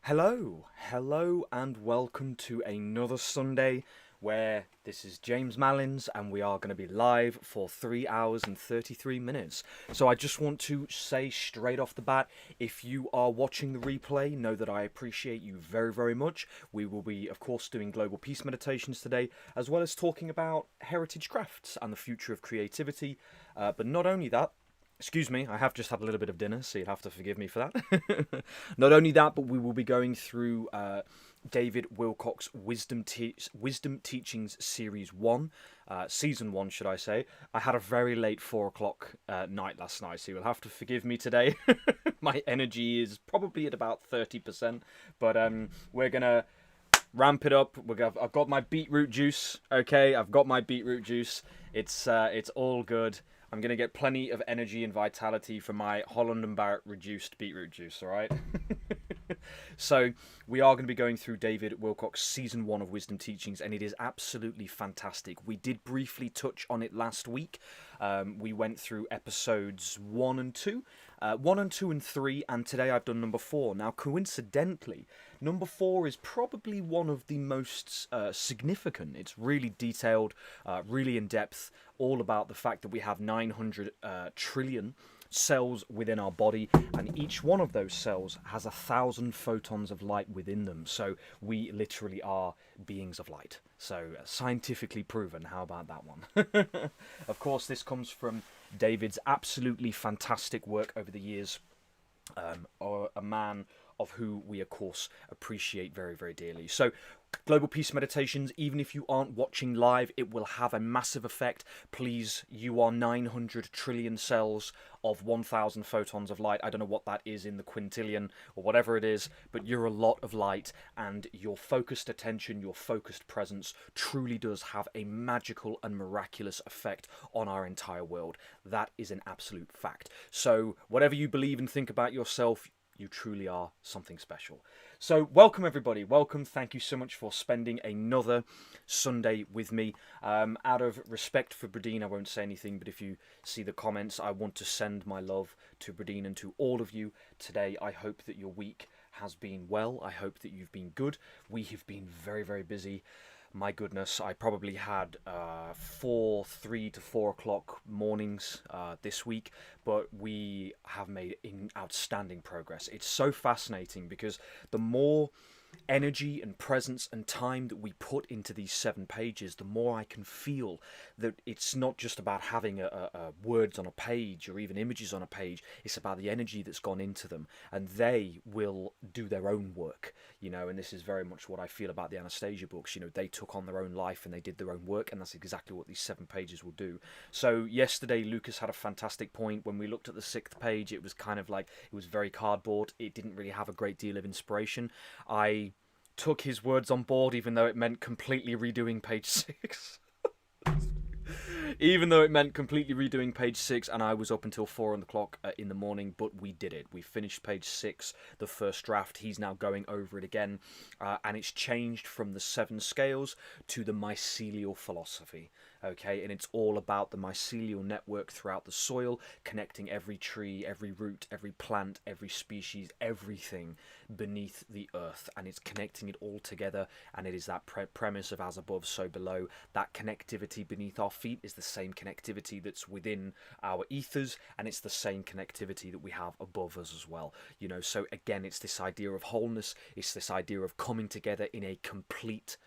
Hello, and welcome to another Sunday where this is James Malins and we are going to be live for 3 hours and 33 minutes. So I just want to say straight off the bat, if you are watching the replay, know that I appreciate you very, very much. We will be, of course, doing global peace meditations today, as well as talking about heritage crafts and the future of creativity. But not only that, excuse me, I have just had a little bit of dinner, so you'll have to forgive me for that. Not only that, but we will be going through David Wilcock's Wisdom Teachings Series 1, Season 1, should I say. I had a very late 4 o'clock night last night, so you'll have to forgive me today. My energy is probably at about 30%, but we're going to ramp it up. I've got my beetroot juice, okay? I've got my beetroot juice. It's all good. I'm going to get plenty of energy and vitality from my Holland and Barrett reduced beetroot juice, alright? So, we are going to be going through David Wilcock's Season 1 of Wisdom Teachings, and it is absolutely fantastic. We did briefly touch on it last week. We went through episodes 1 and 2, 1 and 2 and 3, and today I've done number 4. Now, coincidentally, number 4 is probably one of the most significant. It's really detailed, really in depth, all about the fact that we have 900 trillion cells within our body, and each one of those cells has 1,000 photons of light within them. So we literally are beings of light. So scientifically proven. How about that one? Of course, this comes from David's absolutely fantastic work over the years. A man of who we, of course, appreciate very, very dearly. So, Global Peace Meditations, even if you aren't watching live, it will have a massive effect. Please, you are 900 trillion cells of 1,000 photons of light. I don't know what that is in the quintillion or whatever it is, but you're a lot of light, and your focused attention, your focused presence truly does have a magical and miraculous effect on our entire world. That is an absolute fact. So, whatever you believe and think about yourself, you truly are something special. So welcome everybody, welcome. Thank you so much for spending another Sunday with me. Out of respect for Bradeen, I won't say anything, but if you see the comments, I want to send my love to Bradeen and to all of you today. I hope that your week has been well. I hope that you've been good. We have been very, very busy. My goodness, I probably had 3 to 4 o'clock mornings this week, but we have made outstanding progress. It's so fascinating because the more energy and presence and time that we put into these 7 pages, the more I can feel that it's not just about having words on a page or even images on a page. It's about the energy that's gone into them, and they will do their own work, and this is very much what I feel about the Anastasia books. They took on their own life and they did their own work, and that's exactly what these 7 pages will do. So yesterday Lucas had a fantastic point. When we looked at the 6th page, it was kind of like, it was very cardboard. It didn't really have a great deal of inspiration. I took his words on board, even though it meant completely redoing page 6. Even though it meant completely redoing page 6, and I was up until 4 o'clock in the morning, but we did it. We finished page 6, the first draft. He's now going over it again, and it's changed from the 7 scales to the mycelial philosophy. Okay, and it's all about the mycelial network throughout the soil, connecting every tree, every root, every plant, every species, everything beneath the earth, and it's connecting it all together. And it is that premise of as above, so below. That connectivity beneath our feet is the same connectivity that's within our ethers, and it's the same connectivity that we have above us as well. So again, it's this idea of wholeness. It's this idea of coming together in a complete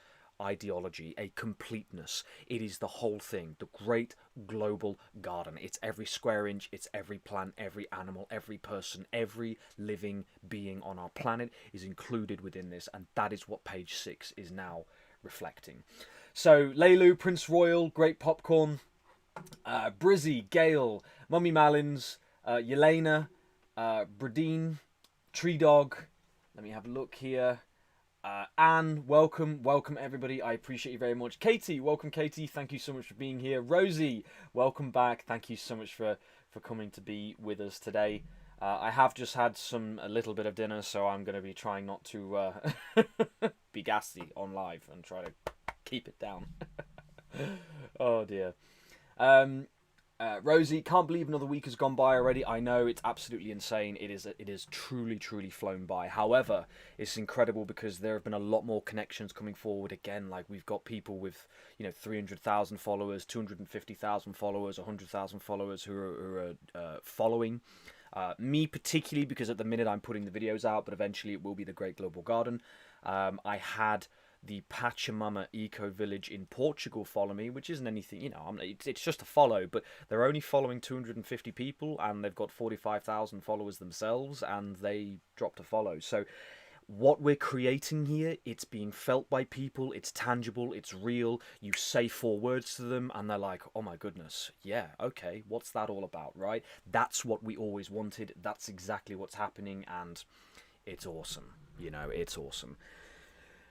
ideology, a completeness. It is the whole thing, the great global garden. It's every square inch, it's every plant, every animal, every person, every living being on our planet is included within this, and that is what page 6 is now reflecting. So Leilu, Prince Royal, Great Popcorn, Brizzy, Gale, Mummy Malins, Yelena, Bradeen, Tree Dog. Let me have a look here. Anne, welcome everybody. I appreciate you very much. Katie, welcome Katie. Thank you so much for being here. Rosie, welcome back. Thank you so much for coming to be with us today. I have just had a little bit of dinner, so I'm going to be trying not to be gassy on live and try to keep it down. Oh dear. Rosie, can't believe another week has gone by already. I know, it's absolutely insane. It is truly, truly flown by. However, it's incredible because there have been a lot more connections coming forward again. Like, we've got people with, 300,000 followers, 250,000 followers, 100,000 followers who are following. Me particularly, because at the minute I'm putting the videos out, but eventually it will be the Great Global Garden. I had the Pachamama Eco Village in Portugal follow me, which isn't anything, it's just a follow, but they're only following 250 people, and they've got 45,000 followers themselves, and they dropped a follow. So what we're creating here, it's being felt by people, it's tangible, it's real. You say 4 words to them, and they're like, oh my goodness, yeah, okay, what's that all about, right? That's what we always wanted, that's exactly what's happening, and it's awesome, it's awesome.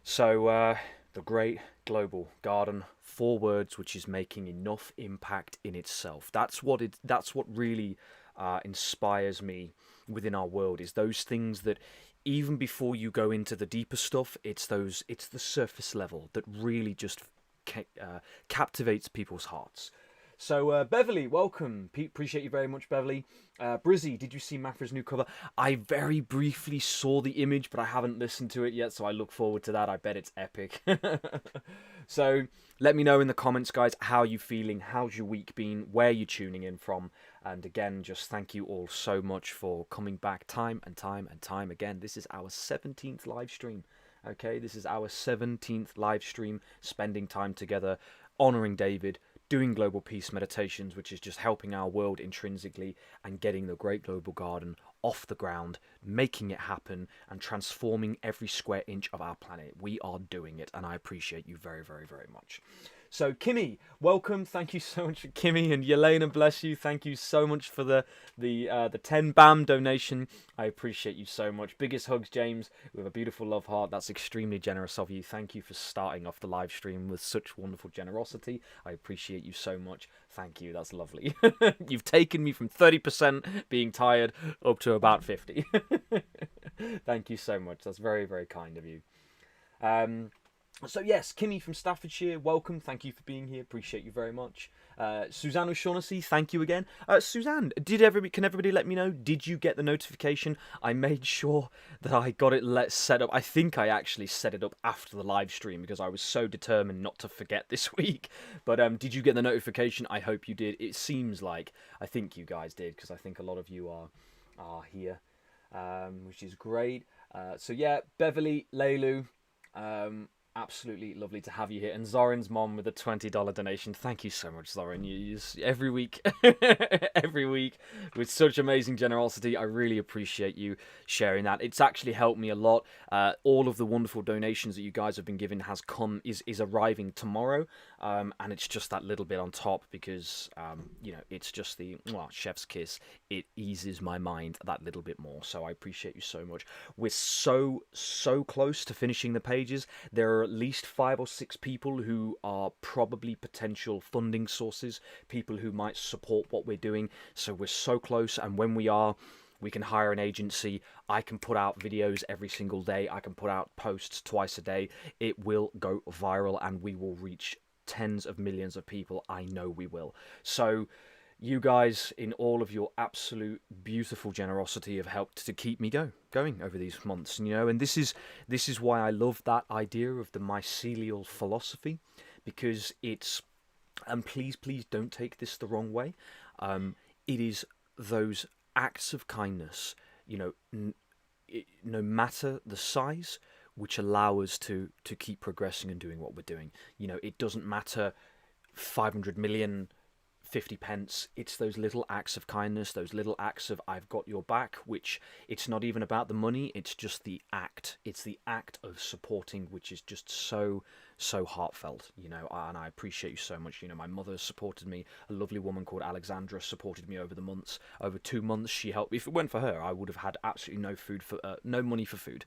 So, the Great Global Garden, 4 words, which is making enough impact in itself. That's what really inspires me within our world, is those things that even before you go into the deeper stuff, it's the surface level that really just captivates people's hearts. So, Beverly, welcome. Appreciate you very much, Beverly. Brizzy, did you see Mafra's new cover? I very briefly saw the image, but I haven't listened to it yet, so I look forward to that. I bet it's epic. So, let me know in the comments, guys, how you feeling? How's your week been? Where you tuning in from? And again, just thank you all so much for coming back time and time and time again. This is our 17th live stream. Okay, this is our 17th live stream, spending time together, honouring David, doing global peace meditations, which is just helping our world intrinsically and getting the Great Global Garden off the ground, making it happen and transforming every square inch of our planet. We are doing it, and I appreciate you very, very, very much. So, Kimmy, welcome. Thank you so much for Kimmy, and Yelena, bless you. Thank you so much for the 10 BAM donation. I appreciate you so much. Biggest hugs, James, with a beautiful love heart. That's extremely generous of you. Thank you for starting off the live stream with such wonderful generosity. I appreciate you so much. Thank you. That's lovely. You've taken me from 30% being tired up to about 50. Thank you so much. That's very, very kind of you. So yes, Kimmy from Staffordshire, welcome. Thank you for being here. Appreciate you very much. Suzanne O'Shaughnessy, thank you again. Suzanne, can everybody let me know? Did you get the notification? I made sure that I got it set up. I think I actually set it up after the live stream because I was so determined not to forget this week. But did you get the notification? I hope you did. It seems like I think you guys did, because I think a lot of you are here, which is great. So yeah, Beverly, Leilu. Absolutely lovely to have you here. And Zoran's mom with a $20 donation. Thank you so much, Zoran. You use every week, every week with such amazing generosity. I really appreciate you sharing that. It's actually helped me a lot. All of the wonderful donations that you guys have been giving is arriving tomorrow. And it's just that little bit on top because, it's just the chef's kiss. It eases my mind that little bit more. So I appreciate you so much. We're so close to finishing the pages. There are at least 5 or 6 people who are probably potential funding sources, people who might support what we're doing. So we're so close, and when we can hire an agency. I can put out videos every single day. I can put out posts twice a day. It will go viral, and we will reach tens of millions of people. I know we will. So you guys, in all of your absolute beautiful generosity, have helped to keep me going over these months, and this is why I love that idea of the mycelial philosophy, because it's, and please don't take this the wrong way, it is those acts of kindness, no matter the size, which allow us to keep progressing and doing what we're doing. It doesn't matter 500 million 50 pence. It's those little acts of kindness, those little acts of I've got your back, which it's not even about the money, it's just the act. It's the act of supporting, which is just so heartfelt, and I appreciate you so much. My mother supported me. A lovely woman called Alexandra supported me over 2 months. She helped me. If it weren't for her, I would have had absolutely no money for food.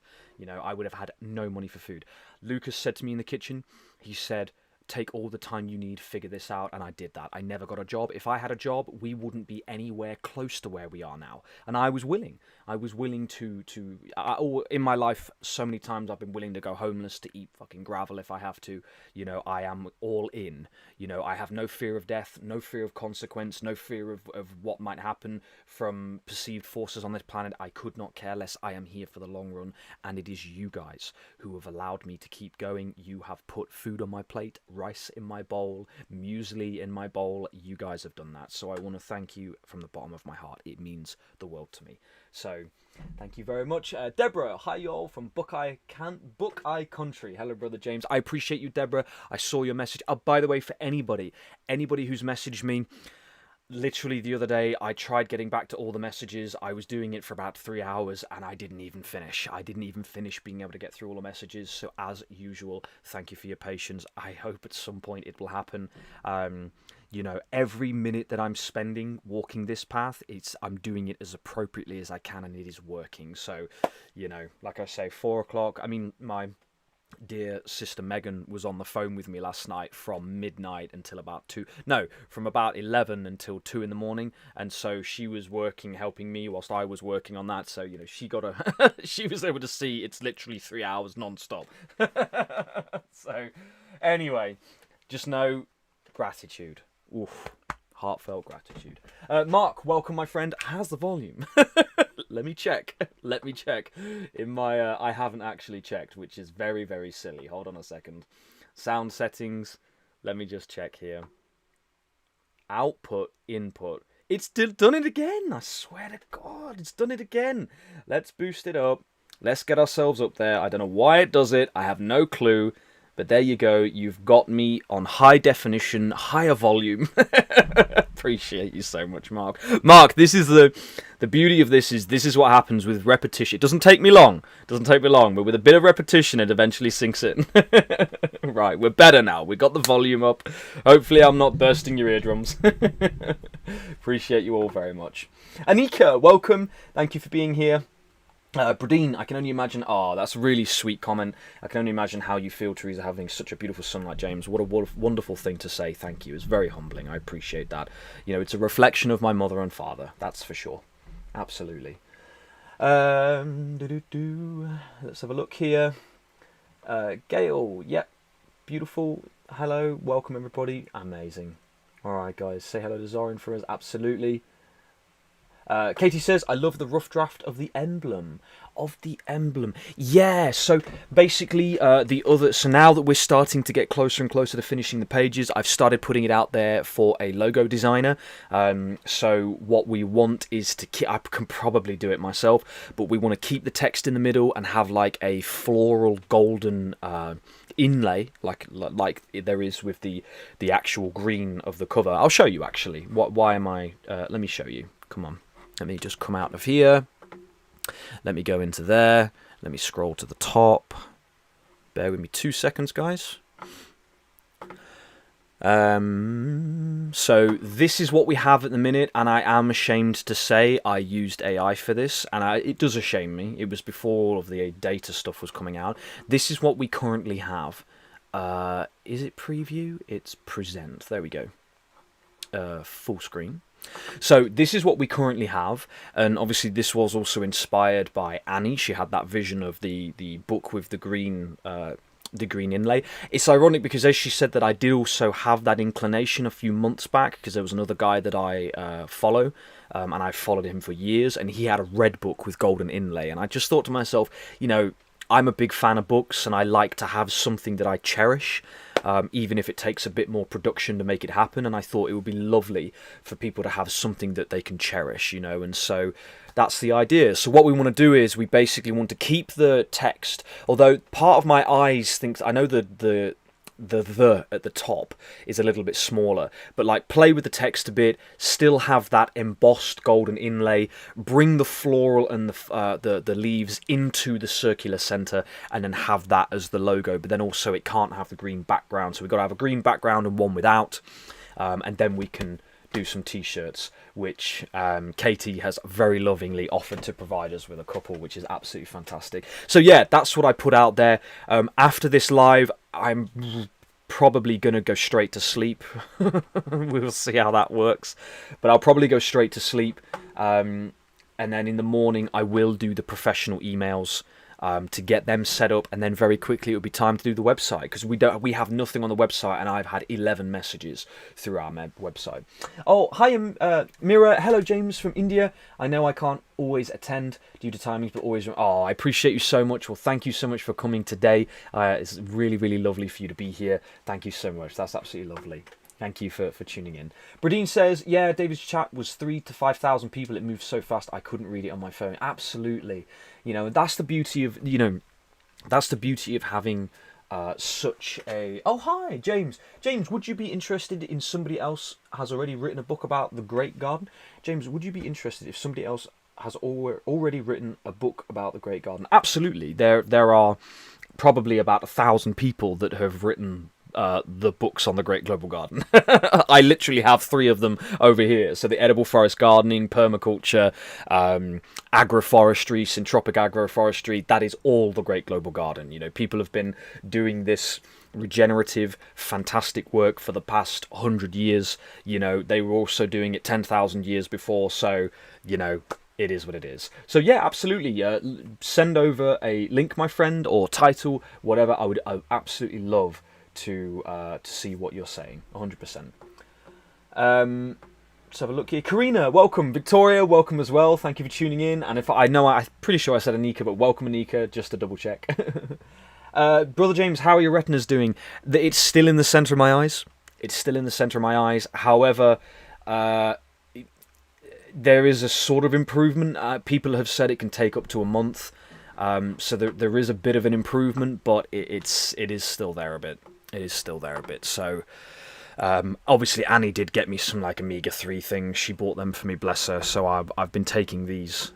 I would have had no money for food. Lucas said to me in the kitchen, he said, take all the time you need, figure this out, and I did that. I never got a job. If I had a job, we wouldn't be anywhere close to where we are now. And I was willing. I was willing in my life, so many times I've been willing to go homeless to eat fucking gravel if I have to. You know, I am all in. You know, I have no fear of death, no fear of consequence, no fear of what might happen from perceived forces on this planet. I could not care less. I am here for the long run, and it is you guys who have allowed me to keep going. You have put food on my plate, rice in my bowl, muesli in my bowl. You guys have done that, so I want to thank you from the bottom of my heart. It means the world to me. So thank you very much. Deborah, hi y'all from Buckeye Country. Hello, brother James. I appreciate you, Deborah. I saw your message. By the way, for anybody who's messaged me, literally the other day, I tried getting back to all the messages. I was doing it for about 3 hours, and I didn't even finish. I didn't even finish being able to get through all the messages. So as usual, thank you for your patience. I hope at some point it will happen. You know, every minute that I'm spending walking this path, I'm doing it as appropriately as I can, and it is working. So, you know, like I say, 4 o'clock. I mean, my dear sister Megan was on the phone with me last night from midnight until about 2. No, from about 11 until 2 in the morning. And so she was working, helping me whilst I was working on that. So, you know, she was able to see it's literally 3 hours non-stop. So, anyway, just know gratitude. Oof, heartfelt gratitude. Mark, welcome, my friend. How's the volume? Let me check. In my, I haven't actually checked, which is very, very silly. Hold on a second. Sound settings. Let me just check here. Output, input. It's done it again. I swear to God, it's done it again. Let's boost it up. Let's get ourselves up there. I don't know why it does it. I have no clue. But there you go. You've got me on high definition, higher volume. Appreciate you so much, Mark. Mark, this is the beauty of this is what happens with repetition. It doesn't take me long. But with a bit of repetition, it eventually sinks in. Right, we're better now. We got the volume up. Hopefully, I'm not bursting your eardrums. Appreciate you all very much. Anika, welcome. Thank you for being here. Bradine, I can only imagine. Oh, that's a really sweet comment. I can only imagine how you feel, Teresa, having such a beautiful son like James. What a wonderful thing to say. Thank you. It's very humbling. I appreciate that. You know, it's a reflection of my mother and father. That's for sure. Absolutely. Let's have a look here. Gail, yep, beautiful. Hello, welcome everybody. Amazing. All right, guys, say hello to Zoran for us. Absolutely. Katie says, I love the rough draft of the emblem. Yeah, so basically so now that we're starting to get closer and closer to finishing the pages, I've started putting it out there for a logo designer. So what we want is to I can probably do it myself, but we want to keep the text in the middle and have like a floral golden inlay like there is with the actual green of the cover. I'll show you actually. Why am I let me show you. Come on. Let me just come out of here. Let me go into there. Let me scroll to the top. Bear with me 2 seconds, guys. So this is what we have at the minute, and I am ashamed to say I used AI for this, and it does shame me. It was before all of the data stuff was coming out. This is what we currently have. Is it preview? It's present. There we go. Full screen. So this is what we currently have, and obviously this was also inspired by Annie. She had that vision of the book with the green inlay. It's ironic because, as she said, that I did also have that inclination a few months back, because there was another guy that I follow, and I followed him for years, and he had a red book with golden inlay, and I just thought to myself, you know, I'm a big fan of books, and I like to have something that I cherish. Even if it takes a bit more production to make it happen, and I thought it would be lovely for people to have something that they can cherish, you know, and so that's the idea. So what we want to do is we basically want to keep the text, although part of my eyes thinks, I know the at the top is a little bit smaller, but like play with the text a bit, still have that embossed golden inlay, bring the floral and the leaves into the circular center, and then have that as the logo. But then also it can't have the green background, so we've got to have a green background and one without, and then we can do some t-shirts, which Katie has very lovingly offered to provide us with a couple, which is absolutely fantastic. So yeah, that's what I put out there. After this live, I'm probably going to go straight to sleep. We'll see how that works. But I'll probably go straight to sleep. And then in the morning, I will do the professional emails to get them set up, and then very quickly it will be time to do the website, because we have nothing on the website, and I've had 11 messages through our website. Oh, hi, Mira. Hello, James from India. I know I can't always attend due to timings, but always. Oh, I appreciate you so much. Well, thank you so much for coming today. It's really, really lovely for you to be here. Thank you so much. That's absolutely lovely. Thank you for tuning in. Bradine says, yeah, David's chat was 3,000 to 5,000 people. It moved so fast I couldn't read it on my phone. Absolutely. You know, that's the beauty of, that's the beauty of having such a... Oh, hi, James. James, would you be interested in somebody else has already written a book about the Great Garden? James, would you be interested if somebody else has already written a book about the Great Garden? Absolutely. There are probably about 1,000 people that have written the books on the Great Global Garden. I literally have 3 of them over here. So the edible forest gardening, permaculture, agroforestry, syntropic agroforestry, that is all the Great Global Garden. You know, people have been doing this regenerative, fantastic work for the past 100 years. You know, they were also doing it 10,000 years before. So, you know, it is what it is. So yeah, absolutely. Send over a link, my friend, or title, whatever. I would absolutely love to see what you're saying. 100%. Let's have a look here. Karina, welcome. Victoria, welcome as well. Thank you for tuning in. And if I'm pretty sure I said Anika, but welcome Anika, just to double check. Brother James, how are your retinas doing? It's still in the centre of my eyes. It's still in the centre of my eyes. However, there is a sort of improvement. People have said it can take up to a month. So there is a bit of an improvement, but it is still there a bit. It is still there a bit. So obviously Annie did get me some like omega-3 things. She bought them for me, bless her. So I've been taking these.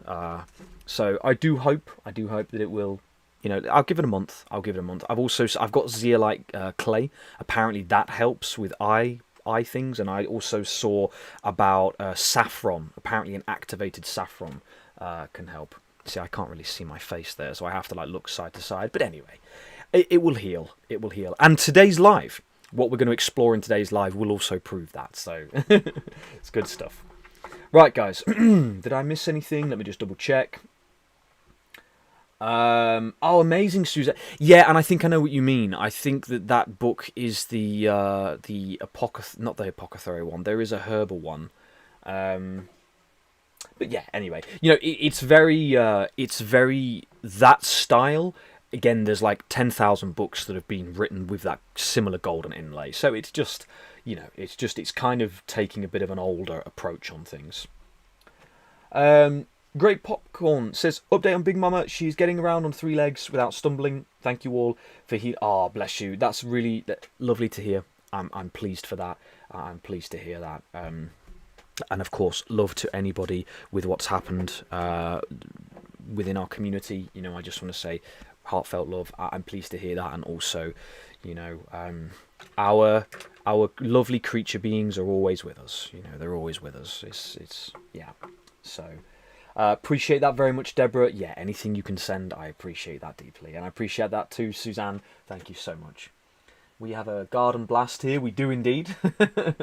So I do hope that it will. You know, I'll give it a month. I've got zeolite clay. Apparently that helps with eye things, and I also saw about saffron. Apparently an activated saffron can help. See, I can't really see my face there, so I have to like look side to side. But anyway, it will heal. It will heal. And today's live, what we're going to explore in today's live will also prove that. So it's good stuff. Right, guys. Did I miss anything? Let me just double check. Oh, amazing, Susan. Yeah, and I think I know what you mean. I think that book is the not the apothecary one. There is a herbal one. But yeah, anyway, you know, it's very that style. Again, there's like 10,000 books that have been written with that similar golden inlay. So it's just, you know, it's kind of taking a bit of an older approach on things. Great Popcorn says, update on Big Mama. She's getting around on 3 legs without stumbling. Thank you all for bless you. That's really lovely to hear. I'm pleased for that. I'm pleased to hear that. And of course, love to anybody with what's happened within our community. You know, I just want to say heartfelt love. I'm pleased to hear that. And also, you know, our lovely creature beings are always with us. You know, they're always with us. It's yeah. So appreciate that very much, Deborah. Yeah, anything you can send, I appreciate that deeply. And I appreciate that too, Suzanne. Thank you so much. We have a garden blast here. We do indeed.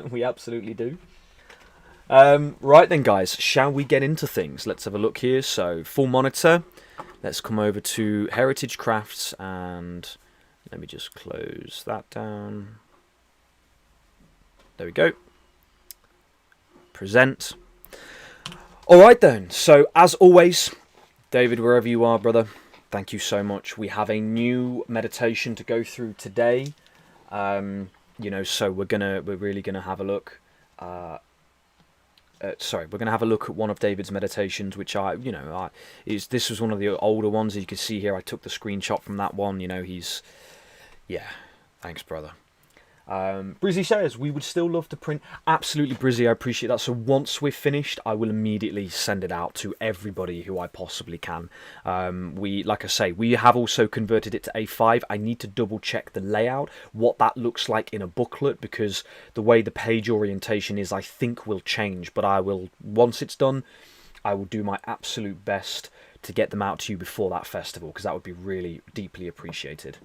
We absolutely do. Right then, guys, shall we get into things? Let's have a look here. So, full monitor. Let's come over to Heritage Crafts, and let me just close that down. There we go. Present. All right then. So, as always, David, wherever you are, brother, thank you so much. We have a new meditation to go through today. You know, so we're really gonna have a look. We're going to have a look at one of David's meditations, which this was one of the older ones. As you can see here, I took the screenshot from that one. You know, thanks, brother. Brizzy says, we would still love to print. Absolutely, Brizzy, I appreciate that. So once we're finished, I will immediately send it out to everybody who I possibly can. Like I say, we have also converted it to A5. I need to double check the layout, what that looks like in a booklet, because the way the page orientation is, I think will change. But I will, once it's done, I will do my absolute best to get them out to you before that festival, because that would be really deeply appreciated.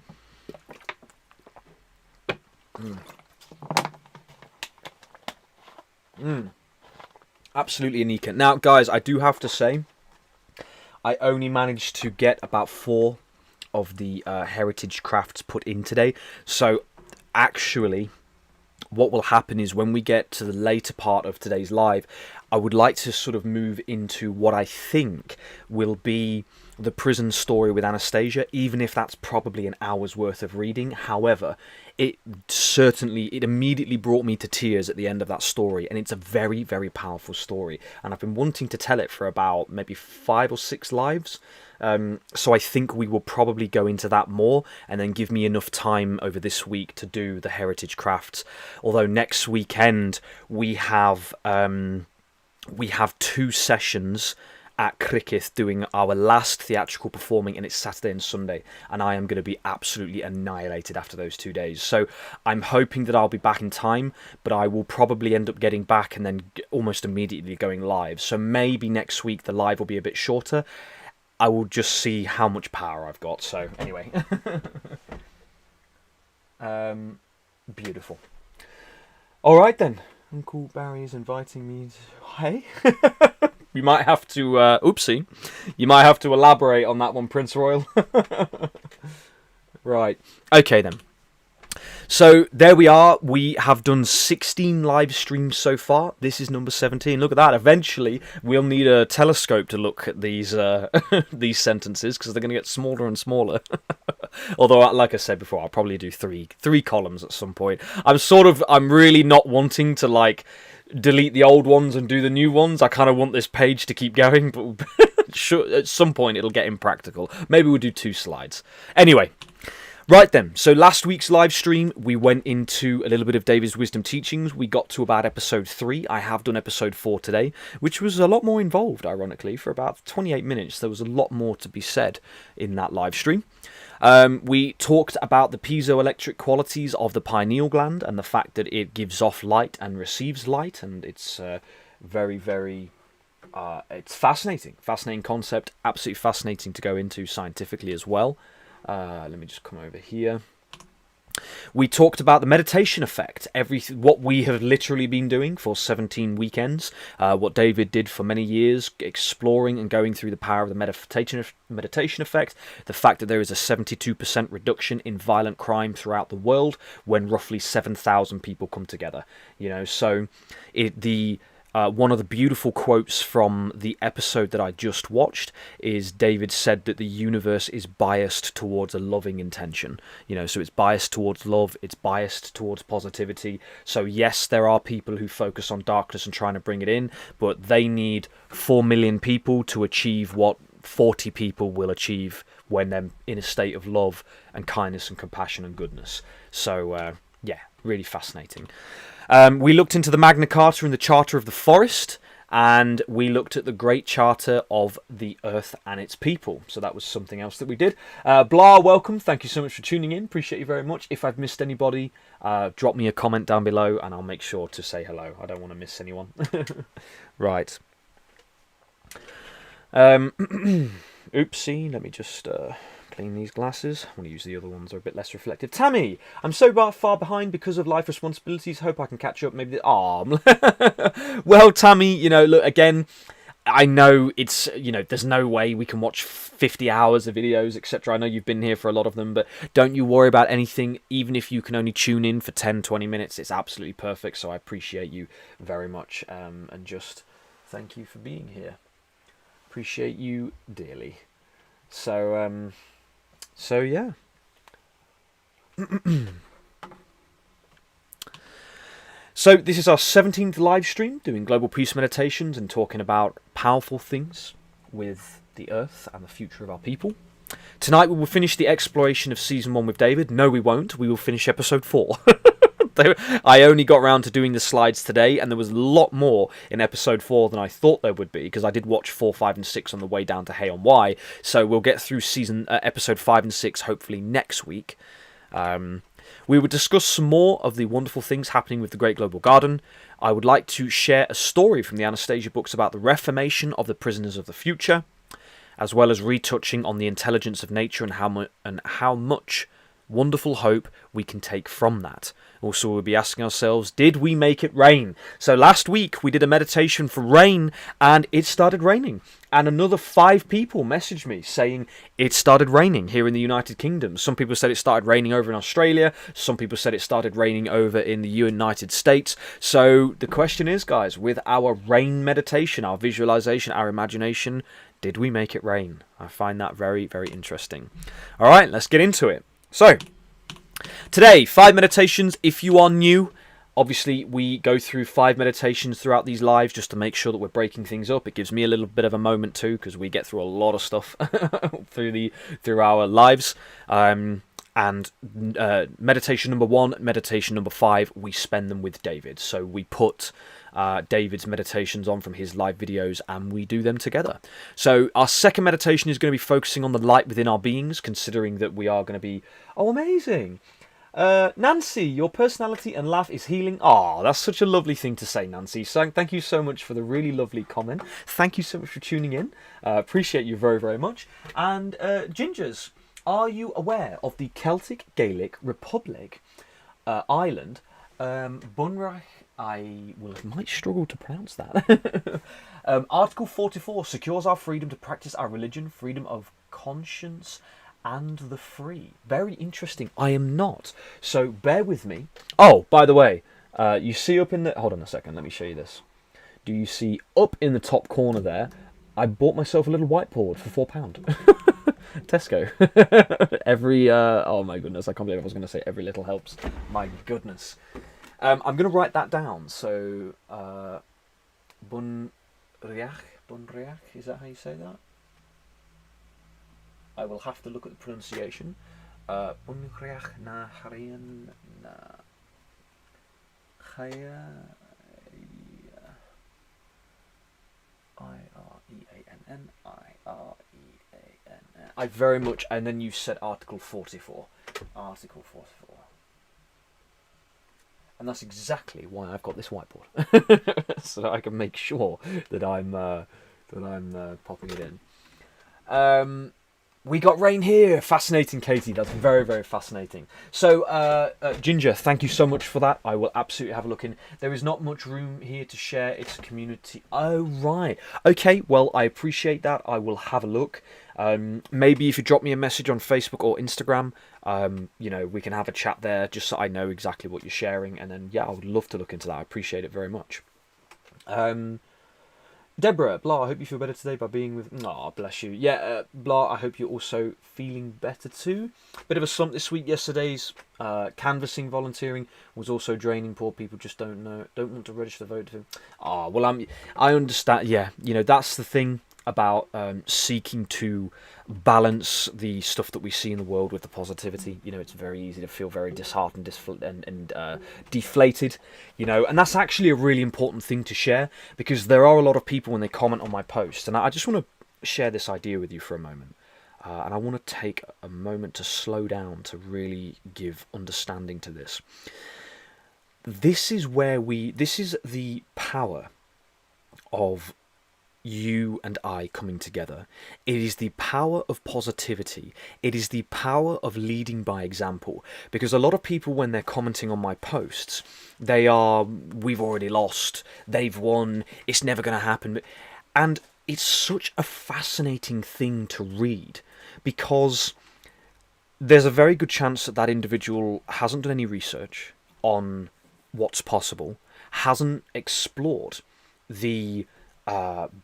Absolutely Anika. Now, guys, I do have to say, I only managed to get about 4 of the heritage crafts put in today. So, actually, what will happen is when we get to the later part of today's live, I would like to sort of move into what I think will be the prison story with Anastasia, even if that's probably an hour's worth of reading. However, it immediately brought me to tears at the end of that story, and it's a very, very powerful story, and I've been wanting to tell it for about maybe 5 or 6 lives. So I think we will probably go into that more, and then give me enough time over this week to do the heritage crafts. Although next weekend we have 2 sessions at Cricket doing our last theatrical performing, and it's Saturday and Sunday, and I am going to be absolutely annihilated after those 2 days. So I'm hoping that I'll be back in time, but I will probably end up getting back and then almost immediately going live. So maybe next week the live will be a bit shorter. I will just see how much power I've got. So anyway. Beautiful. All right then. Uncle Barry is inviting me to... Hey? You might have to... oopsie. You might have to elaborate on that one, Prince Royal. Right. Okay then. So there we are. We have done 16 live streams so far. This is number 17. Look at that. Eventually, we'll need a telescope to look at these these sentences, because they're going to get smaller and smaller. Although, like I said before, I'll probably do three columns at some point. I'm really not wanting to like delete the old ones and do the new ones. I kind of want this page to keep going, but sure, at some point it'll get impractical. Maybe we'll do 2 slides. Anyway. Right then, so last week's live stream, we went into a little bit of David's wisdom teachings. We got to about episode 3. I have done episode 4 today, which was a lot more involved, ironically. For about 28 minutes, there was a lot more to be said in that live stream. We talked about the piezoelectric qualities of the pineal gland and the fact that it gives off light and receives light, and it's very, very... it's fascinating concept, absolutely fascinating to go into scientifically as well. Let me just come over here. We talked about the meditation effect, what we have literally been doing for 17 weekends, what David did for many years, exploring and going through the power of the meditation effect, the fact that there is a 72% reduction in violent crime throughout the world when roughly 7,000 people come together. So one of the beautiful quotes from the episode that I just watched is David said that the universe is biased towards a loving intention. So it's biased towards love, it's biased towards positivity. So yes, there are people who focus on darkness and trying to bring it in, but they need 4 million people to achieve what 40 people will achieve when they're in a state of love and kindness and compassion and goodness. So yeah, really fascinating. We looked into the Magna Carta and the Charter of the Forest, and we looked at the Great Charter of the Earth and its people. So that was something else that we did. Blah, welcome. Thank you so much for tuning in. Appreciate you very much. If I've missed anybody, drop me a comment down below, and I'll make sure to say hello. I don't want to miss anyone. Right. Oopsie, let me just... clean these glasses. I want to use the other ones, they're a bit less reflective. Tammy, I'm so far behind because of life responsibilities. Hope I can catch up. Maybe well, Tammy, look, again, I know it's, there's no way we can watch 50 hours of videos, etc. I know you've been here for a lot of them, but don't you worry about anything. Even if you can only tune in for 10-20 minutes, it's absolutely perfect. So I appreciate you very much, and just thank you for being here. Appreciate you dearly. So yeah. So this is our 17th live stream, doing global peace meditations and talking about powerful things with the earth and the future of our people. Tonight we will finish the exploration of season 1 with David. No, we won't. We will finish episode 4. I only got round to doing the slides today, and there was a lot more in episode 4 than I thought there would be, because I did watch 4, 5 and 6 on the way down to Hey on Why, so we'll get through episode 5 and 6 hopefully next week. We will discuss some more of the wonderful things happening with the Great Global Garden. I would like to share a story from the Anastasia books about the reformation of the prisoners of the future, as well as retouching on the intelligence of nature and how much wonderful hope we can take from that. Also, we'll be asking ourselves, did we make it rain? So last week we did a meditation for rain, and it started raining. And another 5 people messaged me saying it started raining here in the United Kingdom. Some people said it started raining over in Australia. Some people said it started raining over in the United States. So the question is, guys, with our rain meditation, our visualization, our imagination, did we make it rain? I find that very, very interesting. All right, let's get into it. So, today, 5 meditations. If you are new, obviously we go through 5 meditations throughout these lives just to make sure that we're breaking things up. It gives me a little bit of a moment too, because we get through a lot of stuff through our lives. Meditation number 1, meditation number 5, we spend them with David. So we put David's meditations on from his live videos and we do them together. So our second meditation is going to be focusing on the light within our beings, considering that we are going to be... Oh, amazing! Nancy, your personality and laugh is healing. Oh, that's such a lovely thing to say, Nancy. So thank you so much for the really lovely comment. Thank you so much for tuning in. Appreciate you very, very much. And Gingers, are you aware of the Celtic Gaelic Republic island, Bunrach? I might struggle to pronounce that. Article 44 secures our freedom to practice our religion, freedom of conscience, and the free. Very interesting. I am not. So bear with me. Oh, by the way, you see up in the... Hold on a second. Let me show you this. Do you see up in the top corner there? I bought myself a little whiteboard for £4. Tesco. Every... oh my goodness. I can't believe I was going to say every little helps. My goodness. I'm going to write that down. So, Bunriach, is that how you say that? I will have to look at the pronunciation. Bunriach na Harian na Chaya Ireann Ireann. I very much, and then you said Article 44. Article 44. And that's exactly why I've got this whiteboard, so I can make sure that I'm popping it in. We got rain here. Fascinating, Katie. That's very, very fascinating. So, Ginger, thank you so much for that. I will absolutely have a look in. There is not much room here to share. It's a community. Oh, right. Okay, well, I appreciate that. I will have a look. Maybe if you drop me a message on Facebook or Instagram, you know, we can have a chat there just so I know exactly what you're sharing. And then, yeah, I would love to look into that. I appreciate it very much. Deborah, Blah, I hope you feel better today by being with... Oh, bless you. Yeah, Blah, I hope you're also feeling better too. Bit of a slump this week. Yesterday's canvassing volunteering was also draining. Poor people just don't want to register to vote. Oh, well, I understand. Yeah, you know, that's the thing about seeking to balance the stuff that we see in the world with the positivity. You know, it's very easy to feel very disheartened and deflated, you know, and that's actually a really important thing to share, because there are a lot of people when they comment on my post, and I just want to share this idea with you for a moment, and I want to take a moment to slow down to really give understanding to this. This is the power of you and I coming together. It is the power of positivity. It is the power of leading by example. Because a lot of people, when they're commenting on my posts, they are, we've already lost, they've won, it's never going to happen. And it's such a fascinating thing to read, because there's a very good chance that that individual hasn't done any research on what's possible, hasn't explored the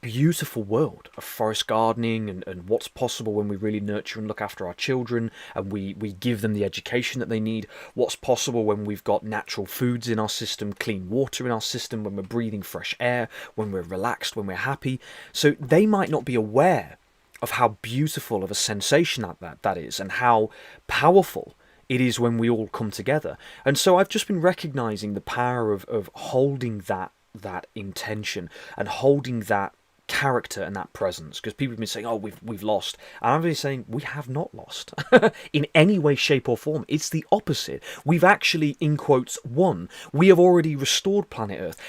beautiful world of forest gardening and what's possible when we really nurture and look after our children and we give them the education that they need, what's possible when we've got natural foods in our system, clean water in our system, when we're breathing fresh air, when we're relaxed, when we're happy. So they might not be aware of how beautiful of a sensation that is, and how powerful it is when we all come together. And so I've just been recognizing the power of holding that intention and holding that character and that presence, because people have been saying, oh, we've lost, and I'm really saying we have not lost in any way, shape or form. It's the opposite. We've actually, in quotes, won. We have already restored planet Earth.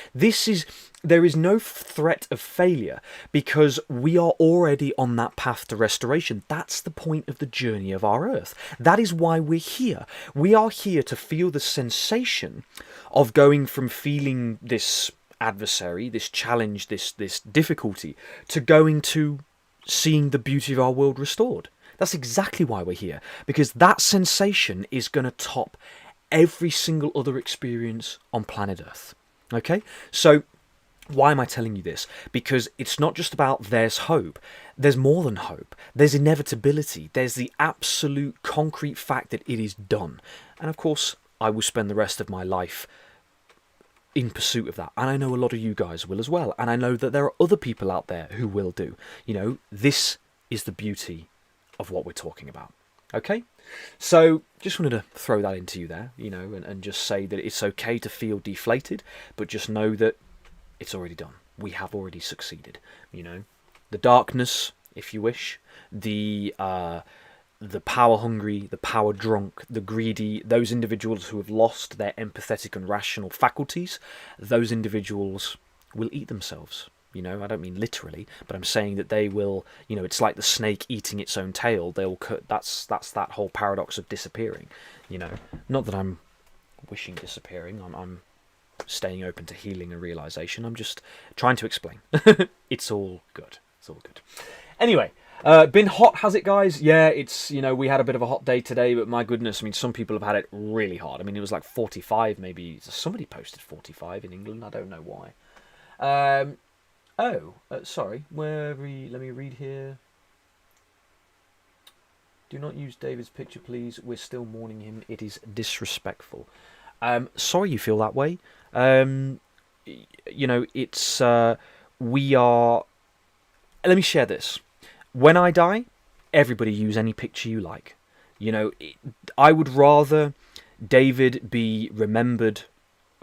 There is no threat of failure, because we are already on that path to restoration. That's the point of the journey of our Earth. That is why we're here. We are here to feel the sensation of going from feeling this adversary, this challenge, this difficulty, to going to seeing the beauty of our world restored. That's exactly why we're here, because that sensation is going to top every single other experience on planet Earth. Okay? So why am I telling you this? Because it's not just about there's hope. There's more than hope. There's inevitability. There's the absolute concrete fact that it is done. And of course, I will spend the rest of my life in pursuit of that, and I know a lot of you guys will as well, and I know that there are other people out there who will do. This is the beauty of what we're talking about. Okay, so just wanted to throw that into you there, and just say that it's okay to feel deflated, but just know that it's already done. We have already succeeded. The darkness, if you wish, the power hungry, the power drunk, the greedy, those individuals who have lost their empathetic and rational faculties, those individuals will eat themselves. I don't mean literally, but I'm saying that they will, it's like the snake eating its own tail. They'll cut. That's that whole paradox of disappearing. Not that I'm wishing disappearing. I'm staying open to healing and realization. I'm just trying to explain. It's all good. It's all good. Anyway. Been hot, has it, guys? Yeah, it's, we had a bit of a hot day today, but my goodness, some people have had it really hard. It was like 45, maybe. Somebody posted 45 in England. I don't know why. Sorry. Let me read here. Do not use David's picture, please. We're still mourning him. It is disrespectful. Sorry you feel that way. It's, we are... Let me share this. When I die, everybody use any picture you like. I would rather David be remembered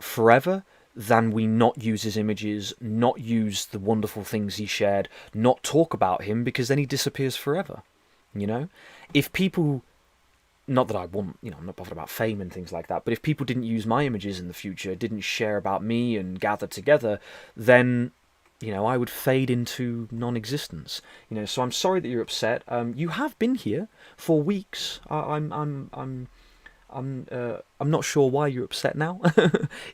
forever than we not use his images, not use the wonderful things he shared, not talk about him, because then he disappears forever. If people... Not that I want, I'm not bothered about fame and things like that, but if people didn't use my images in the future, didn't share about me and gather together, then... I would fade into non-existence. So I'm sorry that you're upset. You have been here for weeks. I'm not sure why you're upset now.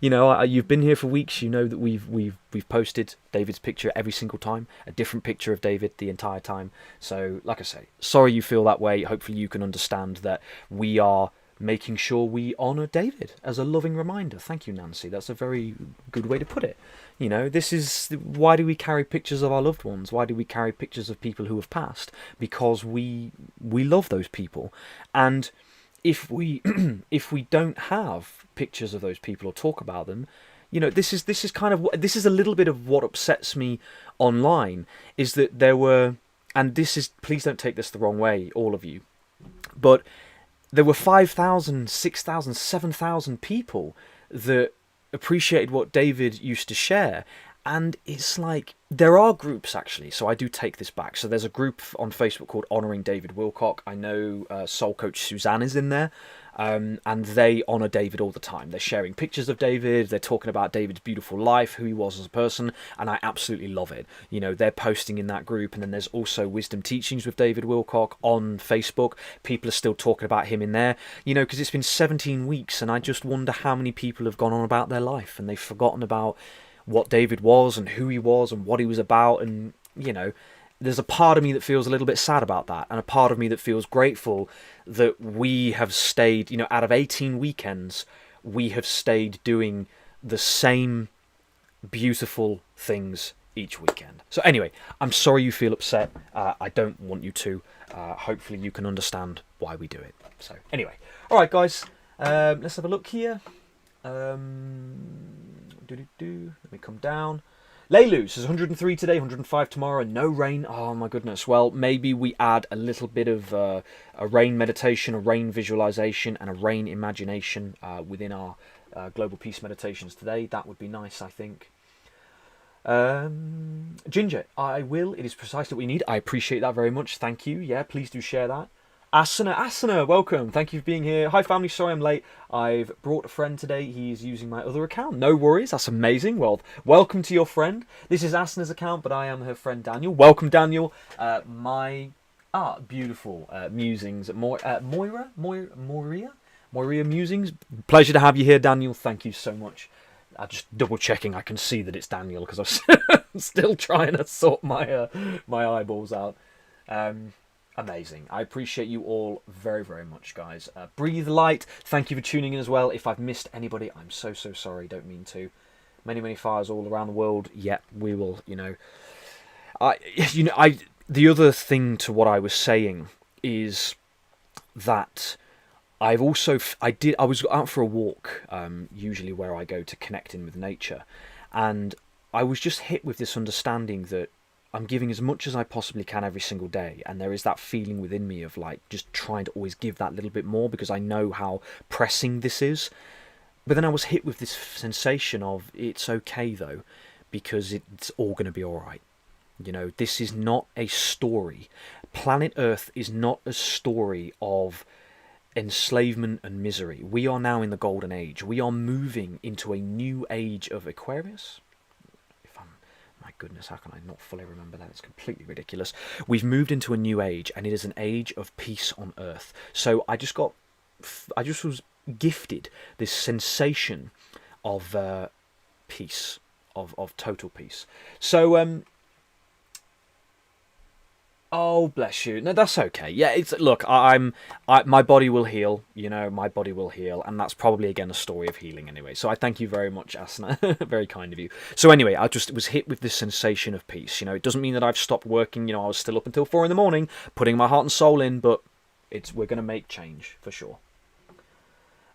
You've been here for weeks. You know that we've posted David's picture every single time, a different picture of David the entire time. So, like I say, sorry you feel that way. Hopefully you can understand that we are making sure we honour David as a loving reminder. Thank you, Nancy. That's a very good way to put it. This is... Why do we carry pictures of our loved ones? Why do we carry pictures of people who have passed? Because we love those people. And if we don't have pictures of those people or talk about them, this is a little bit of what upsets me online, is that there were... And this is... Please don't take this the wrong way, all of you. But... There were 5,000, 6,000, 7,000 people that appreciated what David used to share. And it's like, there are groups actually, so I do take this back. So there's a group on Facebook called Honouring David Wilcock. I know Soul Coach Suzanne is in there. And they honour David all the time. They're sharing pictures of David. They're talking about David's beautiful life, who he was as a person, and I absolutely love it. They're posting in that group, and then there's also Wisdom Teachings with David Wilcock on Facebook. People are still talking about him in there, because it's been 17 weeks, and I just wonder how many people have gone on about their life, and they've forgotten about what David was, and who he was, and what he was about, and, there's a part of me that feels a little bit sad about that, and a part of me that feels grateful that we have stayed, out of 18 weekends, we have stayed doing the same beautiful things each weekend. So anyway, I'm sorry you feel upset. I don't want you to. Hopefully you can understand why we do it. So anyway, all right, guys, let's have a look here. Let me come down. Leilu says 103 today, 105 tomorrow, and no rain. Oh my goodness. Well, maybe we add a little bit of a rain meditation, a rain visualization, and a rain imagination within our global peace meditations today. That would be nice, I think. Ginger, I will. It is precisely what we need. I appreciate that very much. Thank you. Yeah, please do share that. Asana, welcome. Thank you for being here. Hi, family. Sorry I'm late. I've brought a friend today. He's using my other account. No worries. That's amazing. Well, welcome to your friend. This is Asana's account, but I am her friend Daniel. Welcome, Daniel. My beautiful musings. Moira musings. Pleasure to have you here, Daniel. Thank you so much. I'm just double checking. I can see that it's Daniel because I'm still trying to sort my my eyeballs out. Amazing. I appreciate you all very, very much, guys. Breathe Light, thank you for tuning in as well. If I've missed anybody, I'm so sorry. Don't mean to. Many fires all around the world. Yeah, we will. The other thing to what I was saying is that I was out for a walk, usually where I go to connect in with nature, and I was just hit with this understanding that I'm giving as much as I possibly can every single day, and there is that feeling within me of like just trying to always give that little bit more because I know how pressing this is. But then I was hit with this sensation of it's okay though, because it's all going to be alright. This is not a story. Planet Earth is not a story of enslavement and misery. We are now in the golden age. We are moving into a new age of Aquarius. My goodness, how can I not fully remember that? It's completely ridiculous. We've moved into a new age, and it is an age of peace on Earth. So I just was gifted this sensation of peace, of total peace. So oh, bless you. No, that's okay. Yeah, look. My body will heal. My body will heal, and that's probably again a story of healing anyway. So I thank you very much, Asana. Very kind of you. So anyway, I just was hit with this sensation of peace. It doesn't mean that I've stopped working. I was still up until 4 a.m, putting my heart and soul in, but we're gonna make change for sure.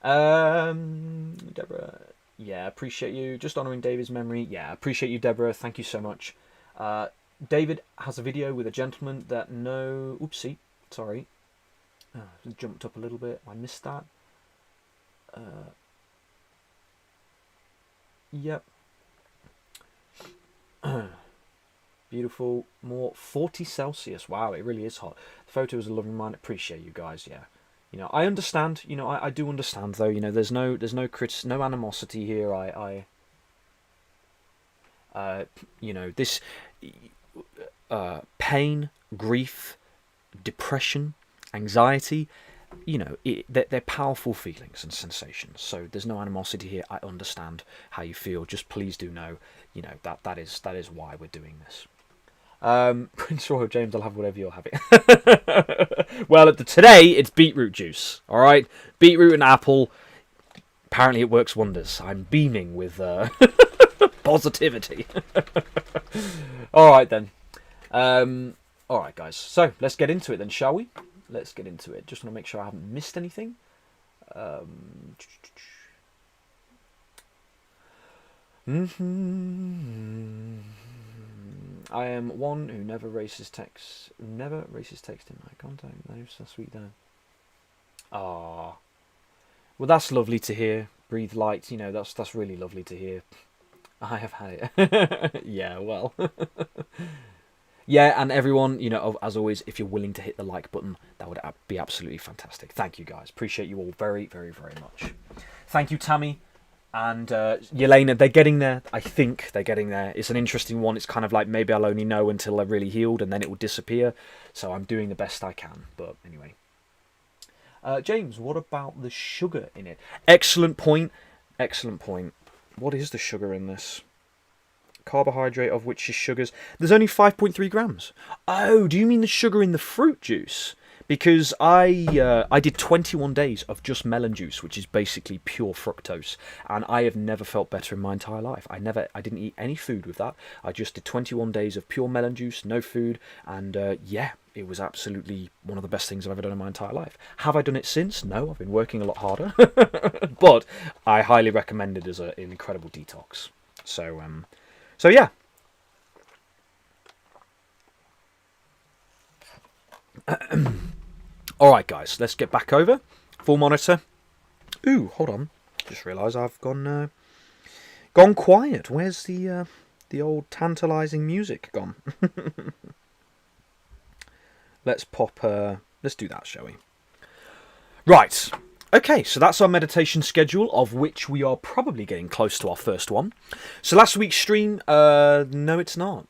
Deborah. Yeah, appreciate you. Just honouring David's memory. Yeah, appreciate you, Deborah. Thank you so much. David has a video with a gentleman that oopsie, sorry, jumped up a little bit, I missed that. Yep. Beautiful, more 40 Celsius, wow, it really is hot. The photo is a loving mind, appreciate you guys, yeah. I understand, I do understand though, there's no animosity here, this... pain, grief, depression, anxiety, they're powerful feelings and sensations. So there's no animosity here. I understand how you feel. Just please do know, that is why we're doing this. Prince Royal James, I'll have whatever you're having. Well, today it's beetroot juice. All right, beetroot and apple. Apparently, it works wonders. I'm beaming with positivity. All right then. Alright guys, so let's get into it then, shall we? Let's get into it. Just want to make sure I haven't missed anything. I am one who never races text in my contact. No, so sweet though. Ah, well that's lovely to hear. Breathe light, that's really lovely to hear. I have had it. Yeah, well. Yeah, and everyone, as always, if you're willing to hit the like button, that would be absolutely fantastic. Thank you, guys. Appreciate you all very, very, very much. Thank you, Tammy and Yelena. They're getting there. I think they're getting there. It's an interesting one. It's kind of like maybe I'll only know until they're really healed, and then it will disappear. So I'm doing the best I can. But anyway. James, what about the sugar in it? Excellent point. Excellent point. What is the sugar in this? Carbohydrate of which is sugars. There's only 5.3 grams. Oh, do you mean the sugar in the fruit juice? Because I did 21 days of just melon juice, which is basically pure fructose, and I have never felt better in my entire life. I didn't eat any food with that. I just did 21 days of pure melon juice, no food, and yeah, it was absolutely one of the best things I've ever done in my entire life. Have I done it since? No, I've been working a lot harder, but I highly recommend it as an incredible detox. So yeah. Alright guys, let's get back over. Full monitor. Ooh, hold on. Just realised I've gone quiet. Where's the the old tantalising music gone? Let's pop... let's do that, shall we? Right. Okay, so that's our meditation schedule, of which we are probably getting close to our first one. So last week's stream... no, it's not.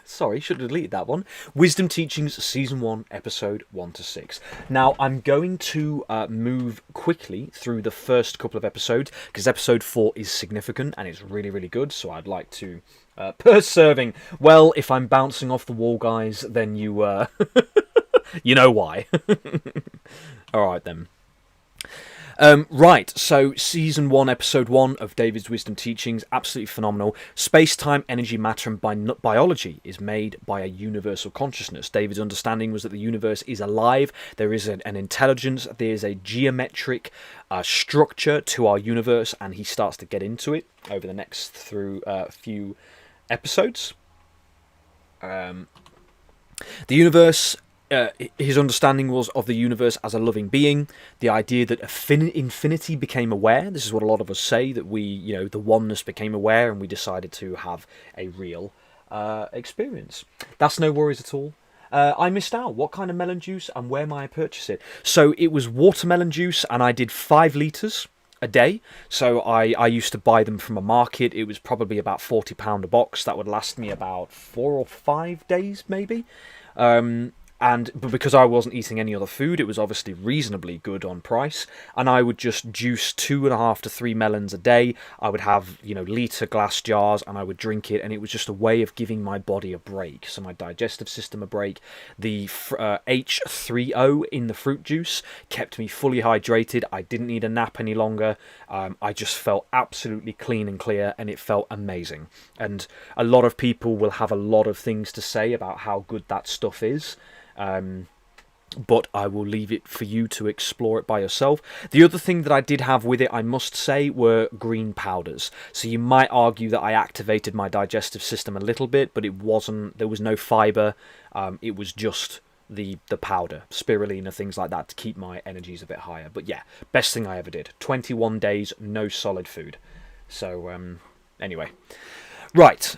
Sorry, should have deleted that one. Wisdom Teachings, Season 1, Episode 1-6. Now, I'm going to move quickly through the first couple of episodes, because Episode 4 is significant, and it's really, really good, so I'd like to... Perseverance. Well, if I'm bouncing off the wall, guys, then you... you know why. Alright, then. Right, so Season 1, Episode 1 of David's Wisdom Teachings, absolutely phenomenal. Space-time, energy, matter, and biology is made by a universal consciousness. David's understanding was that the universe is alive, there is an intelligence, there is a geometric structure to our universe, and he starts to get into it over the next few episodes. The universe... his understanding was of the universe as a loving being, the idea that infinity became aware. This is what a lot of us say, that we, the oneness became aware and we decided to have a real experience. That's no worries at all. I missed out. What kind of melon juice and where may I purchase it? So it was watermelon juice, and I did 5 litres a day. So I used to buy them from a market. It was probably about £40 a box. That would last me about 4 or 5 days, maybe. But because I wasn't eating any other food, it was obviously reasonably good on price. And I would just juice 2.5 to 3 melons a day. I would have, litre glass jars, and I would drink it. And it was just a way of giving my body a break. So my digestive system a break. The H3O in the fruit juice kept me fully hydrated. I didn't need a nap any longer. I just felt absolutely clean and clear, and it felt amazing. And a lot of people will have a lot of things to say about how good that stuff is. But I will leave it for you to explore it by yourself. The other thing that I did have with it, I must say, were green powders. So you might argue that I activated my digestive system a little bit, but it wasn't. There was no fibre. It was just the powder, spirulina, things like that, to keep my energies a bit higher. But yeah, best thing I ever did. 21 days, no solid food. So anyway, right.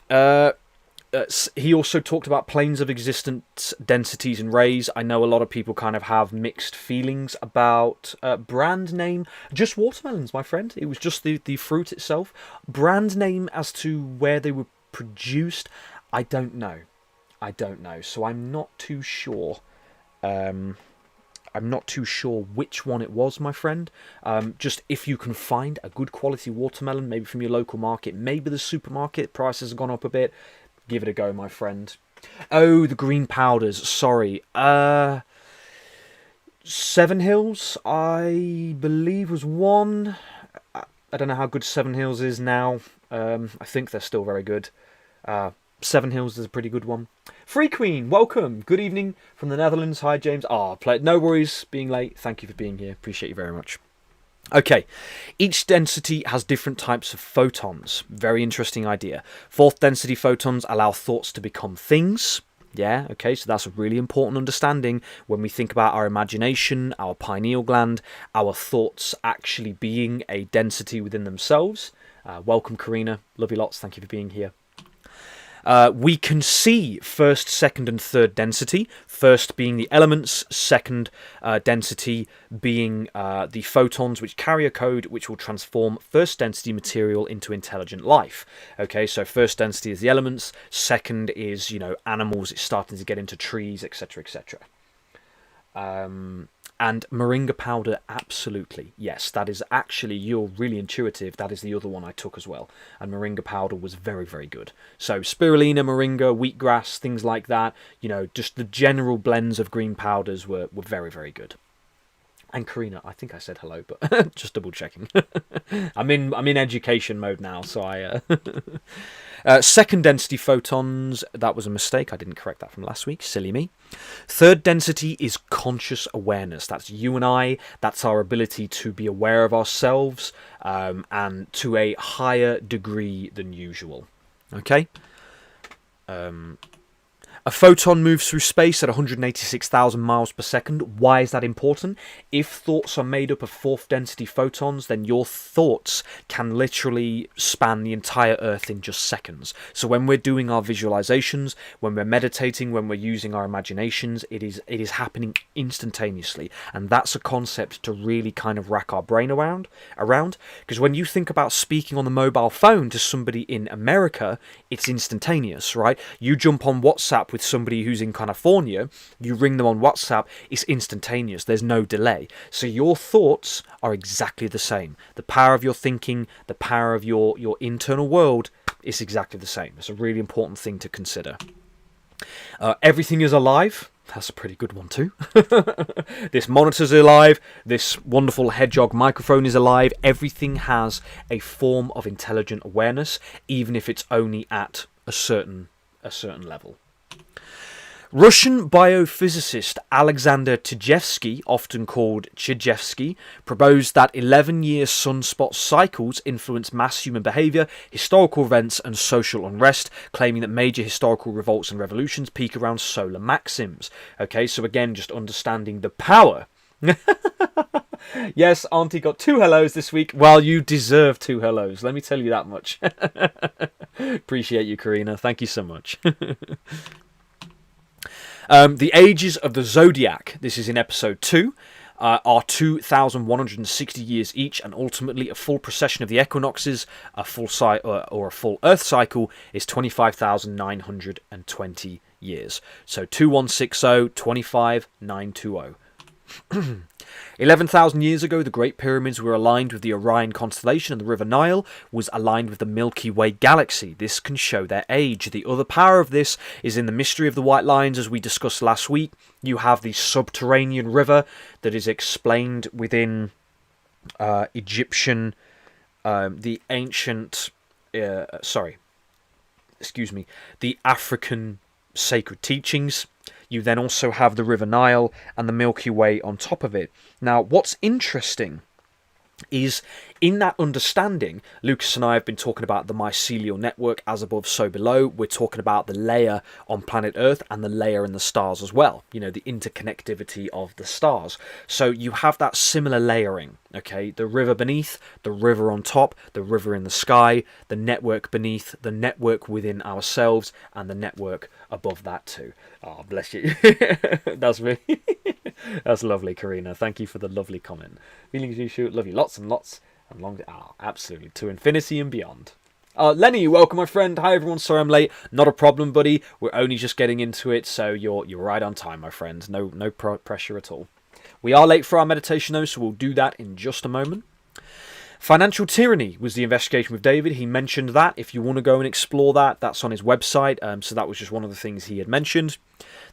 He also talked about planes of existence, densities and rays. I know a lot of people kind of have mixed feelings about brand name. Just watermelons, my friend. It was just the fruit itself. Brand name as to where they were produced, I don't know. So I'm not too sure. I'm not too sure which one it was, my friend. Just if you can find a good quality watermelon, maybe from your local market, maybe the supermarket, prices have gone up a bit. Give it a go, my friend. Oh, the green powders. Sorry. Seven Hills, I believe, was one. I don't know how good Seven Hills is now. I think they're still very good. Seven Hills is a pretty good one. Free Queen, welcome. Good evening from the Netherlands. Hi, James. No worries being late. Thank you for being here. Appreciate you very much. Okay, each density has different types of photons. Very interesting idea. Fourth density photons allow thoughts to become things. Yeah, okay, so that's a really important understanding when we think about our imagination, our pineal gland, our thoughts actually being a density within themselves. Welcome, Karina. Love you lots. Thank you for being here. We can see first, second, and third density. First being the elements, second density being the photons, which carry a code which will transform first density material into intelligent life. Okay, so first density is the elements, second is, animals, it's starting to get into trees, etc., etc. And moringa powder, absolutely. Yes, that is actually, you're really intuitive. That is the other one I took as well. And moringa powder was very, very good. So spirulina, moringa, wheatgrass, things like that. Just the general blends of green powders were very, very good. And Karina, I think I said hello, but just double checking. I'm in education mode now, so I... second density photons, that was a mistake. I didn't correct that from last week. Silly me. Third density is conscious awareness. That's you and I. That's our ability to be aware of ourselves and to a higher degree than usual. Okay? A photon moves through space at 186,000 miles per second. Why is that important? If thoughts are made up of fourth density photons, then your thoughts can literally span the entire Earth in just seconds. So when we're doing our visualizations, when we're meditating, when we're using our imaginations, it is happening instantaneously. And that's a concept to really kind of rack our brain around. Because when you think about speaking on the mobile phone to somebody in America, it's instantaneous, right? You jump on WhatsApp with somebody who's in California, you ring them on WhatsApp, it's instantaneous, there's no delay. So your thoughts are exactly the same. The power of your thinking, the power of your internal world is exactly the same. It's a really important thing to consider. Everything is alive. That's a pretty good one too. This monitor's alive. This wonderful hedgehog microphone is alive. Everything has a form of intelligent awareness, even if it's only at a certain level. Russian biophysicist Alexander Tchaikovsky, often called Chijevsky, proposed that 11-year sunspot cycles influence mass human behaviour, historical events and social unrest, claiming that major historical revolts and revolutions peak around solar maxims. Okay, so again, just understanding the power. Yes, Auntie got 2 hellos this week. Well, you deserve 2 hellos, let me tell you that much. Appreciate you, Karina. Thank you so much. The ages of the zodiac, this is in episode 2, are 2,160 years each, and ultimately a full precession of the equinoxes, a full or a full Earth cycle, is 25,920 years. So 2160, 25,920. 11,000 years ago, the Great Pyramids were aligned with the Orion constellation, and the River Nile was aligned with the Milky Way galaxy. This can show their age. The other power of this is in the mystery of the White Lines, as we discussed last week. You have the subterranean river that is explained within Egyptian, the ancient, the African sacred teachings. You then also have the River Nile and the Milky Way on top of it. Now, what's interesting is in that understanding, Lucas and I have been talking about the mycelial network, as above, so below. We're talking about the layer on planet Earth and the layer in the stars as well. You know, the interconnectivity of the stars. So you have that similar layering, okay? The river beneath, the river on top, the river in the sky, the network beneath, the network within ourselves, and the network above that too. Oh, bless you. That's me. That's lovely, Karina. Thank you for the lovely comment. Feelings you shoot. Love you lots and lots. And long. Absolutely. To infinity and beyond. Lenny, welcome, my friend. Hi, everyone. Sorry I'm late. Not a problem, buddy. We're only just getting into it, so you're right on time, my friend. No pressure at all. We are late for our meditation, though, so we'll do that in just a moment. Financial tyranny was the investigation with David. He mentioned that. If you want to go and explore that, that's on his website. So that was just one of the things he had mentioned.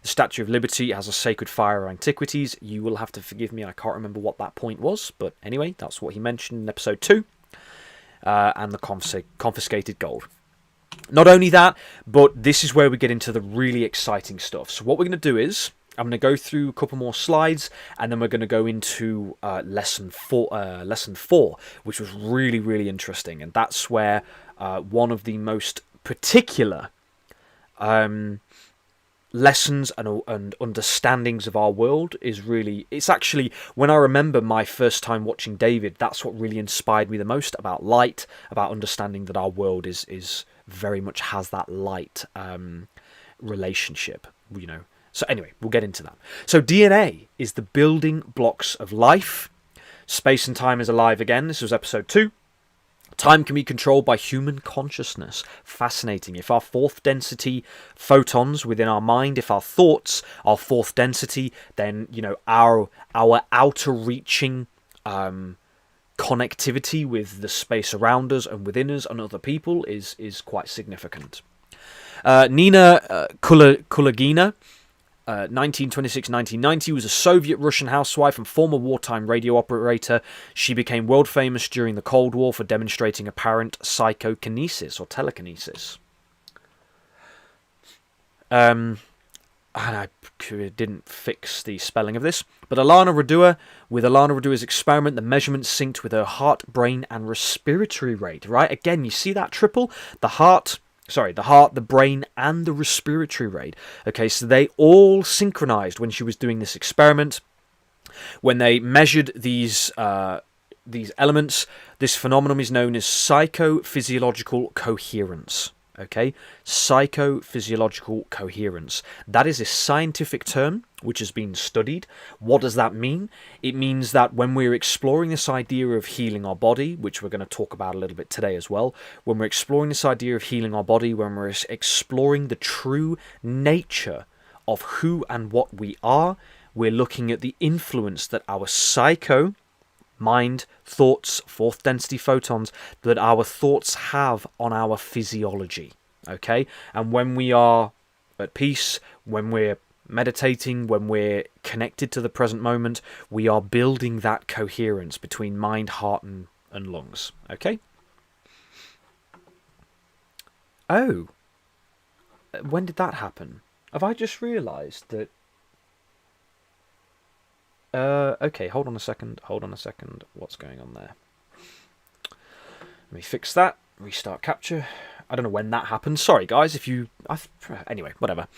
The Statue of Liberty has a sacred fire of antiquities. You will have to forgive me, I can't remember what that point was. But anyway, that's what he mentioned in episode 2. And the confiscated gold. Not only that, but this is where we get into the really exciting stuff. So what we're going to do is, I'm going to go through a couple more slides, and then we're going to go into lesson 4, which was really, really interesting. And that's where one of the most particular lessons and understandings of our world is really... It's actually, when I remember my first time watching David, that's what really inspired me the most about light, about understanding that our world is very much has that light relationship, you know. So anyway, we'll get into that. So DNA is the building blocks of life. Space and time is alive again. This was episode 2. Time can be controlled by human consciousness. Fascinating. If our fourth density photons within our mind, if our thoughts are fourth density, then, you know, our outer reaching connectivity with the space around us and within us and other people is quite significant. Nina Kulagina, 1926-1990, was a Soviet-Russian housewife and former wartime radio operator. She became world famous during the Cold War for demonstrating apparent psychokinesis or telekinesis. And I didn't fix the spelling of this, but Alana Radua, with Alana Radua's experiment, the measurements synced with her heart, brain, and respiratory rate, right? Again, you see that triple? The heart, the heart, the brain, and the respiratory rate. Okay, so they all synchronized when she was doing this experiment. When they measured these elements, this phenomenon is known as psychophysiological coherence. Okay, psychophysiological coherence. That is a scientific term which has been studied. What does that mean? It means that when we're exploring this idea of healing our body, which we're going to talk about a little bit today as well, when we're exploring this idea of healing our body, when we're exploring the true nature of who and what we are, we're looking at the influence that our psycho, mind, thoughts, fourth density photons, that our thoughts have on our physiology. Okay? And when we are at peace, when we're meditating, when we're connected to the present moment, we are building that coherence between mind, heart, and lungs. Okay? Oh. When did that happen? Have I just realised that... okay, hold on a second. What's going on there? Let me fix that. Restart capture. I don't know when that happened. Sorry, guys, if you... Anyway, whatever.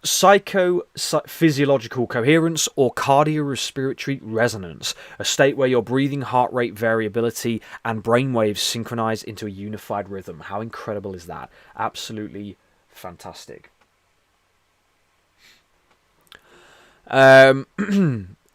Psychophysiological coherence or cardiorespiratory resonance, a state where your breathing, heart rate variability, and brainwaves synchronize into a unified rhythm. How incredible is that? Absolutely fantastic.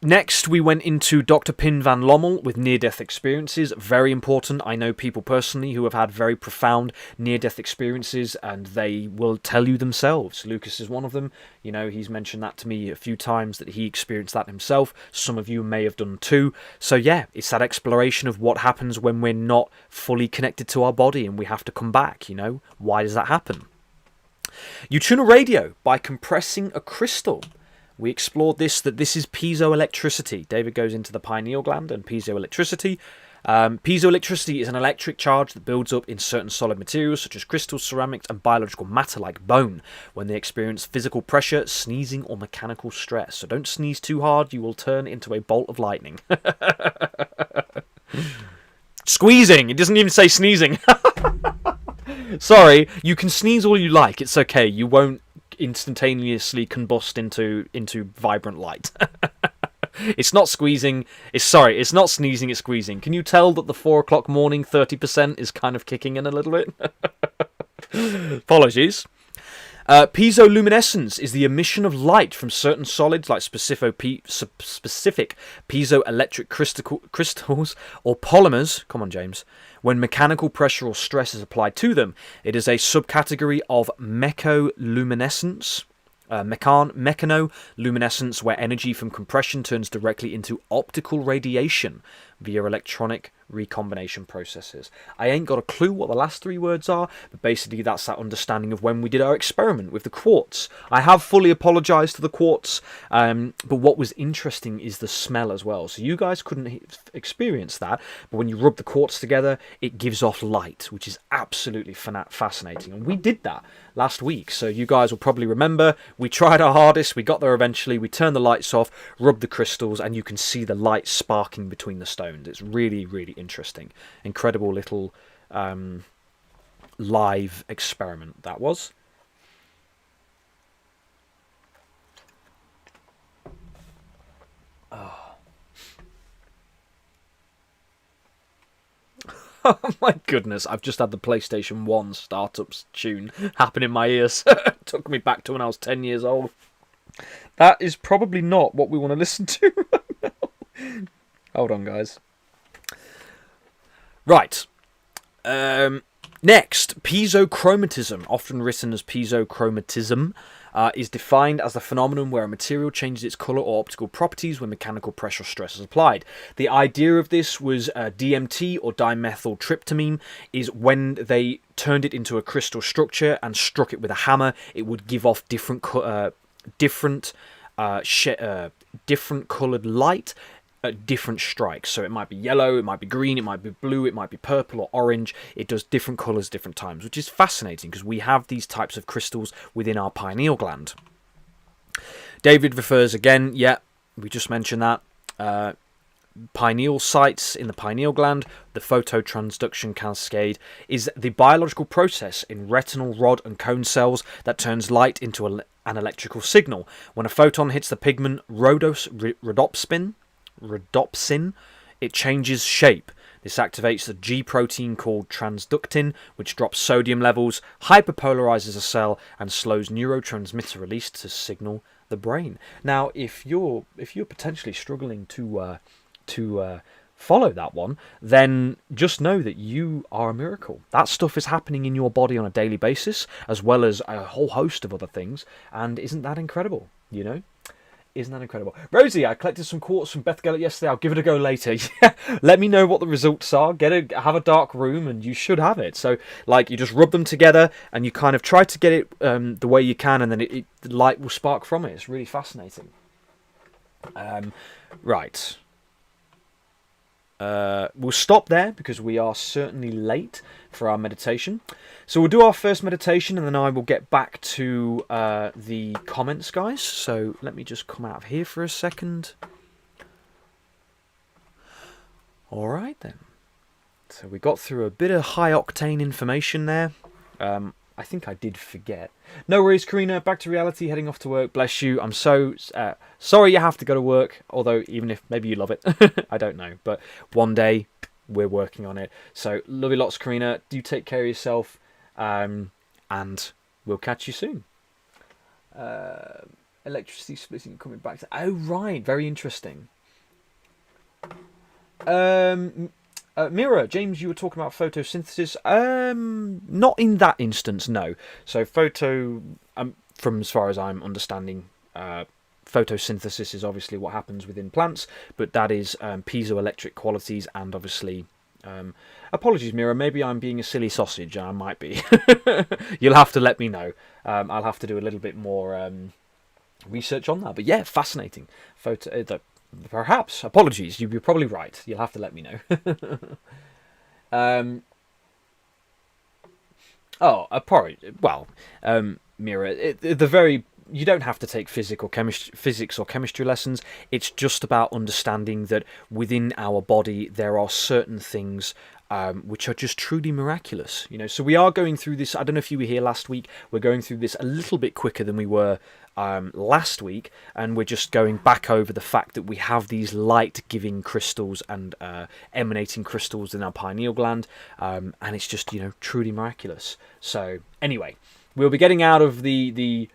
Next, we went into Dr. Pin van Lommel with near-death experiences. Very important. I know people personally who have had very profound near-death experiences, and they will tell you themselves. Lucas is one of them. You know, he's mentioned that to me a few times, that he experienced that himself. Some of you may have done too. So yeah, it's that exploration of what happens when we're not fully connected to our body and we have to come back, you know. Why does that happen? You tune a radio by compressing a crystal. We explored this, that this is piezoelectricity. David goes into the pineal gland and piezoelectricity. Piezoelectricity is an electric charge that builds up in certain solid materials such as crystals, ceramics, and biological matter like bone when they experience physical pressure, sneezing, or mechanical stress. So don't sneeze too hard, you will turn into a bolt of lightning. Squeezing! It doesn't even say sneezing. Sorry, you can sneeze all you like, it's okay. You won't instantaneously combust into vibrant light. It's not squeezing. It's not sneezing, it's squeezing. Can you tell that the 4 o'clock morning 30% is kind of kicking in a little bit? Apologies. Piezoluminescence is the emission of light from certain solids like specific piezoelectric crystals or polymers. Come on, James. When mechanical pressure or stress is applied to them, it is a subcategory of mechanoluminescence, where energy from compression turns directly into optical radiation via electronic recombination processes. I ain't got a clue what the last 3 words are, but basically that's that understanding of when we did our experiment with the quartz. I have fully apologised to the quartz, but what was interesting is the smell as well. So you guys couldn't experience that, but when you rub the quartz together, it gives off light, which is absolutely fascinating. And we did that last week, so you guys will probably remember, we tried our hardest, we got there eventually, we turned the lights off, rubbed the crystals, and you can see the light sparking between the stones. It's really, really interesting. Incredible little live experiment that was. Oh my goodness, I've just had the PlayStation 1 startups tune happen in my ears. Took me back to when I was 10 years old. That is probably not what we want to listen to right now. Hold on, guys. Right. Next, piezochromatism, often written as piezochromatism, is defined as the phenomenon where a material changes its colour or optical properties when mechanical pressure or stress is applied. The idea of this was DMT, or dimethyltryptamine, is when they turned it into a crystal structure and struck it with a hammer, it would give off different coloured light at different strikes. So it might be yellow, it might be green, it might be blue, it might be purple or orange. It does different colours different times, which is fascinating because we have these types of crystals within our pineal gland. David refers again, yeah, we just mentioned that. pineal sites in the pineal gland, the phototransduction cascade is the biological process in retinal rod and cone cells that turns light into an electrical signal. When a photon hits the pigment rhodopsin, it changes shape. This activates the G protein called transductin, which drops sodium levels, hyperpolarizes a cell, and slows neurotransmitter release to signal the brain. Now, if you're potentially struggling to follow that one, then just know that you are a miracle. That stuff is happening in your body on a daily basis, as well as a whole host of other things. And isn't that incredible? You know? Isn't that incredible? Rosie, I collected some quartz from Beth Gellert yesterday. I'll give it a go later. Yeah, let me know what the results are. Have a dark room, and you should have it. So, like, you just rub them together, and you kind of try to get it the way you can, and then the light will spark from it. It's really fascinating. Right. We'll stop there because we are certainly late for our meditation. So we'll do our first meditation, and then I will get back to the comments, guys. So let me just come out of here for a second. All right then. So we got through a bit of high octane information there. I think I did forget. No worries, Karina. Back to reality, heading off to work. Bless you. I'm so sorry you have to go to work, although even if maybe you love it. I don't know. But one day, we're working on it. So love you lots, Karina. Do take care of yourself. And we'll catch you soon. Electricity splitting coming back to... Oh, right. Very interesting. Mira, James, you were talking about photosynthesis. Not in that instance, no. So from as far as I'm understanding, photosynthesis is obviously what happens within plants, but that is piezoelectric qualities, and obviously, apologies, Mira, maybe I'm being a silly sausage, and I might be. You'll have to let me know. I'll have to do a little bit more research on that. But yeah, fascinating. Perhaps. Apologies. You're probably right. You'll have to let me know. Mira, you don't have to take physics or chemistry lessons. It's just about understanding that within our body there are certain things which are just truly miraculous. You know, so we are going through this. I don't know if you were here last week. We're going through this a little bit quicker than we were last week, and we're just going back over the fact that we have these light-giving crystals and emanating crystals in our pineal gland, and it's just, you know, truly miraculous. So anyway, we'll be getting out of the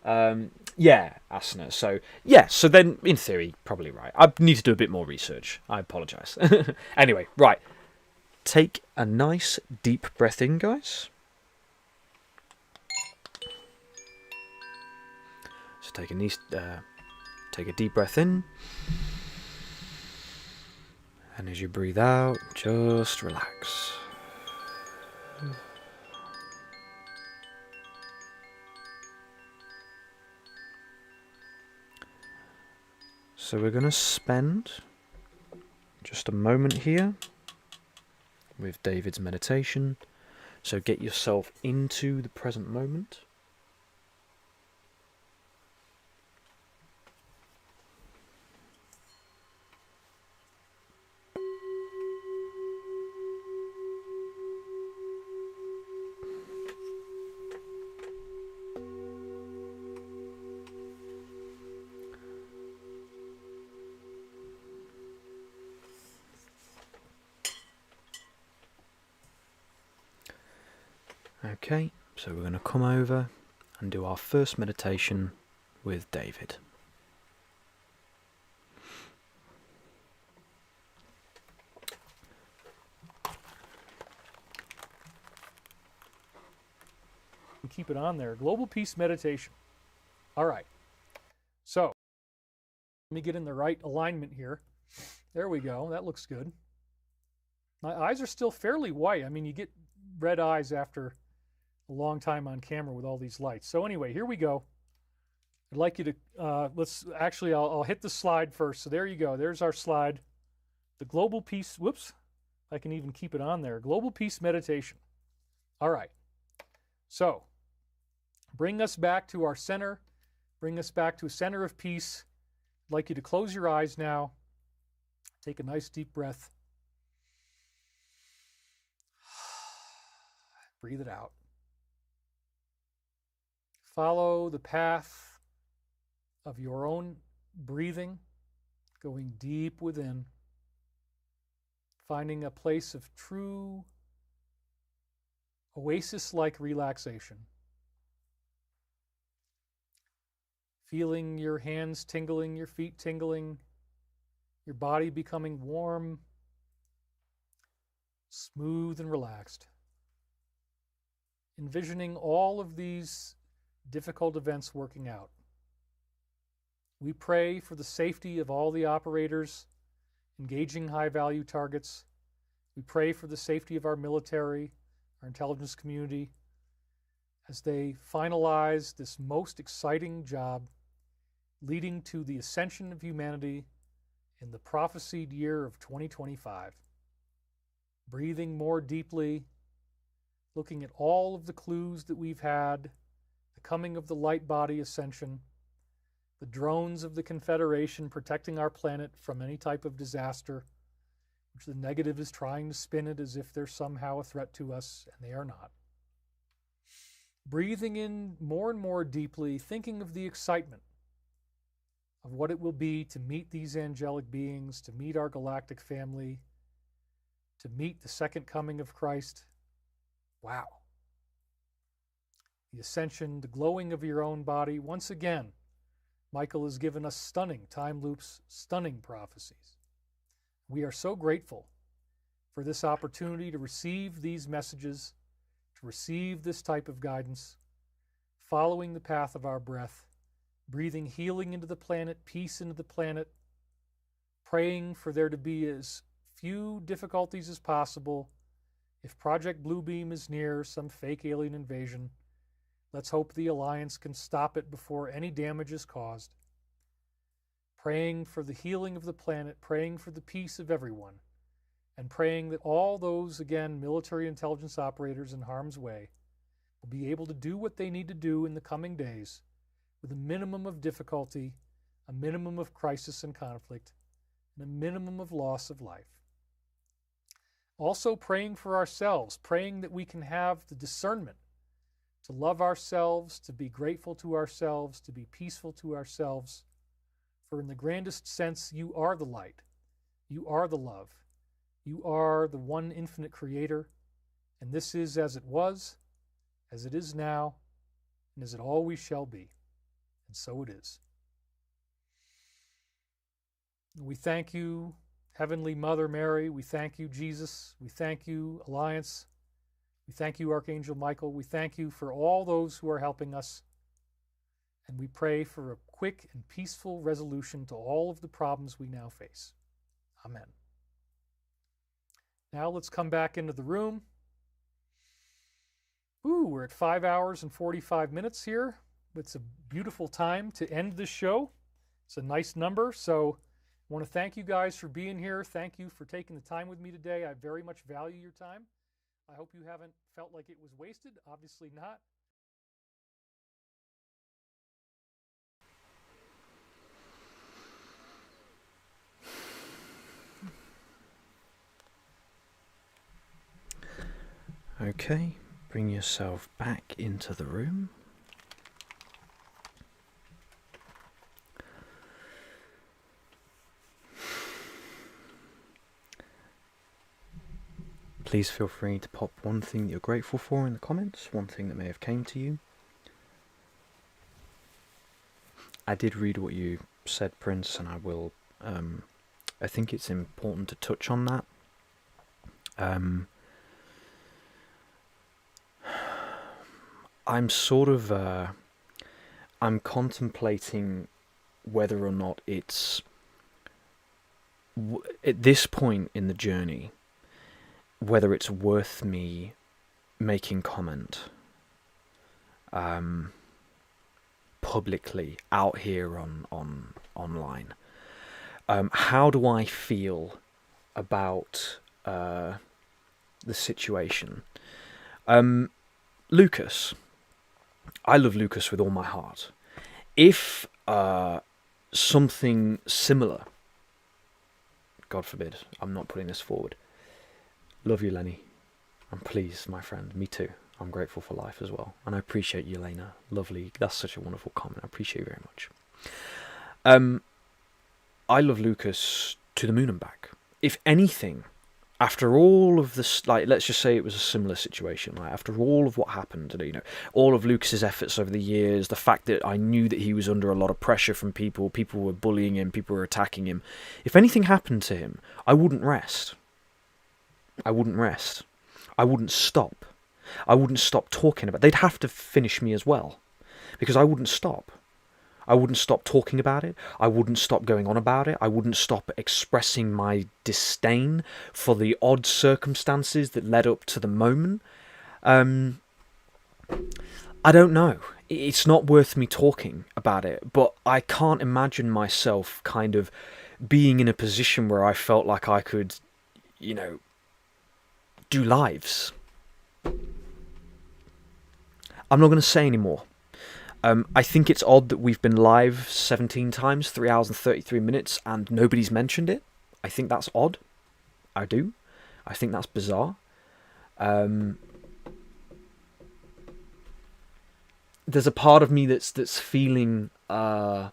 asana. So yeah, so then in theory, probably right. I need to do a bit more research. I apologise. Anyway, right. Take a nice deep breath in, guys. So take a deep breath in, and as you breathe out, just relax. So we're going to spend just a moment here with David's meditation. So get yourself into the present moment. Okay, so we're going to come over and do our first meditation with David. Keep it on there. Global Peace Meditation. All right. So, let me get in the right alignment here. There we go. That looks good. My eyes are still fairly white. I mean, you get red eyes after a long time on camera with all these lights. So anyway, here we go. I'd like you to, I'll hit the slide first. So there you go. There's our slide. The Global Peace, whoops, I can even keep it on there. Global Peace Meditation. All right. So, bring us back to our center. Bring us back to a center of peace. I'd like you to close your eyes now Take a nice deep breath. Breathe it out. Follow the path of your own breathing, going deep within, finding a place of true oasis-like relaxation. Feeling your hands tingling, your feet tingling, your body becoming warm, smooth and relaxed. Envisioning all of these difficult events working out. We pray for the safety of all the operators engaging high-value targets. We pray for the safety of our military, our intelligence community, as they finalize this most exciting job leading to the ascension of humanity in the prophesied year of 2025. Breathing more deeply, looking at all of the clues that we've had, the coming of the light body ascension, the drones of the Confederation protecting our planet from any type of disaster, which the negative is trying to spin it as if they're somehow a threat to us, and they are not. Breathing in more and more deeply, thinking of the excitement of what it will be to meet these angelic beings, to meet our galactic family, to meet the second coming of Christ. Wow. The ascension, the glowing of your own body. Once again, Michael has given us stunning time loops, stunning prophecies. We are so grateful for this opportunity to receive these messages, to receive this type of guidance, following the path of our breath, breathing healing into the planet, peace into the planet, praying for there to be as few difficulties as possible. If Project Bluebeam is near some fake alien invasion, let's hope the Alliance can stop it before any damage is caused. Praying for the healing of the planet, praying for the peace of everyone, and praying that all those, again, military intelligence operators in harm's way will be able to do what they need to do in the coming days with a minimum of difficulty, a minimum of crisis and conflict, and a minimum of loss of life. Also praying for ourselves, praying that we can have the discernment to love ourselves, to be grateful to ourselves, to be peaceful to ourselves. For in the grandest sense, you are the light. You are the love. You are the one infinite creator. And this is as it was, as it is now, and as it always shall be. And so it is. We thank you, Heavenly Mother Mary. We thank you, Jesus. We thank you, Alliance. We thank you, Archangel Michael. We thank you for all those who are helping us. And we pray for a quick and peaceful resolution to all of the problems we now face. Amen. Now let's come back into the room. Ooh, we're at 5 hours and 45 minutes here. It's a beautiful time to end this show. It's a nice number. So I want to thank you guys for being here. Thank you for taking the time with me today. I very much value your time. I hope you haven't felt like it was wasted. Obviously not. Okay, bring yourself back into the room. Please feel free to pop one thing that you're grateful for in the comments, one thing that may have came to you. I did read what you said, Prince, and I will, I think it's important to touch on that. I'm sort of, I'm contemplating whether or not it's, at this point in the journey, whether it's worth me making comment publicly out here on online. How do I feel about the situation? Lucas, I love Lucas with all my heart. If something similar God forbid, I'm not putting this forward. Love you, Lenny. And please, my friend, me too. I'm grateful for life as well. And I appreciate you, Elena. Lovely. That's such a wonderful comment. I appreciate you very much. I love Lucas to the moon and back. If anything, after all of this, like, let's just say it was a similar situation, like, after all of what happened, you know, all of Lucas's efforts over the years, the fact that I knew that he was under a lot of pressure from people were bullying him, people were attacking him. If anything happened to him, I wouldn't rest. I wouldn't rest. I wouldn't stop. I wouldn't stop talking about it. They'd have to finish me as well, because I wouldn't stop. I wouldn't stop talking about it. I wouldn't stop going on about it. I wouldn't stop expressing my disdain for the odd circumstances that led up to the moment. I don't know. It's not worth me talking about it, but I can't imagine myself kind of being in a position where I felt like I could, you know, do lives. I'm not going to say any more. I think it's odd that we've been live 17 times, 3 hours and 33 minutes, and nobody's mentioned it. I think that's odd. I do. I think that's bizarre. There's a part of me that's feeling that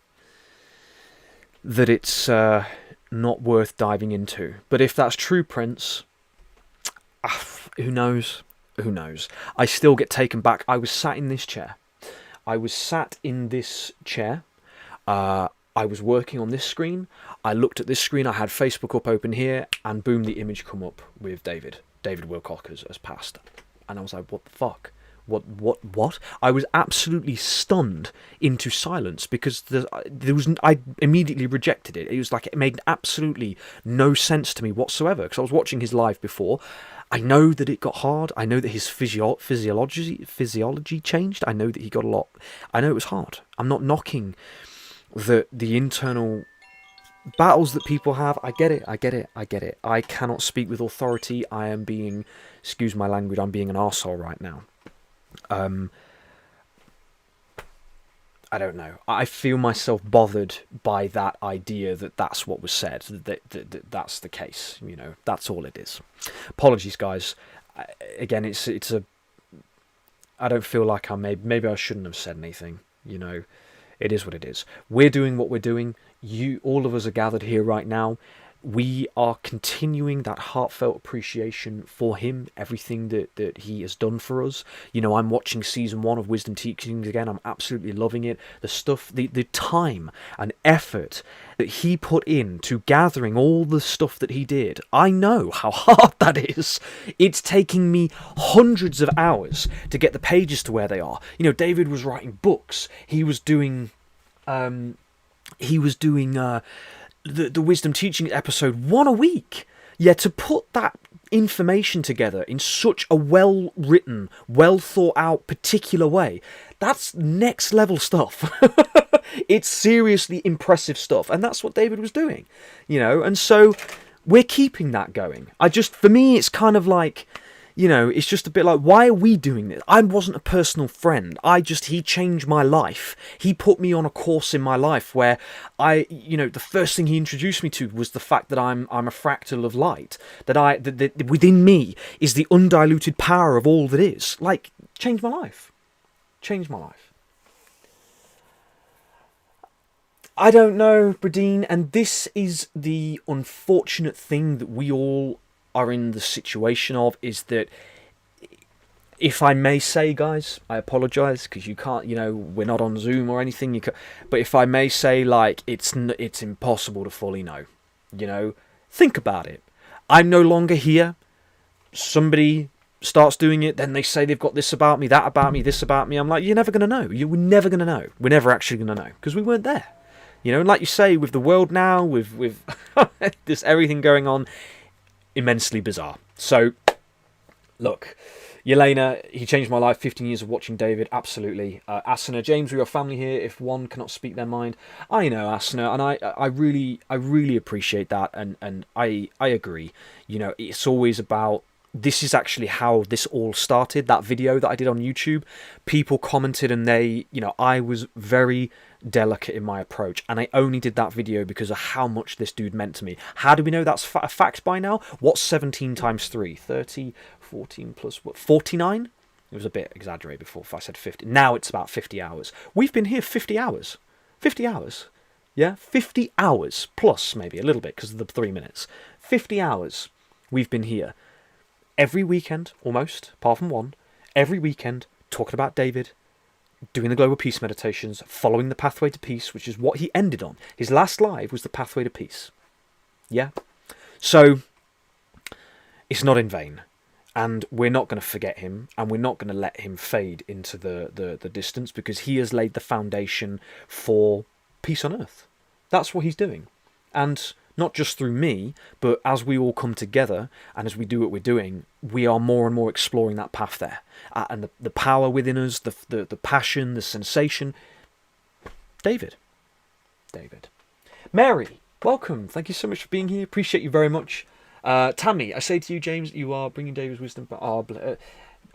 it's not worth diving into. But if that's true, Prince, who knows? Who knows? I still get taken back. I was sat in this chair. I was sat in this chair. I was working on this screen. I looked at this screen. I had Facebook up open here, and boom, the image come up with David Wilcock has passed. And I was like, what the fuck? What? I was absolutely stunned into silence, because I immediately rejected it. It was like, it made absolutely no sense to me whatsoever, because I was watching his live before. I know that it got hard. I know that his physiology changed. I know that he got a lot. I know it was hard. I'm not knocking the internal battles that people have. I get it. I cannot speak with authority. I am being, excuse my language, I'm being an arsehole right now. I don't know. I feel myself bothered by that idea that that's what was said, that that's the case. You know, that's all it is. Apologies, guys. Again, it's a. I don't feel like maybe I shouldn't have said anything. You know, it is what it is. We're doing what we're doing. All of us are gathered here right now. We are continuing that heartfelt appreciation for him, everything that he has done for us. You know, I'm watching season 1 of Wisdom Teachings again. I'm absolutely loving it. The stuff, the time and effort that he put into gathering all the stuff that he did. I know how hard that is. It's taking me hundreds of hours to get the pages to where they are. You know, David was writing books. He was doing the Wisdom Teaching episode 1 a week. Yeah, to put that information together in such a well-written, well-thought-out, particular way, that's next level stuff. It's seriously impressive stuff, and that's what David was doing, you know, and so we're keeping that going. For me, it's kind of like, you know, it's just a bit like, why are we doing this? I wasn't a personal friend. He changed my life. He put me on a course in my life where the first thing he introduced me to was the fact that I'm a fractal of light. That within me is the undiluted power of all that is. Like, changed my life. Changed my life. I don't know, Bradine, and this is the unfortunate thing that we all are in the situation of, is that, if I may say, guys, I apologise, because you can't, you know, we're not on Zoom or anything, but if I may say, like, it's impossible to fully know, you know. Think about it. I'm no longer here. Somebody starts doing it, then they say they've got this about me, that about me, this about me. I'm like, you're never going to know. We're never going to know. We're never actually going to know, because we weren't there. You know, and like you say, with the world now, with this everything going on, immensely bizarre. So, look, Yelena, he changed my life. 15 years of watching David, absolutely. Asana, James, we're your family here. If one cannot speak their mind, I know, Asana, and I really appreciate that, and I agree. You know, it's always about this is actually how this all started. That video that I did on YouTube, people commented, and they, I was very delicate in my approach, and I only did that video because of how much this dude meant to me. How do we know that's a fact by now? What's 17 times 3? 30, 14 plus what? 49? It was a bit exaggerated before if I said 50. Now it's about 50 hours. We've been here 50 hours. 50 hours. Yeah, 50 hours plus maybe a little bit because of the 3 minutes. 50 hours we've been here. Every weekend, almost, apart from one, every weekend, talking about David, doing the global peace meditations, following the pathway to peace, which is what he ended on. His last live was the pathway to peace. Yeah? So, it's not in vain. And we're not going to forget him, and we're not going to let him fade into the distance, because he has laid the foundation for peace on earth. That's what he's doing. And not just through me, but as we all come together and as we do what we're doing, we are more and more exploring that path there. And the power within us, the passion, the sensation. David. Mary, welcome. Thank you so much for being here. Appreciate you very much. Tammy, I say to you, James, you are bringing David's wisdom.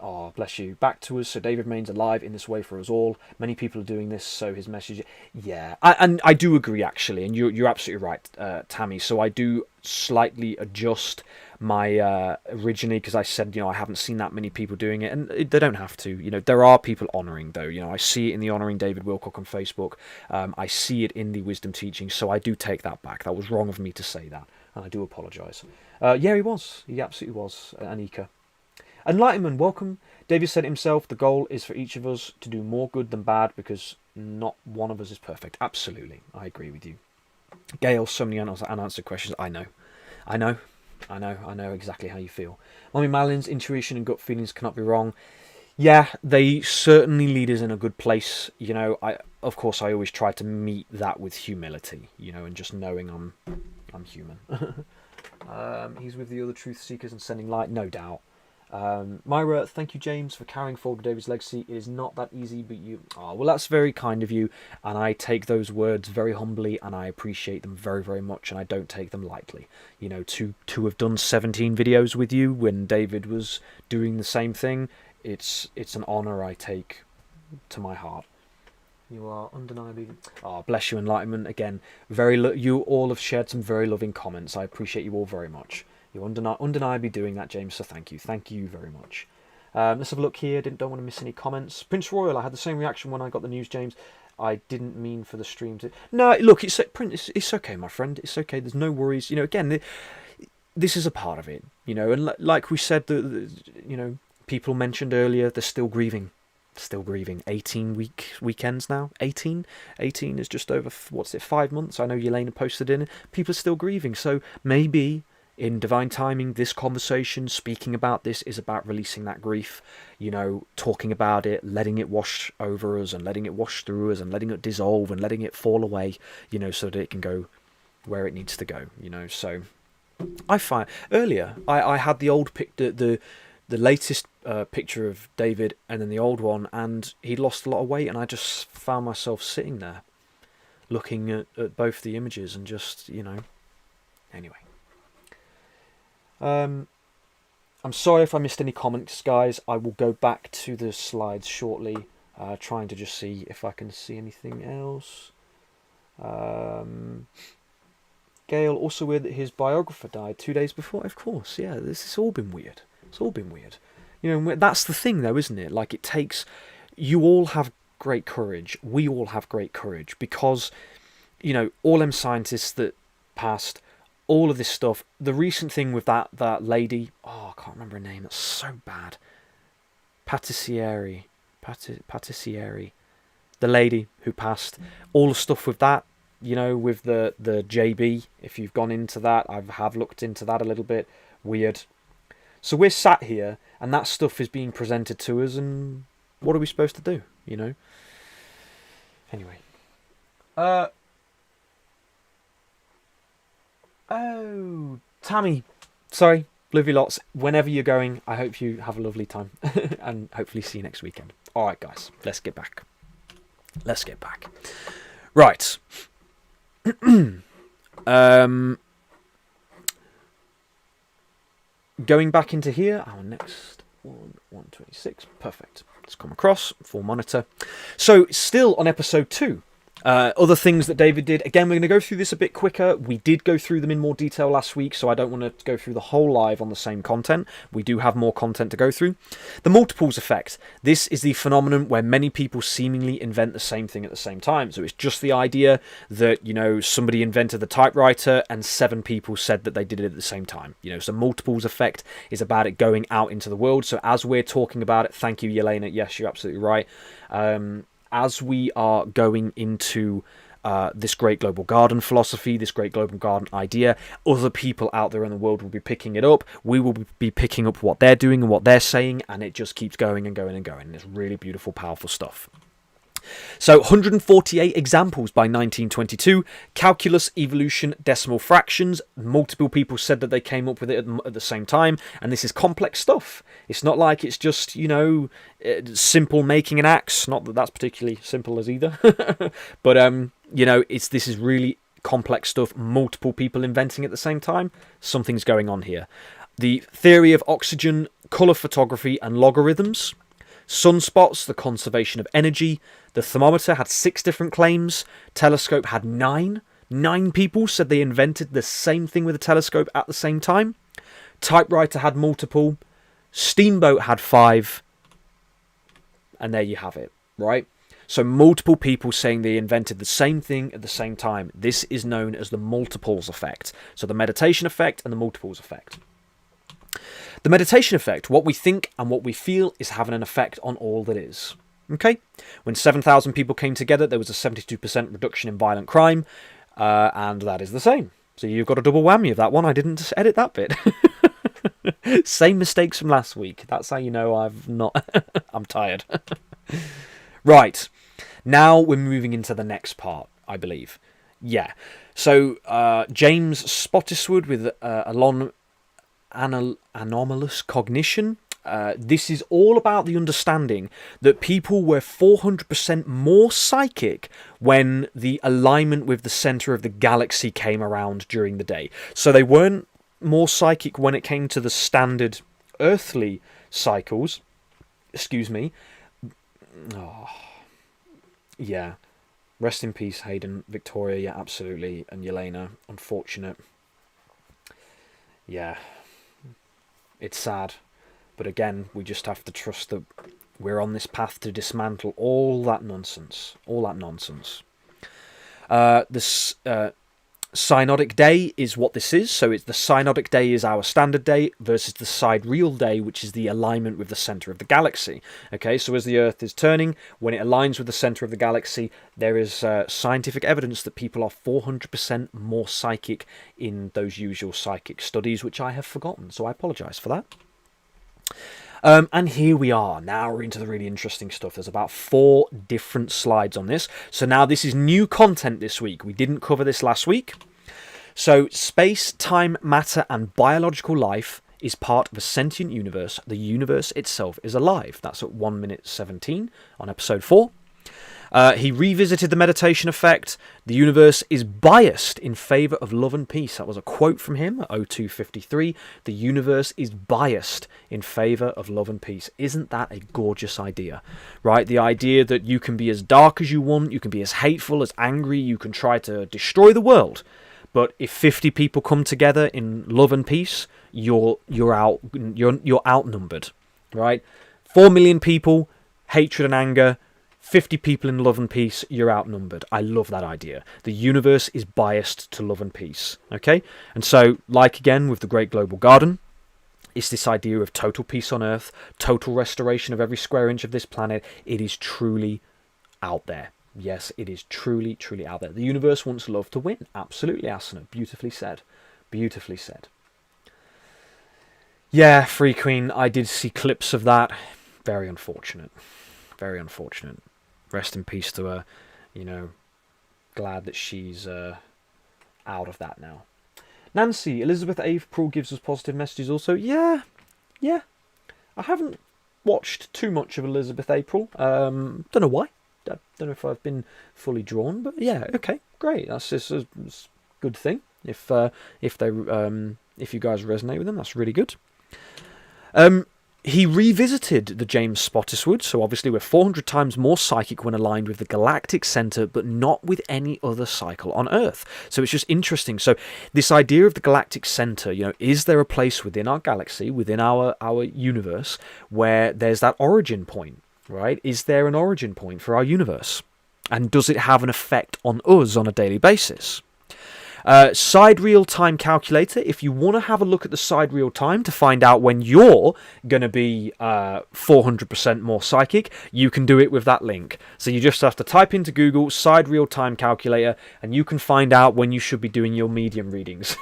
Oh, bless you. Back to us, so David remains alive in this way for us all. Many people are doing this, so his message... Yeah, and I do agree, actually, and you're absolutely right, Tammy. So I do slightly adjust my... originally, because I said, I haven't seen that many people doing it, and they don't have to. There are people honouring, though. I see it in the Honouring David Wilcock on Facebook. I see it in the wisdom teaching, so I do take that back. That was wrong of me to say that, and I do apologise. Yeah, he was. He absolutely was, Anika. Enlightenment, welcome. David said himself, the goal is for each of us to do more good than bad, because not one of us is perfect. Absolutely, I agree with you. Gail, so many unanswered questions. I know exactly how you feel. Mommy Malins, intuition and gut feelings cannot be wrong. Yeah, they certainly lead us in a good place. Of course, I always try to meet that with humility, and just knowing I'm human. He's with the other truth seekers and sending light, no doubt. Myra, thank you, James, for carrying forward David's legacy. It is not that easy, but you... Oh, well, that's very kind of you, and I take those words very humbly, and I appreciate them very, very much, and I don't take them lightly. To have done 17 videos with you when David was doing the same thing, it's an honour I take to my heart. You are undeniably... Oh, bless you, Enlightenment. Again, you all have shared some very loving comments. I appreciate you all very much. You're undeniably doing that, James, so thank you. Thank you very much. Let's have a look here. Don't want to miss any comments. Prince Royal, I had the same reaction when I got the news, James. I didn't mean for the stream to... No, look, it's okay, my friend. It's okay. There's no worries. Again, this is a part of it. And like we said, people mentioned earlier, they're still grieving. 18 weekends now. 18 is just over, 5 months? I know Yelena posted in it. People are still grieving. So maybe... in divine timing, this conversation, speaking about this, is about releasing that grief, talking about it, letting it wash over us and letting it wash through us and letting it dissolve and letting it fall away, so that it can go where it needs to go, So I find earlier I had the old the latest picture of David and then the old one, and he'd lost a lot of weight, and I just found myself sitting there looking at both the images and just, anyway. I'm sorry if I missed any comments, guys. I will go back to the slides shortly, trying to just see if I can see anything else. Gail, also weird that his biographer died 2 days before. Of course, yeah, this has all been weird. It's all been weird. That's the thing, though, isn't it? Like, it takes... You all have great courage. We all have great courage, because, all them scientists that passed... all of this stuff, the recent thing with that lady, I can't remember her name, that's so bad. Patissieri, the lady who passed, all the stuff with that, with the JB, if you've gone into that, I have looked into that a little bit, weird. So we're sat here, and that stuff is being presented to us, and what are we supposed to do, Anyway. Oh, Tammy, sorry, love you lots. Whenever you're going, I hope you have a lovely time, and hopefully see you next weekend. All right, guys, let's get back. Right. going back into here, our next one, 126, perfect. Let's come across, full monitor. So, still on episode 2. Other things that David did. Again, we're going to go through this a bit quicker. We did go through them in more detail last week, so I don't want to go through the whole live on the same content. We do have more content to go through. The multiples effect. This is the phenomenon where many people seemingly invent the same thing at the same time. So it's just the idea that, you know, somebody invented the typewriter and 7 people said that they did it at the same time. You know, so multiples effect is about it going out into the world. So as we're talking about it, thank you, Yelena. Yes, you're absolutely right. As we are going into this great global garden philosophy, this great global garden idea, other people out there in the world will be picking it up. We will be picking up what they're doing and what they're saying, and it just keeps going and going and going. It's really beautiful, powerful stuff. So 148 examples by 1922, calculus, evolution, decimal fractions. Multiple people said that they came up with it at the same time, and this is complex stuff. It's not like it's just, you know, simple making an axe. Not that that's particularly simple as either, but you know, this is really complex stuff. Multiple people inventing at the same time. Something's going on here. The theory of oxygen, color photography, and logarithms. Sunspots, the conservation of energy. The thermometer had 6 different claims. Telescope had 9. 9 people said they invented the same thing with a telescope at the same time. Typewriter had multiple. Steamboat had 5. And there you have it, right? So multiple people saying they invented the same thing at the same time. This is known as the multiples effect. So the meditation effect and the multiples effect. The meditation effect, what we think and what we feel, is having an effect on all that is. Okay? When 7,000 people came together, there was a 72% reduction in violent crime, and that is the same. So you've got a double whammy of that one. I didn't edit that bit. Same mistakes from last week. That's how you know I'm tired. Right. Now we're moving into the next part, I believe. Yeah. So James Spottiswoode with anomalous cognition. This is all about the understanding that people were 400% more psychic when the alignment with the center of the galaxy came around during the day. So they weren't more psychic when it came to the standard earthly cycles. Excuse me. Oh, yeah. Rest in peace, Hayden. Victoria, yeah, absolutely. And Yelena, unfortunate. Yeah. It's sad. But again, we just have to trust that we're on this path to dismantle all that nonsense. All that nonsense. This synodic day is what this is. So it's the synodic day is our standard day versus the sidereal day, which is the alignment with the center of the galaxy. Okay, so as the Earth is turning, when it aligns with the center of the galaxy, there is scientific evidence that people are 400% more psychic in those usual psychic studies, which I have forgotten. So I apologize for that. And here we are. Now we're into the really interesting stuff. There's about 4 different slides on this. So now this is new content this week. We didn't cover this last week. So space, time, matter, and biological life is part of a sentient universe. The universe itself is alive. That's at 1 minute 17 on episode 4. He revisited the meditation effect. The universe is biased in favour of love and peace. That was a quote from him at 0253. The universe is biased in favour of love and peace. Isn't that a gorgeous idea? Right? The idea that you can be as dark as you want, you can be as hateful, as angry, you can try to destroy the world. But if 50 people come together in love and peace, you're outnumbered. Right? 4 million people, hatred and anger. 50 people in love and peace, you're outnumbered. I love that idea. The universe is biased to love and peace. Okay? And so, like again with the Great Global Garden, it's this idea of total peace on Earth, total restoration of every square inch of this planet. It is truly out there. Yes, it is truly, truly out there. The universe wants love to win. Absolutely, Asana. Beautifully said. Beautifully said. Yeah, Free Queen, I did see clips of that. Very unfortunate. Very unfortunate. Rest in peace to her. You know, glad that she's out of that now. Nancy, Elizabeth April gives us positive messages also. Yeah. I haven't watched too much of Elizabeth April. Don't know why. I don't know if I've been fully drawn, but yeah, okay, great. That's just a good thing. If you guys resonate with them, that's really good. He revisited the James Spottiswoode, so obviously we're 400 times more psychic when aligned with the galactic centre, but not with any other cycle on Earth. So it's just interesting. So this idea of the galactic centre, is there a place within our galaxy, within our universe, where there's that origin point, right? Is there an origin point for our universe? And does it have an effect on us on a daily basis? Sidereal time calculator. If you want to have a look at the sidereal time to find out when you're going to be 400% more psychic, you can do it with that link. So you just have to type into Google sidereal time calculator and you can find out when you should be doing your medium readings.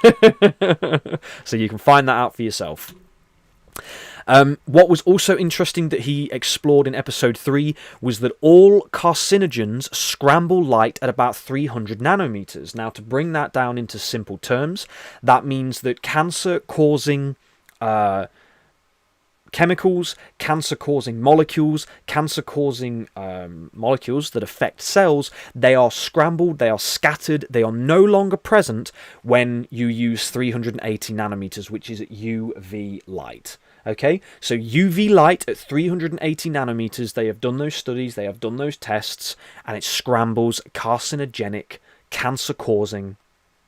So you can find that out for yourself. What was also interesting that he explored in episode 3 was that all carcinogens scramble light at about 300 nanometers. Now, to bring that down into simple terms, that means that cancer-causing chemicals, cancer-causing molecules, cancer-causing molecules that affect cells, they are scrambled, they are scattered, they are no longer present when you use 380 nanometers, which is UV light. Okay, so UV light at 380 nanometers, they have done those studies, they have done those tests, and it scrambles carcinogenic, cancer-causing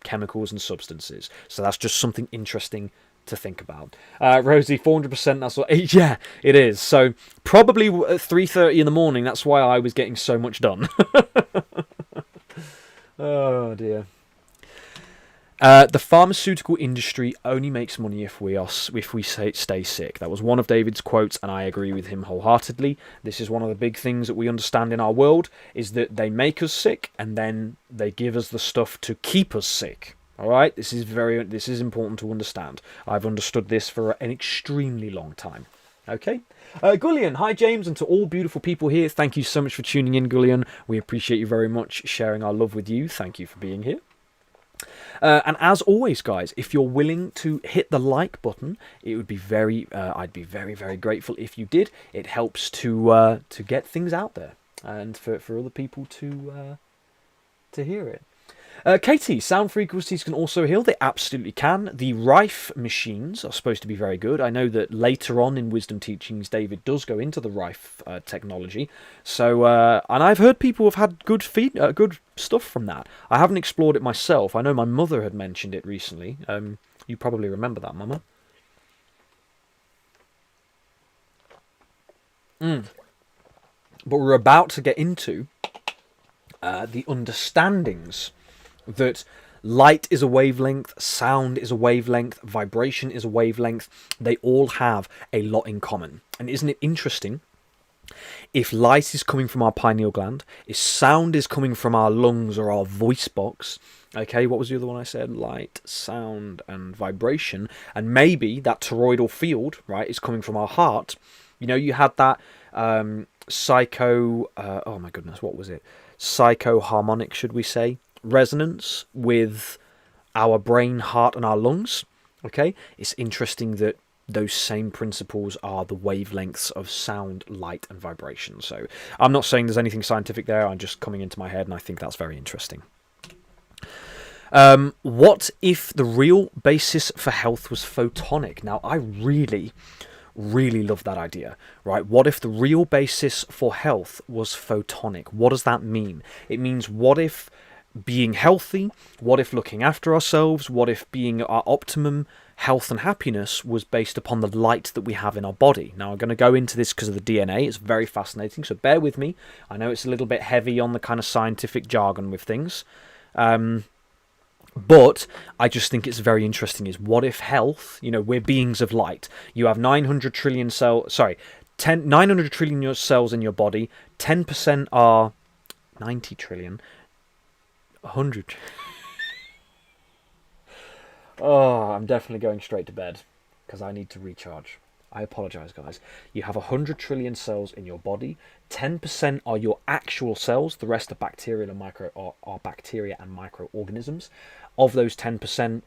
chemicals and substances. So that's just something interesting to think about. Rosie, 400%, that's what... Yeah, it is. So probably at 3:30 in the morning, that's why I was getting so much done. Oh, dear. The pharmaceutical industry only makes money if we stay sick. That was one of David's quotes, and I agree with him wholeheartedly. This is one of the big things that we understand in our world, is that they make us sick, and then they give us the stuff to keep us sick. All right, this is important to understand. I've understood this for an extremely long time. Okay. Gullion, hi James, and to all beautiful people here, thank you so much for tuning in, Gullion. We appreciate you very much, sharing our love with you. Thank you for being here. And as always, guys, if you're willing to hit the like button, it would be I'd be very, very grateful if you did. It helps to get things out there and for other people to hear it. Katie, sound frequencies can also heal. They absolutely can. The Rife machines are supposed to be very good. I know that later on in Wisdom Teachings, David does go into the Rife technology. So, and I've heard people have had good stuff from that. I haven't explored it myself. I know my mother had mentioned it recently. You probably remember that, Mama. But we're about to get into the understandings that light is a wavelength, sound is a wavelength, vibration is a wavelength. They all have a lot in common. And isn't it interesting? If light is coming from our pineal gland, if sound is coming from our lungs or our voice box, okay, what was the other one I said? Light, sound, and vibration. And maybe that toroidal field, right, is coming from our heart. You had that oh my goodness, what was it? Psychoharmonic, should we say? Resonance with our brain, heart, and our lungs. Okay, it's interesting that those same principles are the wavelengths of sound, light, and vibration. So I'm not saying there's anything scientific there. I'm just coming into my head, and I think that's very interesting. What if the real basis for health was photonic? Now, I really love that idea, right? What if the real basis for health was photonic? What does that mean? It means, what if being healthy, what if looking after ourselves, what if being our optimum health and happiness was based upon the light that we have in our body? Now, I'm going to go into this because of the DNA. It's very fascinating, so bear with me. I know it's a little bit heavy on the kind of scientific jargon with things, but I just think it's very interesting. Is what if health, we're beings of light. You have 900 trillion cells in your body. 10% are 90 trillion. 100. Oh, I'm definitely going straight to bed because I need to recharge. I apologize, guys. You have 100 trillion cells in your body. 10% are your actual cells. The rest are bacteria and microorganisms. Of those 10%,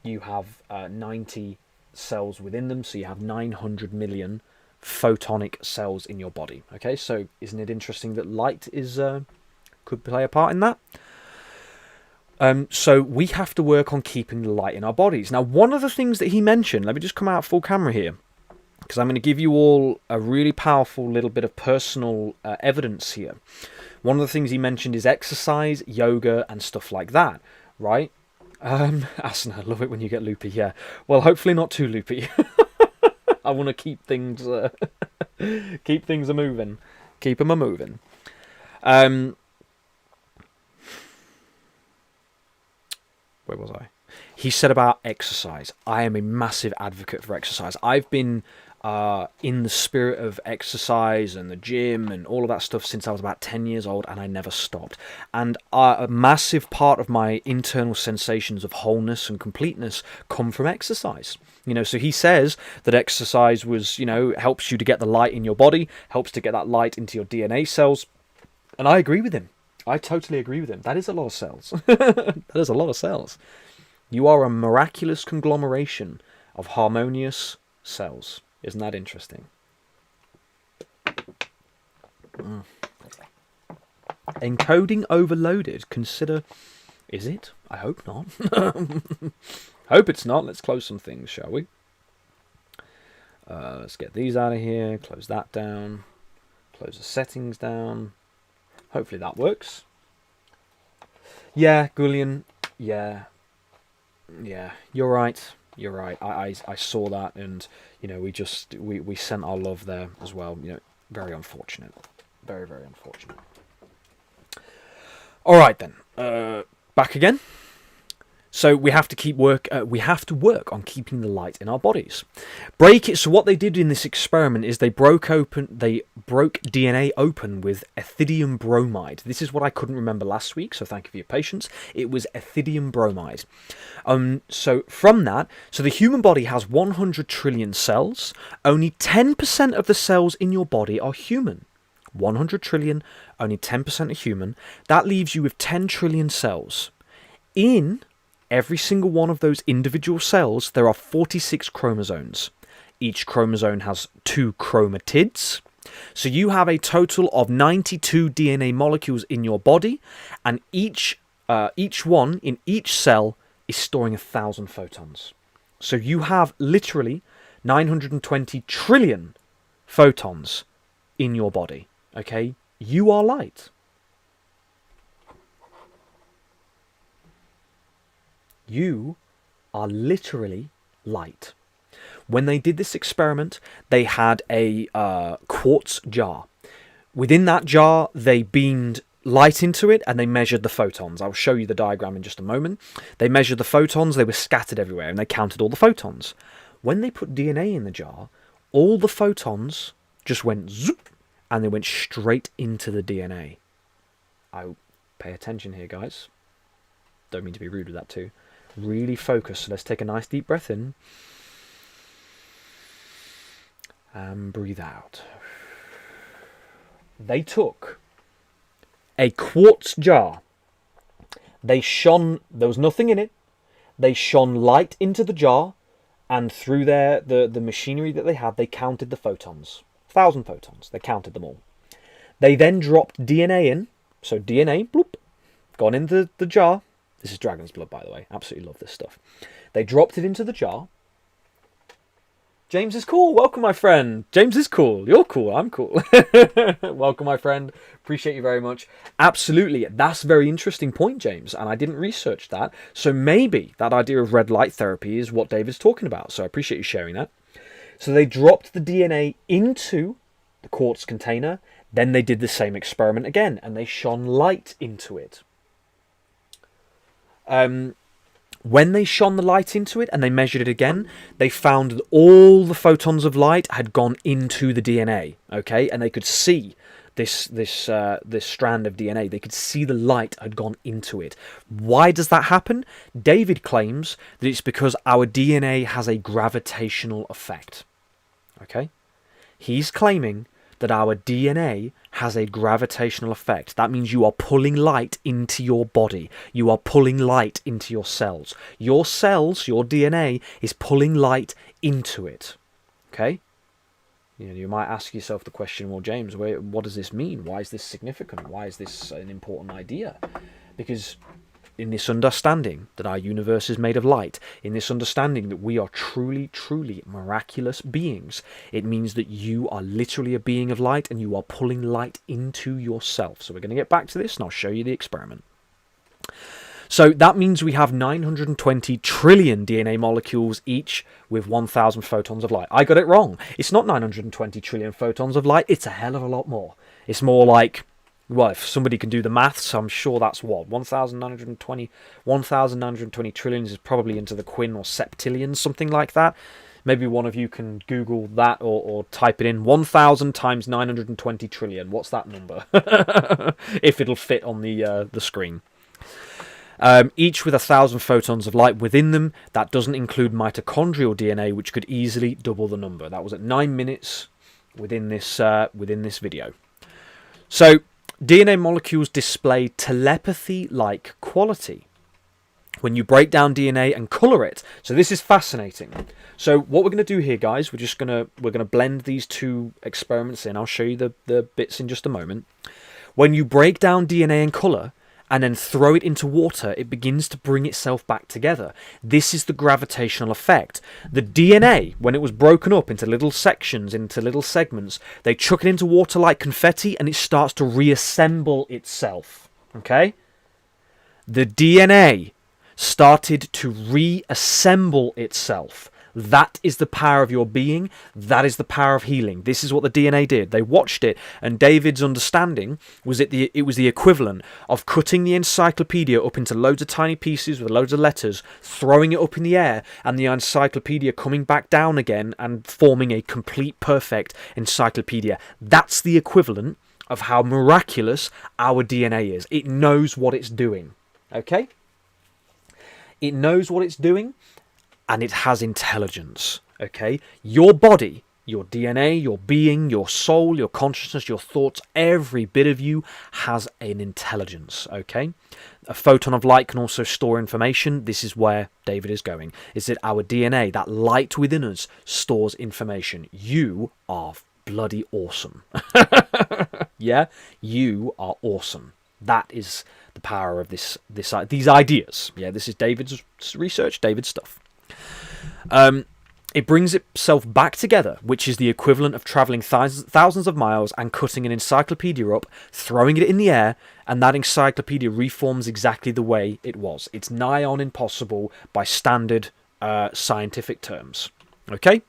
you have 90 cells within them, so you have 900 million photonic cells in your body. Okay, so isn't it interesting that light could play a part in that? So we have to work on keeping the light in our bodies. Now, one of the things that he mentioned, let me just come out full camera here. because I'm going to give you all a really powerful little bit of personal evidence here. One of the things he mentioned is exercise, yoga, and stuff like that, right? Asana, I love it when you get loopy, yeah. Well, hopefully not too loopy. I want to keep things a-moving. Keep them a-moving. Where was I? He said about exercise. I am a massive advocate for exercise. I've been in the spirit of exercise and the gym and all of that stuff since I was about 10 years old, and I never stopped. And a massive part of my internal sensations of wholeness and completeness come from exercise. You know, so he says that exercise was, you know, helps you to get the light in your body, helps to get that light into your DNA cells. And I agree with him. I totally agree with him. That is a lot of cells. That is a lot of cells. You are a miraculous conglomeration of harmonious cells. Isn't that interesting? Encoding overloaded. Consider... Is it? I hope not. Hope it's not. Let's close some things, shall we? Let's get these out of here. Close that down. Close the settings down. Hopefully that works. Yeah, Gullion. Yeah. Yeah, you're right. You're right. I saw that, and you know, we sent our love there as well. You know, very unfortunate. Very, very unfortunate. All right then. Back again. So we have to keep work on keeping the light in our bodies. Break it. So what they did in this experiment is they broke DNA open with ethidium bromide. This is what I couldn't remember last week, so thank you for your patience. It was ethidium bromide. So from that, so the human body has 100 trillion cells. Only 10% of the cells in your body are human. 100 trillion, only 10% are human. That leaves you with 10 trillion cells. In every single one of those individual cells, there are 46 chromosomes. Each chromosome has 2 chromatids. So you have a total of 92 DNA molecules in your body, and each one in each cell is storing 1,000 photons. So you have literally 920 trillion photons in your body. Okay? You are light. You are literally light. When they did this experiment, they had a quartz jar. Within that jar, they beamed light into it and they measured the photons. I'll show you the diagram in just a moment. They measured the photons, they were scattered everywhere, and they counted all the photons. When they put DNA in the jar, all the photons just went zoop, and they went straight into the DNA. Pay attention here, guys. Don't mean to be rude with that too. Really focus. So let's take a nice deep breath in. And breathe out. They took a quartz jar. They shone, there was nothing in it. They shone light into the jar, and through the machinery that they had, they counted the photons. 1,000 photons. They counted them all. They then dropped DNA in. So DNA, bloop, gone into the jar. This is dragon's blood, by the way. Absolutely love this stuff. They dropped it into the jar. James is cool. Welcome, my friend. James is cool. You're cool. I'm cool. Welcome, my friend. Appreciate you very much. Absolutely. That's a very interesting point, James. And I didn't research that. So maybe that idea of red light therapy is what David's talking about. So I appreciate you sharing that. So they dropped the DNA into the quartz container. Then they did the same experiment again. And they shone light into it. When they shone the light into it and they measured it again, they found that all the photons of light had gone into the DNA. Okay, and they could see this strand of DNA. They could see the light had gone into it. Why does that happen? David claims that it's because our DNA has a gravitational effect. Okay, he's claiming that our DNA has a gravitational effect. That means you are pulling light into your body. You are pulling light into your cells. Your cells, your DNA, is pulling light into it. Okay? You might ask yourself the question, well, James, what does this mean? Why is this significant? Why is this an important idea? Because in this understanding that our universe is made of light, in this understanding that we are truly, truly miraculous beings, it means that you are literally a being of light and you are pulling light into yourself. So we're going to get back to this and I'll show you the experiment. So that means we have 920 trillion DNA molecules, each with 1,000 photons of light. I got it wrong. It's not 920 trillion photons of light. It's a hell of a lot more. It's more like, well, if somebody can do the maths, I'm sure that's what, 1,920 trillions is probably into the quin or septillions, something like that. Maybe one of you can Google that or type it in. 1,000 times 920 trillion. What's that number? If it'll fit on the screen. Each with 1,000 photons of light within them. That doesn't include mitochondrial DNA, which could easily double the number. That was at 9 minutes within this video. So DNA molecules display telepathy-like quality when you break down DNA and color it. So this is fascinating. So what we're going to do here, guys, we're gonna blend these two experiments in. I'll show you the bits in just a moment. When you break down DNA and color and then throw it into water, it begins to bring itself back together. This is the gravitational effect. The DNA, when it was broken up into little sections, into little segments, they chuck it into water like confetti and it starts to reassemble itself. Okay? The DNA started to reassemble itself. That is the power of your being. That is the power of healing. This is what the DNA did. They watched it, and David's understanding was it was the equivalent of cutting the encyclopedia up into loads of tiny pieces with loads of letters, throwing it up in the air, and the encyclopedia coming back down again and forming a complete, perfect encyclopedia. That's the equivalent of how miraculous our DNA is. It knows what it's doing. Okay? It knows what it's doing. And it has intelligence, okay? Your body, your DNA, your being, your soul, your consciousness, your thoughts, every bit of you has an intelligence, okay? A photon of light can also store information. This is where David is going. Is that our DNA, that light within us, stores information. You are bloody awesome. Yeah? You are awesome. That is the power of these ideas. Yeah, this is David's research, David's stuff. It brings itself back together, which is the equivalent of travelling thousands of miles and cutting an encyclopedia up, throwing it in the air, and that encyclopedia reforms exactly the way it was. It's nigh on impossible by standard scientific terms. Okay?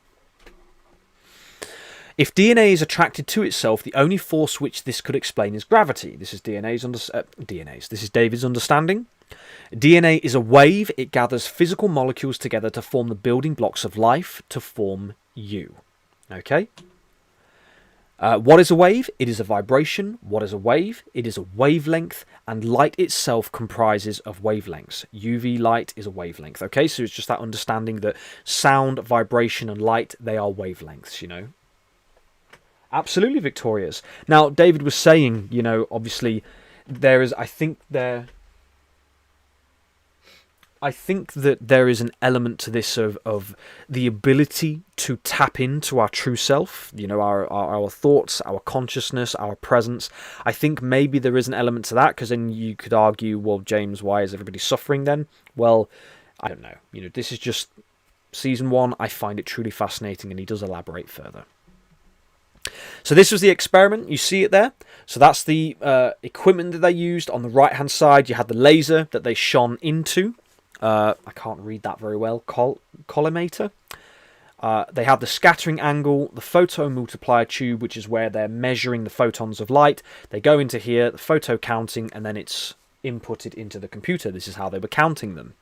If DNA is attracted to itself, the only force which this could explain is gravity. This is This is David's understanding. DNA is a wave. It gathers physical molecules together to form the building blocks of life, to form you. Okay? What is a wave? It is a vibration. What is a wave? It is a wavelength, and light itself comprises of wavelengths. UV light is a wavelength. Okay, so it's just that understanding that sound, vibration, and light, they are wavelengths, you know? Absolutely, Victorious. Now, David was saying, you know, obviously, I think that there is an element to this of the ability to tap into our true self, you know, our thoughts, our consciousness, our presence. I think maybe there is an element to that, because then you could argue, well, James, why is everybody suffering then? Well, I don't know. You know, this is just season 1. I find it truly fascinating, and he does elaborate further. So this was the experiment. You see it there. So that's the equipment that they used. On the right-hand side, you had the laser that they shone into. I can't read that very well. Collimator. They have the scattering angle, the photomultiplier tube, which is where they're measuring the photons of light. They go into here, the photo counting, and then it's inputted into the computer. This is how they were counting them.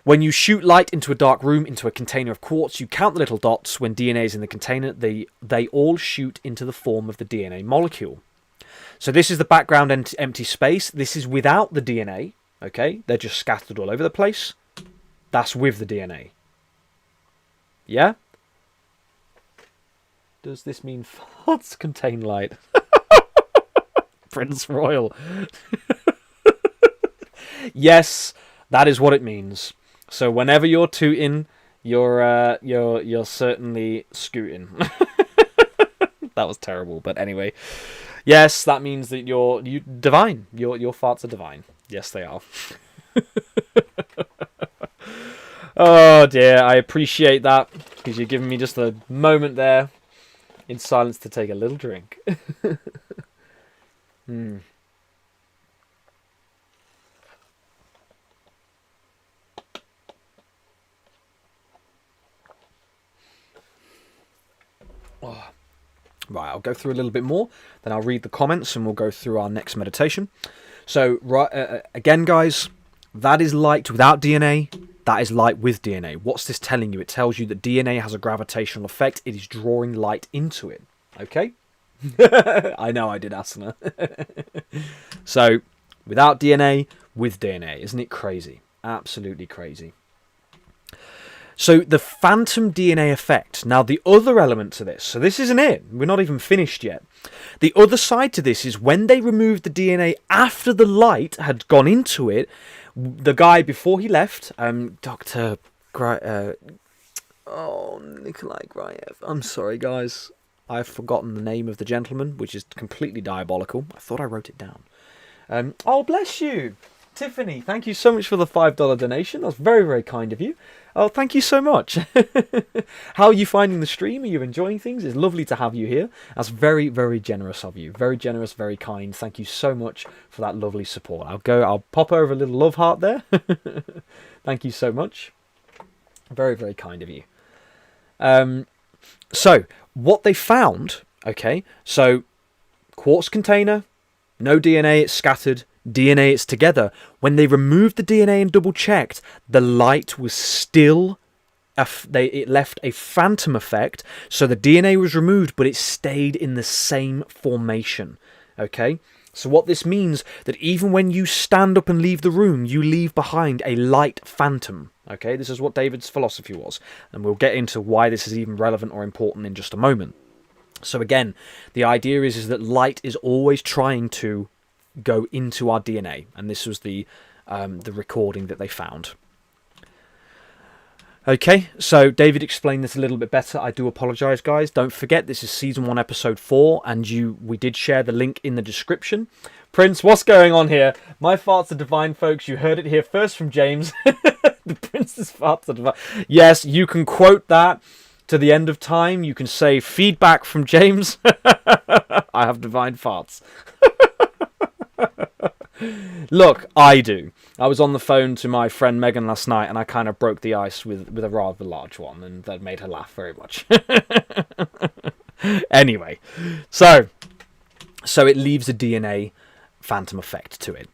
When you shoot light into a dark room, into a container of quartz, you count the little dots. When DNA is in the container, they all shoot into the form of the DNA molecule. So this is the background empty space. This is without the DNA. Okay, they're just scattered all over the place. That's with the DNA. Yeah? Does this mean farts contain light? Prince Royal. Yes, that is what it means. So whenever you're tooting, you're certainly scooting. That was terrible, but anyway. Yes, that means that you're divine. Your farts are divine. Yes, they are. Oh dear, I appreciate that because you're giving me just a moment there in silence to take a little drink. Oh. Right, I'll go through a little bit more, then I'll read the comments and we'll go through our next meditation. So, again, guys, that is light without DNA. That is light with DNA. What's this telling you? It tells you that DNA has a gravitational effect. It is drawing light into it. Okay? I know I did asana. So, without DNA, with DNA. Isn't it crazy? Absolutely crazy. So the phantom DNA effect. Now the other element to this, so this isn't it. We're not even finished yet. The other side to this is when they removed the DNA after the light had gone into it, the guy before he left, Dr. Nikolai Grayev. I'm sorry, guys. I've forgotten the name of the gentleman, which is completely diabolical. I thought I wrote it down. Oh, bless you. Tiffany, thank you so much for the $5 donation. That's very, very kind of you. Oh, thank you so much. How are you finding the stream? Are you enjoying things? It's lovely to have you here. That's very, very generous of you. Very generous, very kind. Thank you so much for that lovely support. I'll pop over a little love heart there. Thank you so much. Very, very kind of you. So, what they found, okay, so quartz container, no DNA, it's scattered. DNA, it's together. When they removed the DNA and double checked, the light was still it left a phantom effect. So the DNA was removed, but it stayed in the same formation. Okay, so what this means that even when you stand up and leave the room, you leave behind a light phantom. Okay, this is what David's philosophy was, and we'll get into why this is even relevant or important in just a moment. So again, the idea is that light is always trying to go into our DNA, and this was the recording that they found. Okay, so David explained this a little bit better. I do apologise, guys. Don't forget, this is season 1, episode 4, and we did share the link in the description. Prince, what's going on here? My farts are divine, folks. You heard it here first from James. The Prince's farts are divine. Yes, you can quote that to the end of time. You can say feedback from James. I have divine farts. Look, I do. I was on the phone to my friend Megan last night, and I kind of broke the ice with a rather large one, and that made her laugh very much. Anyway, so it leaves a DNA phantom effect to it.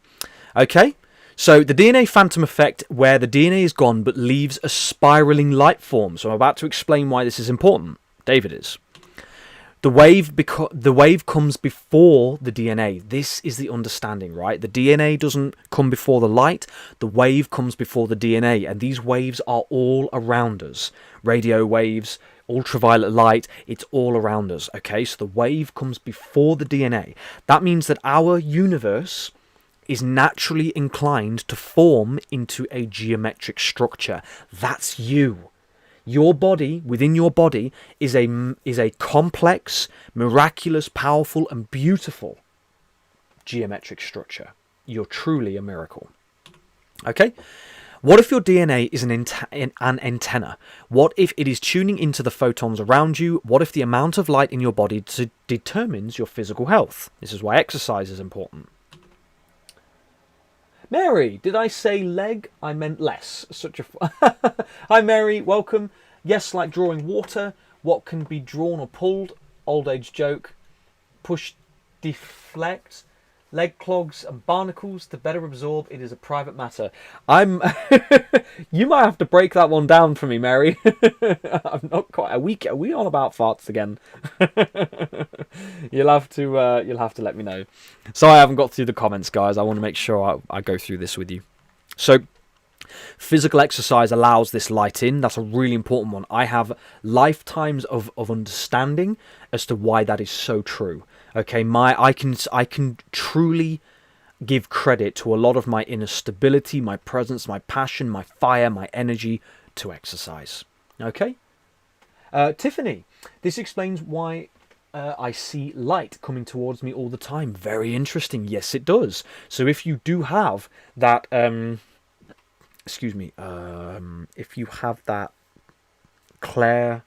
Okay, so the DNA phantom effect, where the DNA is gone but leaves a spiraling light form. So I'm about to explain why this is important. David is. The wave comes before the DNA. This is the understanding, right? The DNA doesn't come before the light. The wave comes before the DNA. And these waves are all around us. Radio waves, ultraviolet light, it's all around us. Okay, so the wave comes before the DNA. That means that our universe is naturally inclined to form into a geometric structure. That's you. Your body, within your body, is a complex, miraculous, powerful, and beautiful geometric structure. You're truly a miracle. Okay? What if your DNA is an antenna? What if it is tuning into the photons around you? What if the amount of light in your body determines your physical health? This is why exercise is important. Mary, did I say leg? I meant less. Such a... Hi, Mary. Welcome. Yes, like drawing water. What can be drawn or pulled? Old age joke. Push, deflect. Leg clogs and barnacles to better absorb. It is a private matter. You might have to break that one down for me, Mary. I'm not quite. Are we on about farts again? You'll have to let me know. Sorry, I haven't got through the comments, guys. I want to make sure I go through this with you. So, physical exercise allows this light in. That's a really important one. I have lifetimes of understanding as to why that is so true. Okay, I can truly give credit to a lot of my inner stability, my presence, my passion, my fire, my energy to exercise. Okay? Tiffany, this explains why I see light coming towards me all the time. Very interesting. Yes, it does. So if you do have that, excuse me, if you have that Claire,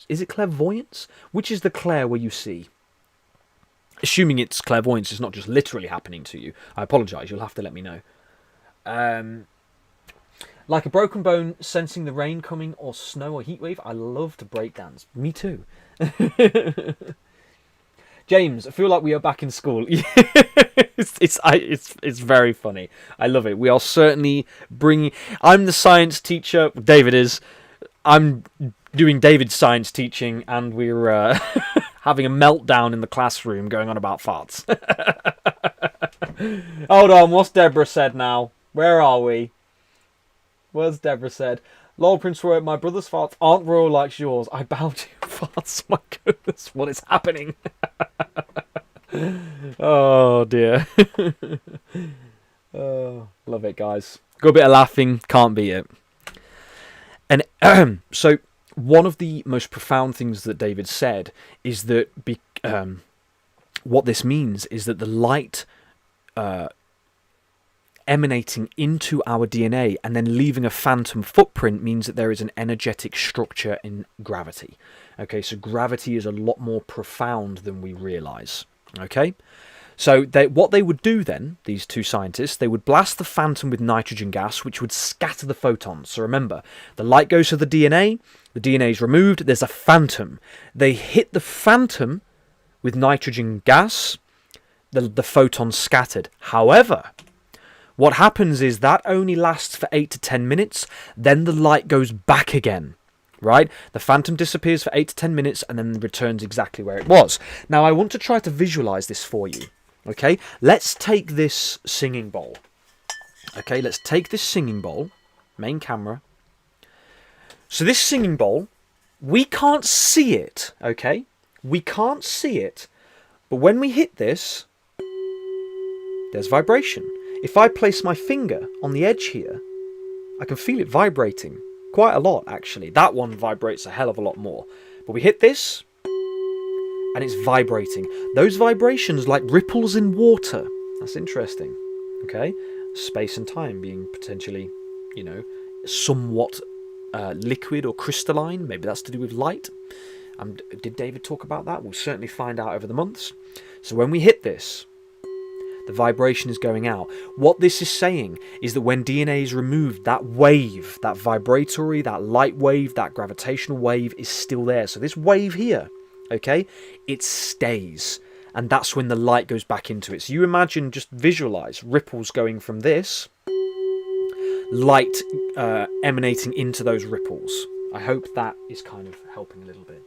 is it clairvoyance? Which is the Claire where you see? Assuming it's clairvoyance, it's not just literally happening to you. I apologise, you'll have to let me know. Like a broken bone, sensing the rain coming, or snow or heat wave. I love to break dance. Me too. James, I feel like we are back in school. It's very funny. I love it. We are certainly bringing. I'm the science teacher. David is. I'm doing David's science teaching, and we're having a meltdown in the classroom, going on about farts. Hold on, what's Deborah said now? Where are we? Where's Deborah said? Lol, Prince Roy, my brother's farts aren't royal like yours. I bow to your farts. My goodness, what is happening? Oh dear. Oh, love it, guys. Got a bit of laughing, can't beat it. And so one of the most profound things that David said is that what this means is that the light emanating into our DNA and then leaving a phantom footprint means that there is an energetic structure in gravity. Okay, so gravity is a lot more profound than we realize. Okay, so what they would do then, these two scientists, they would blast the phantom with nitrogen gas, which would scatter the photons. So remember, the light goes to the DNA is removed, there's a phantom. They hit the phantom with nitrogen gas, the photons scattered. However, what happens is that only lasts for 8 to 10 minutes, then the light goes back again, right? The phantom disappears for 8 to 10 minutes and then returns exactly where it was. Now, I want to try to visualize this for you, okay? Let's take this singing bowl. Okay, let's take this singing bowl, main camera. So this singing bowl, we can't see it, okay? We can't see it, but when we hit this, there's vibration. If I place my finger on the edge here, I can feel it vibrating quite a lot, actually. That one vibrates a hell of a lot more. But we hit this, and it's vibrating. Those vibrations like ripples in water. That's interesting. Okay? Space and time being potentially, you know, somewhat liquid or crystalline. Maybe that's to do with light. Did David talk about that? We'll certainly find out over the months. So when we hit this, the vibration is going out. What this is saying is that when DNA is removed, that wave, that vibratory, that light wave, that gravitational wave is still there. So this wave here, okay, it stays. And that's when the light goes back into it. So you imagine, just visualize ripples going from this, light emanating into those ripples. I hope that is kind of helping a little bit.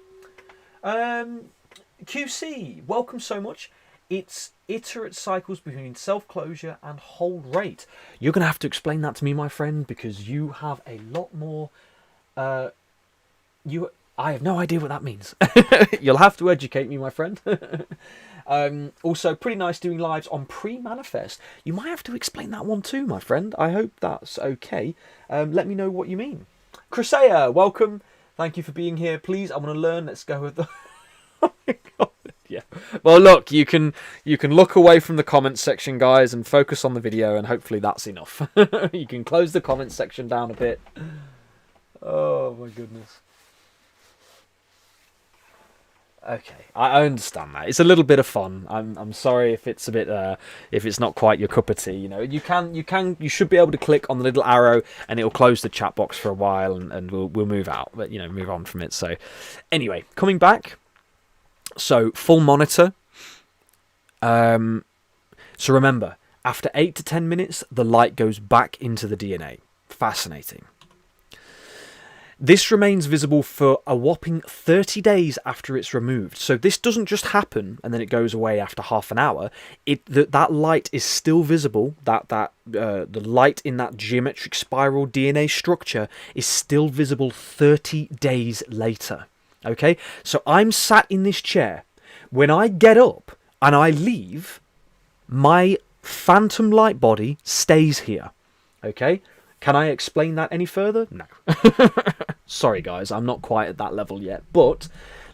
QC, welcome so much. It's iterate cycles between self-closure and hold rate. You're going to have to explain that to me, my friend, because you have a lot more... I have no idea what that means. You'll have to educate me, my friend. Also, pretty nice doing lives on pre-manifest. You might have to explain that one too, my friend. I hope that's okay. Let me know what you mean. Crisea, welcome. Thank you for being here. Please, I want to learn. Let's go with the... Oh my God. Yeah. Well, look, you can look away from the comments section, guys, and focus on the video, and hopefully that's enough. You can close the comments section down a bit. Oh my goodness. Okay, I understand that. It's a little bit of fun. I'm sorry if it's a bit if it's not quite your cup of tea. You know, you should be able to click on the little arrow and it'll close the chat box for a while, and we'll move out, but you know, move on from it. So anyway, coming back. So full monitor. So remember, after 8 to 10 minutes, the light goes back into the DNA. Fascinating. This remains visible for a whopping 30 days after it's removed. So this doesn't just happen and then it goes away after half an hour. That light is still visible. The light in that geometric spiral DNA structure is still visible 30 days later. Okay, so I'm sat in this chair. When I get up and I leave, my phantom light body stays here. Okay, can I explain that any further? No. Sorry, guys, I'm not quite at that level yet. But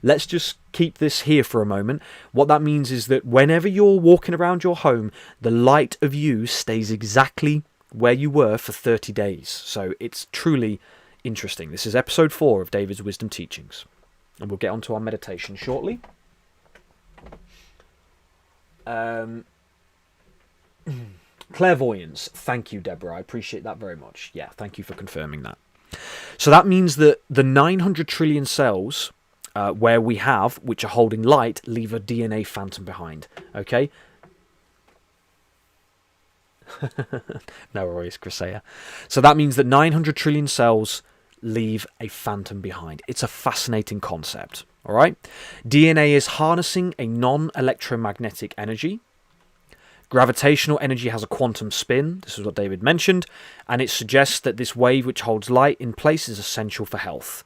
let's just keep this here for a moment. What that means is that whenever you're walking around your home, the light of you stays exactly where you were for 30 days. So it's truly interesting. This is episode 4 of David's Wisdom Teachings. And we'll get onto our meditation shortly. Clairvoyance. Thank you, Deborah. I appreciate that very much. Yeah, thank you for confirming that. So that means that the 900 trillion cells where we have, which are holding light, leave a DNA phantom behind. Okay? No worries, Crisea. So that means that 900 trillion cells leave a phantom behind. It's a fascinating concept. All right? DNA is harnessing a non-electromagnetic energy. Gravitational energy has a quantum spin. This is what David mentioned. And it suggests that this wave which holds light in place is essential for health.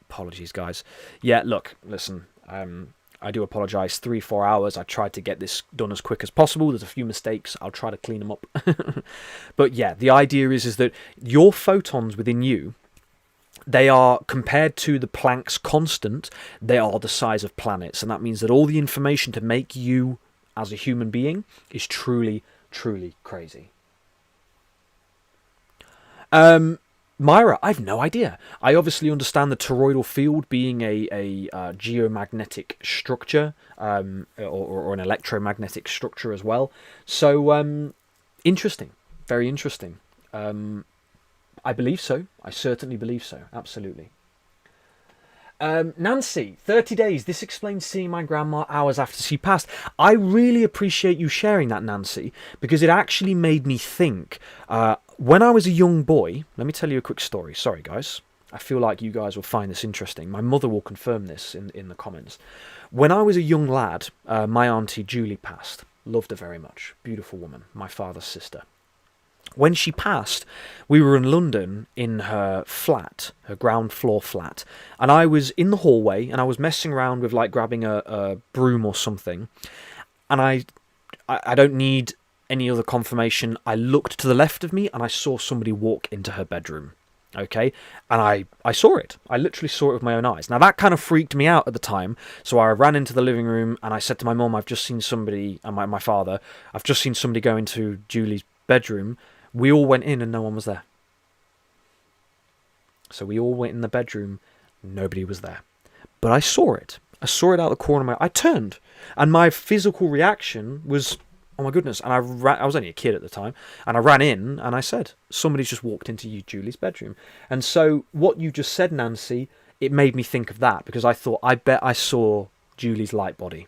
Apologies, guys. Yeah, look, listen. I do apologise. 3-4 hours. I tried to get this done as quick as possible. There's a few mistakes. I'll try to clean them up. But yeah, the idea is that your photons within you, they are, compared to the Planck's constant, they are the size of planets. And that means that all the information to make you as a human being is truly, truly crazy. Myra, I've no idea. I obviously understand the toroidal field being a geomagnetic structure, or an electromagnetic structure as well. So, interesting. Very interesting. I believe so. I certainly believe so. Absolutely. Nancy, 30 days. This explains seeing my grandma hours after she passed. I really appreciate you sharing that, Nancy, because it actually made me think. When I was a young boy, let me tell you a quick story. Sorry, guys. I feel like you guys will find this interesting. My mother will confirm this in the comments. When I was a young lad, my auntie Julie passed. Loved her very much. Beautiful woman. My father's sister. When she passed, we were in London in her flat, her ground floor flat, and I was in the hallway and I was messing around with like grabbing a broom or something, and I don't need any other confirmation. I looked to the left of me and I saw somebody walk into her bedroom. Okay, and I saw it. I literally saw it with my own eyes. Now that kind of freaked me out at the time, so I ran into the living room and I said to my mum, I've just seen somebody, and my father, I've just seen somebody go into Julie's bedroom. We all went in and no one was there. So we all went in the bedroom, nobody was there. But I saw it. I saw it out the corner of my eye. I turned, and my physical reaction was, oh my goodness. And I was only a kid at the time, and I ran in and I said, somebody's just walked into Julie's bedroom. And so what you just said, Nancy, it made me think of that, because I thought, I bet I saw Julie's light body.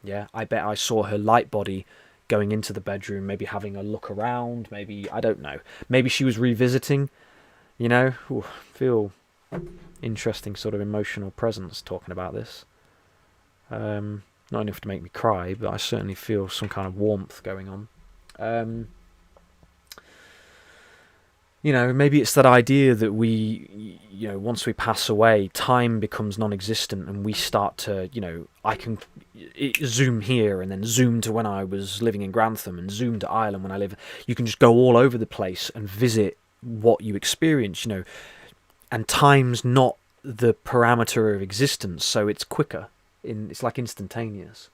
Yeah, I bet I saw her light body going into the bedroom, maybe having a look around, maybe, I don't know, maybe she was revisiting, you know. Ooh, feel interesting sort of emotional presence talking about this. Not enough to make me cry, but I certainly feel some kind of warmth going on. You know, maybe it's that idea that we, you know, once we pass away, time becomes non-existent and we start to, you know, I can zoom here and then zoom to when I was living in Grantham and zoom to Ireland when I live. You can just go all over the place and visit what you experience, you know, and time's not the parameter of existence, so it's quicker. It's like instantaneous.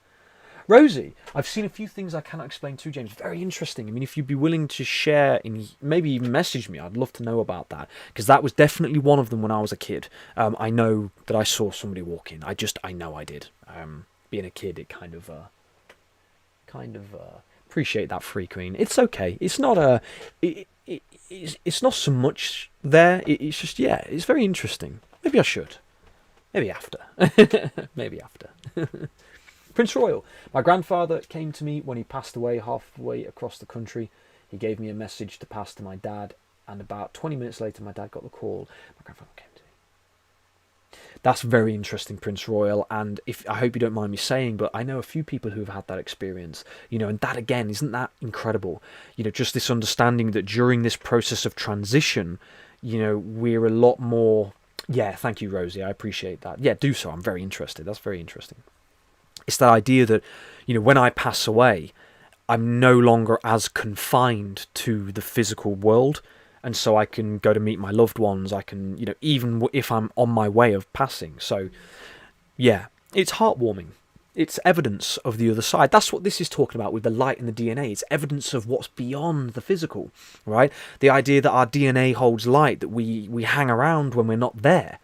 Rosie, I've seen a few things I cannot explain to James. Very interesting. I mean, if you'd be willing to share, maybe even message me, I'd love to know about that. Because that was definitely one of them when I was a kid. I know that I saw somebody walk in. I know I did. Being a kid, it kind of appreciate that, Free Queen. It's okay. It's not it's not so much there. It's just, yeah, it's very interesting. Maybe I should. Maybe after. Maybe after. Prince Royal. My grandfather came to me when he passed away halfway across the country. He gave me a message to pass to my dad, and about 20 minutes later my dad got the call. My grandfather came to me. That's very interesting, Prince Royal, and I hope you don't mind me saying, but I know a few people who've had that experience, you know, and that again, isn't that incredible? You know, just this understanding that during this process of transition, you know, we're a lot more... Yeah, thank you, Rosie, I appreciate that. Yeah, do so, I'm very interested. That's very interesting. It's that idea that, you know, when I pass away, I'm no longer as confined to the physical world and so I can go to meet my loved ones. I can, you know, even if I'm on my way of passing. So, yeah, it's heartwarming. It's evidence of the other side. That's what this is talking about with the light and the DNA. It's evidence of what's beyond the physical, right? The idea that our DNA holds light, that we hang around when we're not there,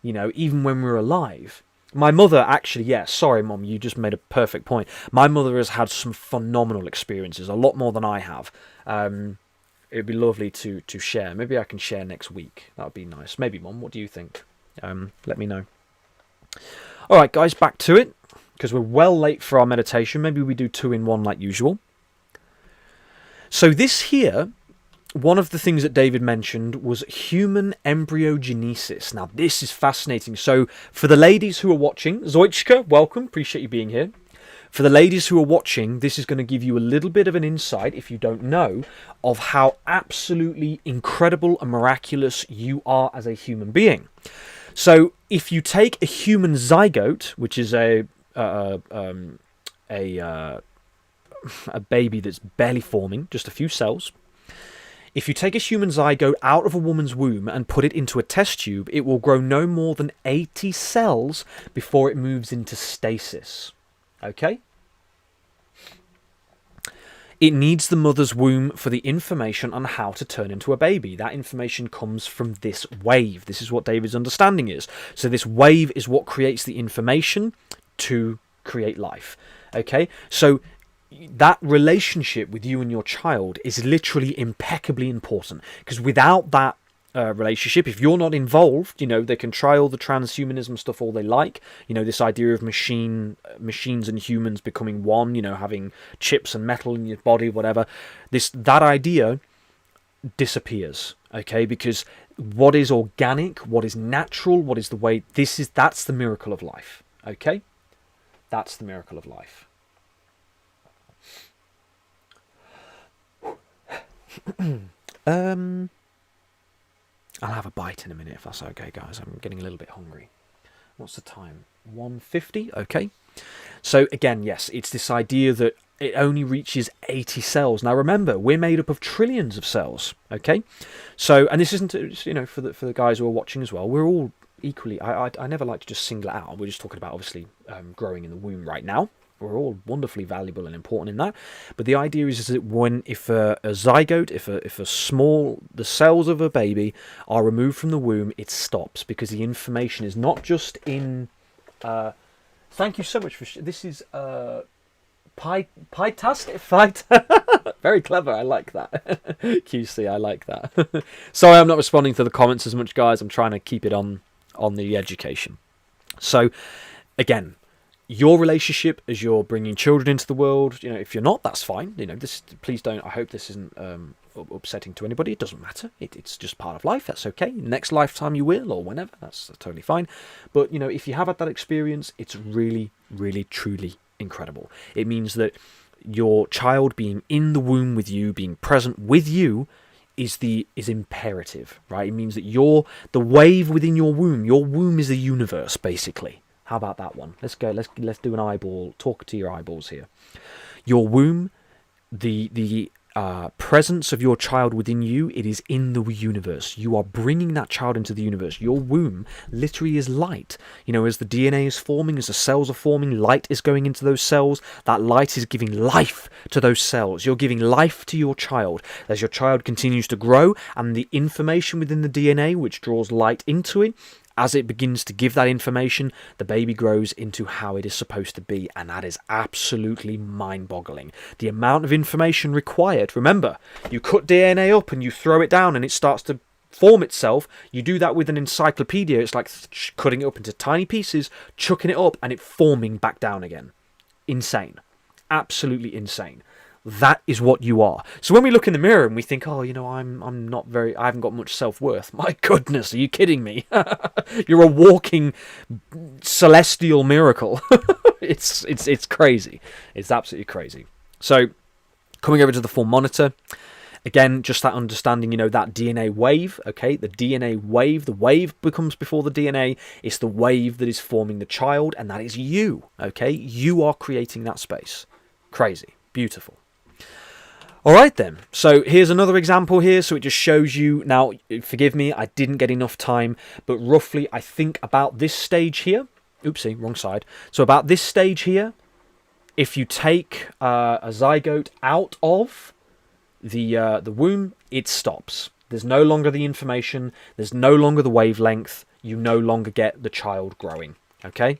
you know, even when we're alive. My mother, actually, yeah, sorry, Mom, you just made a perfect point. My mother has had some phenomenal experiences, a lot more than I have. It'd be lovely to share. Maybe I can share next week. That would be nice. Maybe, Mom, what do you think? Let me know. All right, guys, back to it, because we're well late for our meditation. Maybe we do 2 in 1 like usual. So this here, one of the things that David mentioned was human embryogenesis. Now, this is fascinating. So for the ladies who are watching, Zoichka, welcome. Appreciate you being here. For the ladies who are watching, this is going to give you a little bit of an insight, if you don't know, of how absolutely incredible and miraculous you are as a human being. So if you take a human zygote, which is a baby that's barely forming, just a few cells. If you take a human zygote out of a woman's womb and put it into a test tube, it will grow no more than 80 cells before it moves into stasis. Okay? It needs the mother's womb for the information on how to turn into a baby. That information comes from this wave. This is what David's understanding is. So this wave is what creates the information to create life. Okay? So that relationship with you and your child is literally impeccably important, because without that relationship, if you're not involved, you know, they can try all the transhumanism stuff all they like, you know, this idea of machines and humans becoming one, you know, having chips and metal in your body, whatever, that idea disappears. Okay, because what is organic, what is natural, what is the way, that's the miracle of life. Okay, that's the miracle of life. I'll have a bite in a minute if that's okay, guys. I'm getting a little bit hungry. What's the time? 1:50? Okay. So again, yes, it's this idea that it only reaches 80 cells. Now remember, we're made up of trillions of cells. Okay. So, and this isn't, you know, for the guys who are watching as well, we're all equally, I never like to just single it out. We're just talking about obviously growing in the womb right now. We're all wonderfully valuable and important in that. But the idea is that if a zygote, if the cells of a baby are removed from the womb, it stops, because the information is not just in. Thank you so much for this is Pytastic. Very clever. I like that. QC, I like that. Sorry, I'm not responding to the comments as much, guys. I'm trying to keep it on the education. So, again, your relationship as you're bringing children into the world, you know, if you're not, that's fine. You know, please don't. I hope this isn't upsetting to anybody. It doesn't matter. It's just part of life. That's okay. Next lifetime you will, or whenever. That's totally fine. But you know, if you have had that experience, it's really, really, truly incredible. It means that your child being in the womb with you, being present with you, is imperative, right? It means that the wave within your womb is the universe, basically. How about that one? Let's go. Let's do an eyeball. Talk to your eyeballs here. Your womb, the presence of your child within you, it is in the universe. You are bringing that child into the universe. Your womb literally is light. You know, as the DNA is forming, as the cells are forming, light is going into those cells. That light is giving life to those cells. You're giving life to your child. As your child continues to grow, and the information within the DNA, which draws light into it, as it begins to give that information, the baby grows into how it is supposed to be, and that is absolutely mind-boggling. The amount of information required, remember, you cut DNA up and you throw it down and it starts to form itself. You do that with an encyclopedia. It's like cutting it up into tiny pieces, chucking it up, and it forming back down again. Insane. Absolutely insane. That is what you are. So when we look in the mirror and we think, oh, you know, I haven't got much self-worth. My goodness, are you kidding me? You're a walking celestial miracle. It's crazy. It's absolutely crazy. So coming over to the full monitor, again, just that understanding, you know, that DNA wave, okay? The DNA wave, the wave becomes before the DNA. It's the wave that is forming the child, and that is you, okay? You are creating that space. Crazy. Beautiful. All right then, so here's another example here, so it just shows you, now forgive me, I didn't get enough time, but roughly I think about this stage here, oopsie, wrong side, so about this stage here, if you take a zygote out of the womb, it stops. There's no longer the information, there's no longer the wavelength, you no longer get the child growing, okay?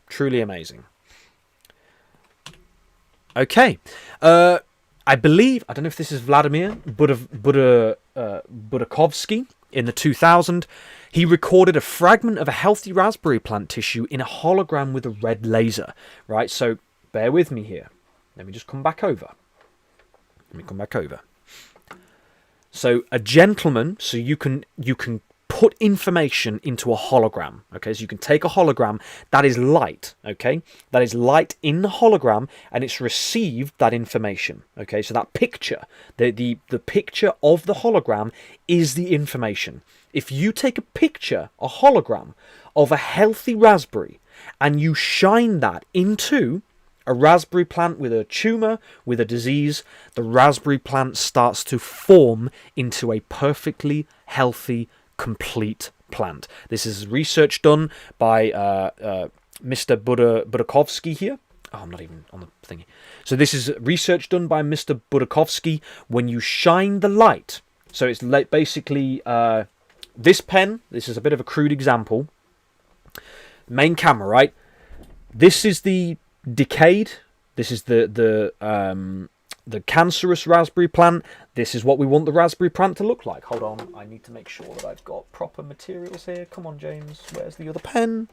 Truly amazing. Okay, I believe, I don't know if this is Vladimir Budakovsky in the 2000. He recorded a fragment of a healthy raspberry plant tissue in a hologram with a red laser. Right, so bear with me here. Let me just come back over. So a gentleman, so you can put information into a hologram, okay? So you can take a hologram that is light, okay? That is light in the hologram, and it's received that information, okay? So that picture, the picture of the hologram is the information. If you take a picture, a hologram, of a healthy raspberry, and you shine that into a raspberry plant with a tumour, with a disease, the raspberry plant starts to form into a perfectly healthy, complete plant. This is research done by Mr. Budakovsky here. Oh, I'm not even on the thingy. So this is research done by Mr. Budakovsky. When you shine the light, so it's basically this pen. This is a bit of a crude example. Main camera, right? This is the decayed. This is the cancerous raspberry plant. This is what we want the raspberry plant to look like. Hold on, I need to make sure that I've got proper materials here. Come on, James. Where's the other pen?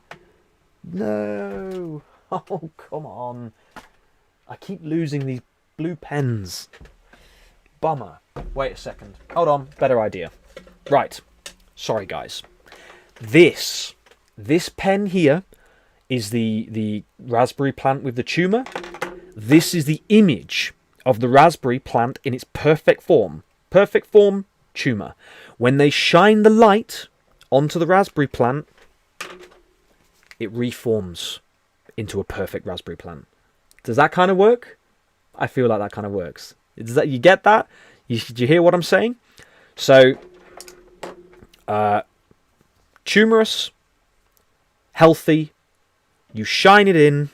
No. Oh, come on. I keep losing these blue pens. Bummer. Wait a second. Hold on. Better idea. Right. Sorry, guys. This pen here is the raspberry plant with the tumour. This is the image of the raspberry plant in its perfect form. Perfect form, tumour. When they shine the light onto the raspberry plant, it reforms into a perfect raspberry plant. Does that kind of work? I feel like that kind of works. Does that, you get that? Did you hear what I'm saying? So, tumorous, healthy, you shine it in,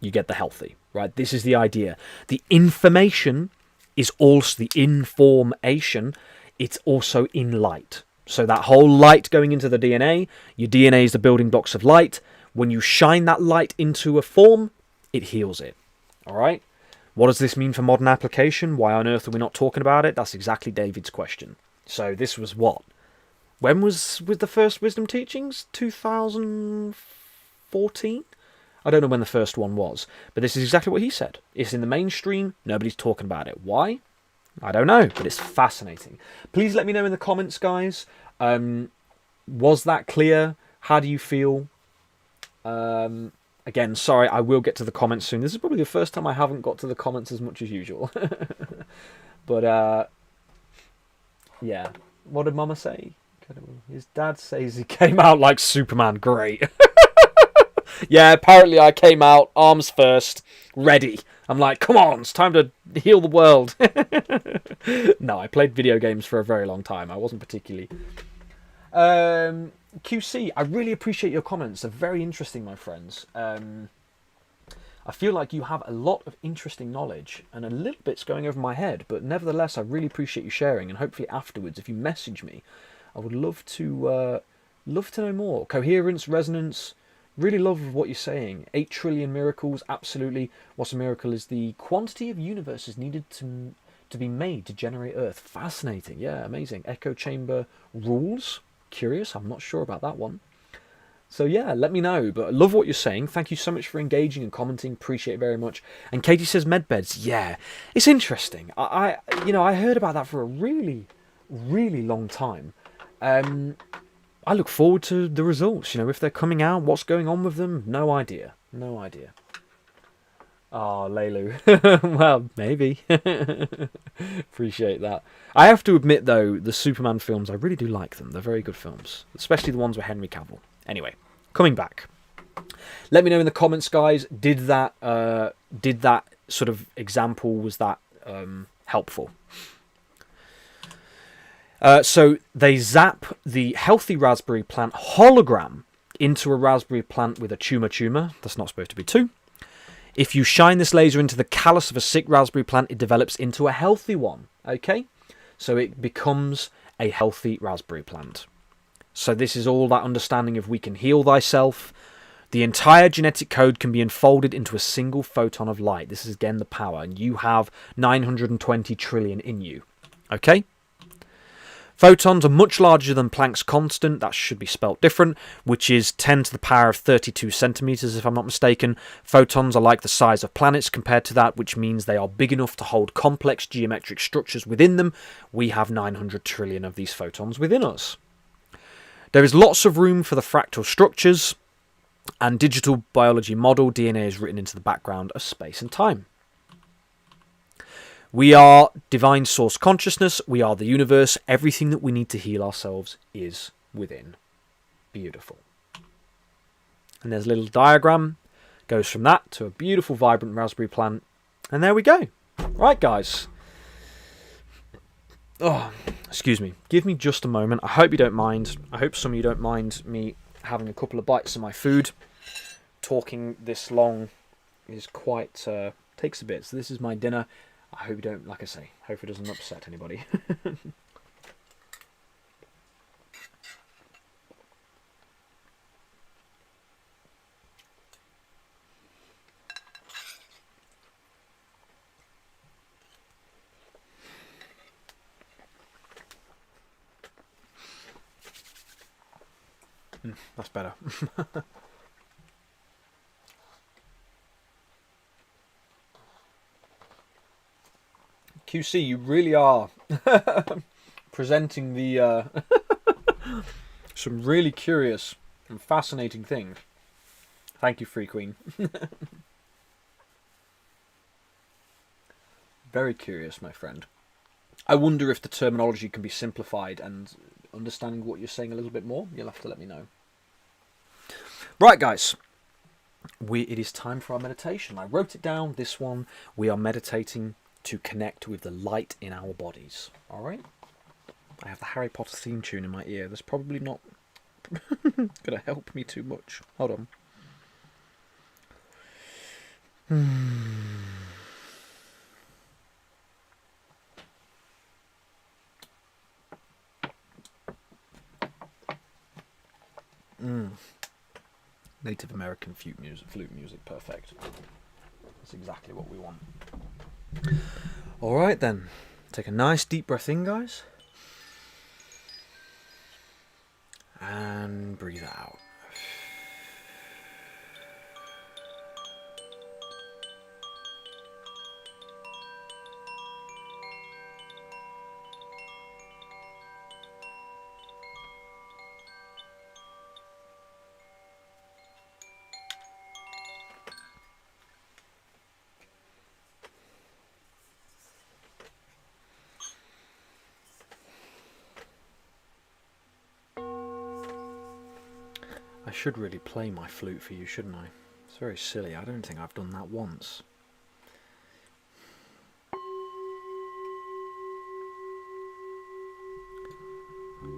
you get the healthy. Right, this is the idea. The information is also the information. It's also in light. So that whole light going into the DNA, your DNA is the building blocks of light. When you shine that light into a form, it heals it. All right. What does this mean for modern application? Why on earth are we not talking about it? That's exactly David's question. So this was what? When was the first wisdom teachings? 2014? I don't know when the first one was, but this is exactly what he said. It's in the mainstream, nobody's talking about it. Why? I don't know, but it's fascinating. Please let me know in the comments, guys. Was that clear? How do you feel? Again, sorry, I will get to the comments soon. This is probably the first time I haven't got to the comments as much as usual. But, yeah. What did Mama say? His dad says he came out like Superman. Great. Yeah, apparently I came out arms first, ready. I'm like, come on, it's time to heal the world. No, I played video games for a very long time. I wasn't particularly... QC, I really appreciate your comments. They're very interesting, my friends. I feel like you have a lot of interesting knowledge, and a little bit's going over my head, but nevertheless, I really appreciate you sharing, and hopefully afterwards, if you message me, I would love to know more. Coherence, resonance... Really love what you're saying. 8 trillion miracles, absolutely. What's a miracle is the quantity of universes needed to be made to generate Earth. Fascinating. Yeah, amazing. Echo chamber rules. Curious. I'm not sure about that one. So yeah, let me know. But I love what you're saying. Thank you so much for engaging and commenting. Appreciate it very much. And Katie says medbeds. Yeah, it's interesting. I heard about that for a really, really long time. I look forward to the results, if they're coming out, what's going on with them, no idea. Oh, Leilu. Well, maybe. Appreciate that. I have to admit, though, the Superman films, I really do like them. They're very good films, especially the ones with Henry Cavill. Anyway, coming back. Let me know in the comments, guys, did that sort of example was that helpful. So they zap the healthy raspberry plant hologram into a raspberry plant with a tumour. That's not supposed to be two. If you shine this laser into the callus of a sick raspberry plant, it develops into a healthy one. Okay? So it becomes a healthy raspberry plant. So this is all that understanding of we can heal thyself. The entire genetic code can be enfolded into a single photon of light. This is again the power. And you have 920 trillion in you. Okay? Photons are much larger than Planck's constant, that should be spelt different, which is 10 to the power of 32 centimeters, if I'm not mistaken. Photons are like the size of planets compared to that, which means they are big enough to hold complex geometric structures within them. We have 900 trillion of these photons within us. There is lots of room for the fractal structures, and digital biology model DNA is written into the background of space and time. We are divine source consciousness. We are the universe. Everything that we need to heal ourselves is within. Beautiful. And there's a little diagram. Goes from that to a beautiful, vibrant raspberry plant. And there we go. Right, guys. Oh, excuse me. Give me just a moment. I hope you don't mind. I hope some of you don't mind me having a couple of bites of my food. Talking this long is quite... takes a bit. So this is my dinner. I hope you don't, like I say, hope it doesn't upset anybody. That's better. QC, you really are presenting the some really curious and fascinating things. Thank you, Free Queen. Very curious, my friend. I wonder if the terminology can be simplified and understanding what you're saying a little bit more. You'll have to let me know. Right, guys. It is time for our meditation. I wrote it down, this one. We are meditating to connect with the light in our bodies. Alright? I have the Harry Potter theme tune in my ear. That's probably not going to help me too much. Hold on. Native American flute music, perfect. That's exactly what we want. Alright then, take a nice deep breath in, guys. And breathe out. I should really play my flute for you, shouldn't I? It's very silly. I don't think I've done that once.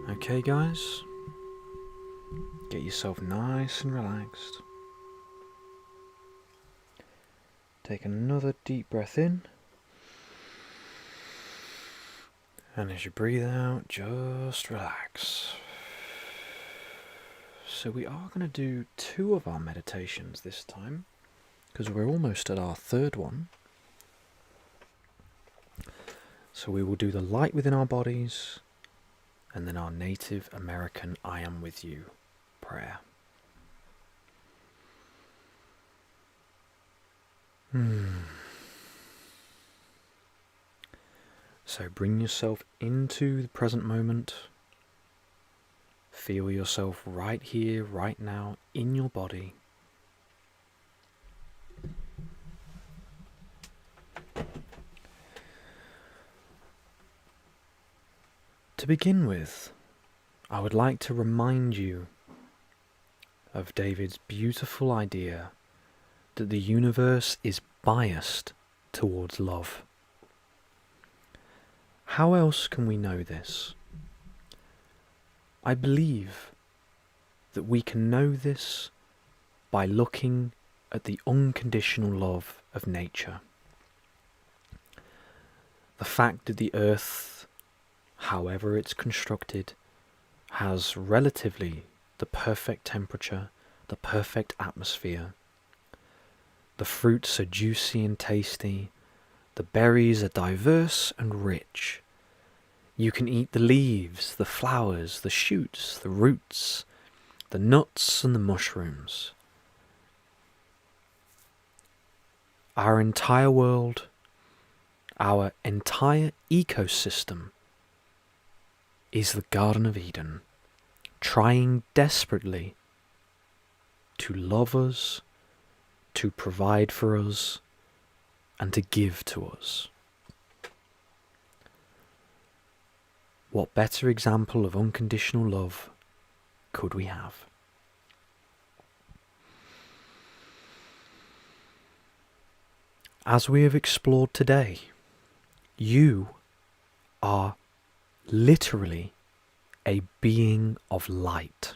Okay, guys. Get yourself nice and relaxed. Take another deep breath in. And as you breathe out, just relax. So we are going to do 2 of our meditations this time, because we're almost at our 3rd one. So we will do the light within our bodies, and then our Native American I am with you prayer. So bring yourself into the present moment. Feel yourself right here, right now, in your body. To begin with, I would like to remind you of David's beautiful idea that the universe is biased towards love. How else can we know this? I believe that we can know this by looking at the unconditional love of nature. The fact that the earth, however it's constructed, has relatively the perfect temperature, the perfect atmosphere. The fruits are juicy and tasty. The berries are diverse and rich. You can eat the leaves, the flowers, the shoots, the roots, the nuts and the mushrooms. Our entire world, our entire ecosystem is the Garden of Eden, trying desperately to love us, to provide for us, and to give to us. What better example of unconditional love could we have? As we have explored today, you are literally a being of light.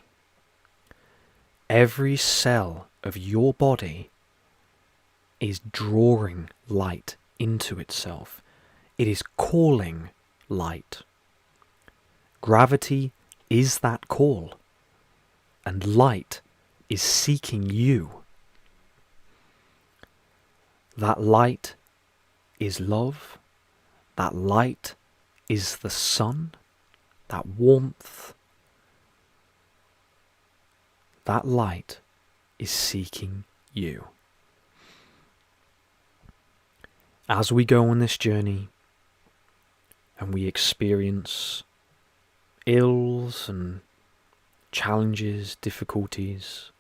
Every cell of your body is drawing light into itself. It is calling light. Gravity is that call, and light is seeking you. That light is love. That light is the sun. That warmth. That light is seeking you. As we go on this journey and we experience ills and challenges, difficulties,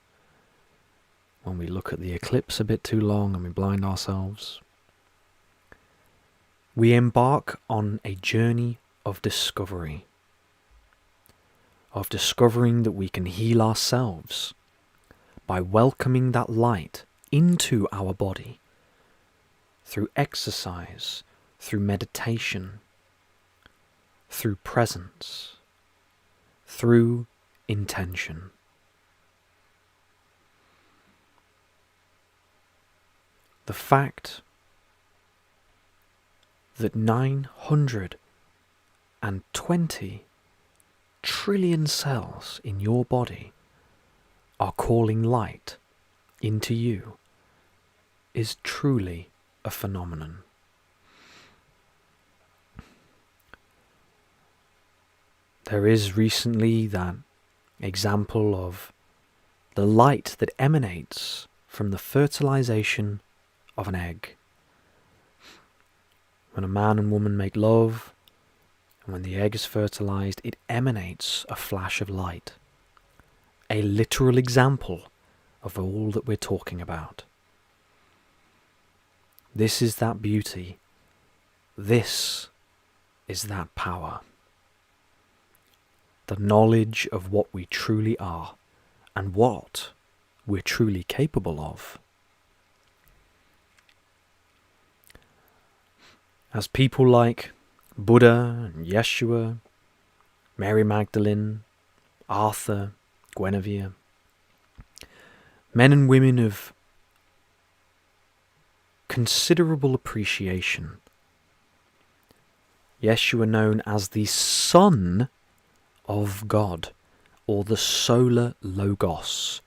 when we look at the eclipse a bit too long and we blind ourselves, we embark on a journey of discovery, of discovering that we can heal ourselves by welcoming that light into our body through exercise, through meditation, through presence, through intention. The fact that 920 trillion cells in your body are calling light into you is truly a phenomenon. There is recently that example of the light that emanates from the fertilization of an egg. When a man and woman make love, and when the egg is fertilized, it emanates a flash of light. A literal example of all that we're talking about. This is that beauty. This is that power. The knowledge of what we truly are and what we're truly capable of. As people like Buddha and Yeshua, Mary Magdalene, Arthur, Guinevere, men and women of considerable appreciation. Yeshua known as the Son of God, or the solar logos,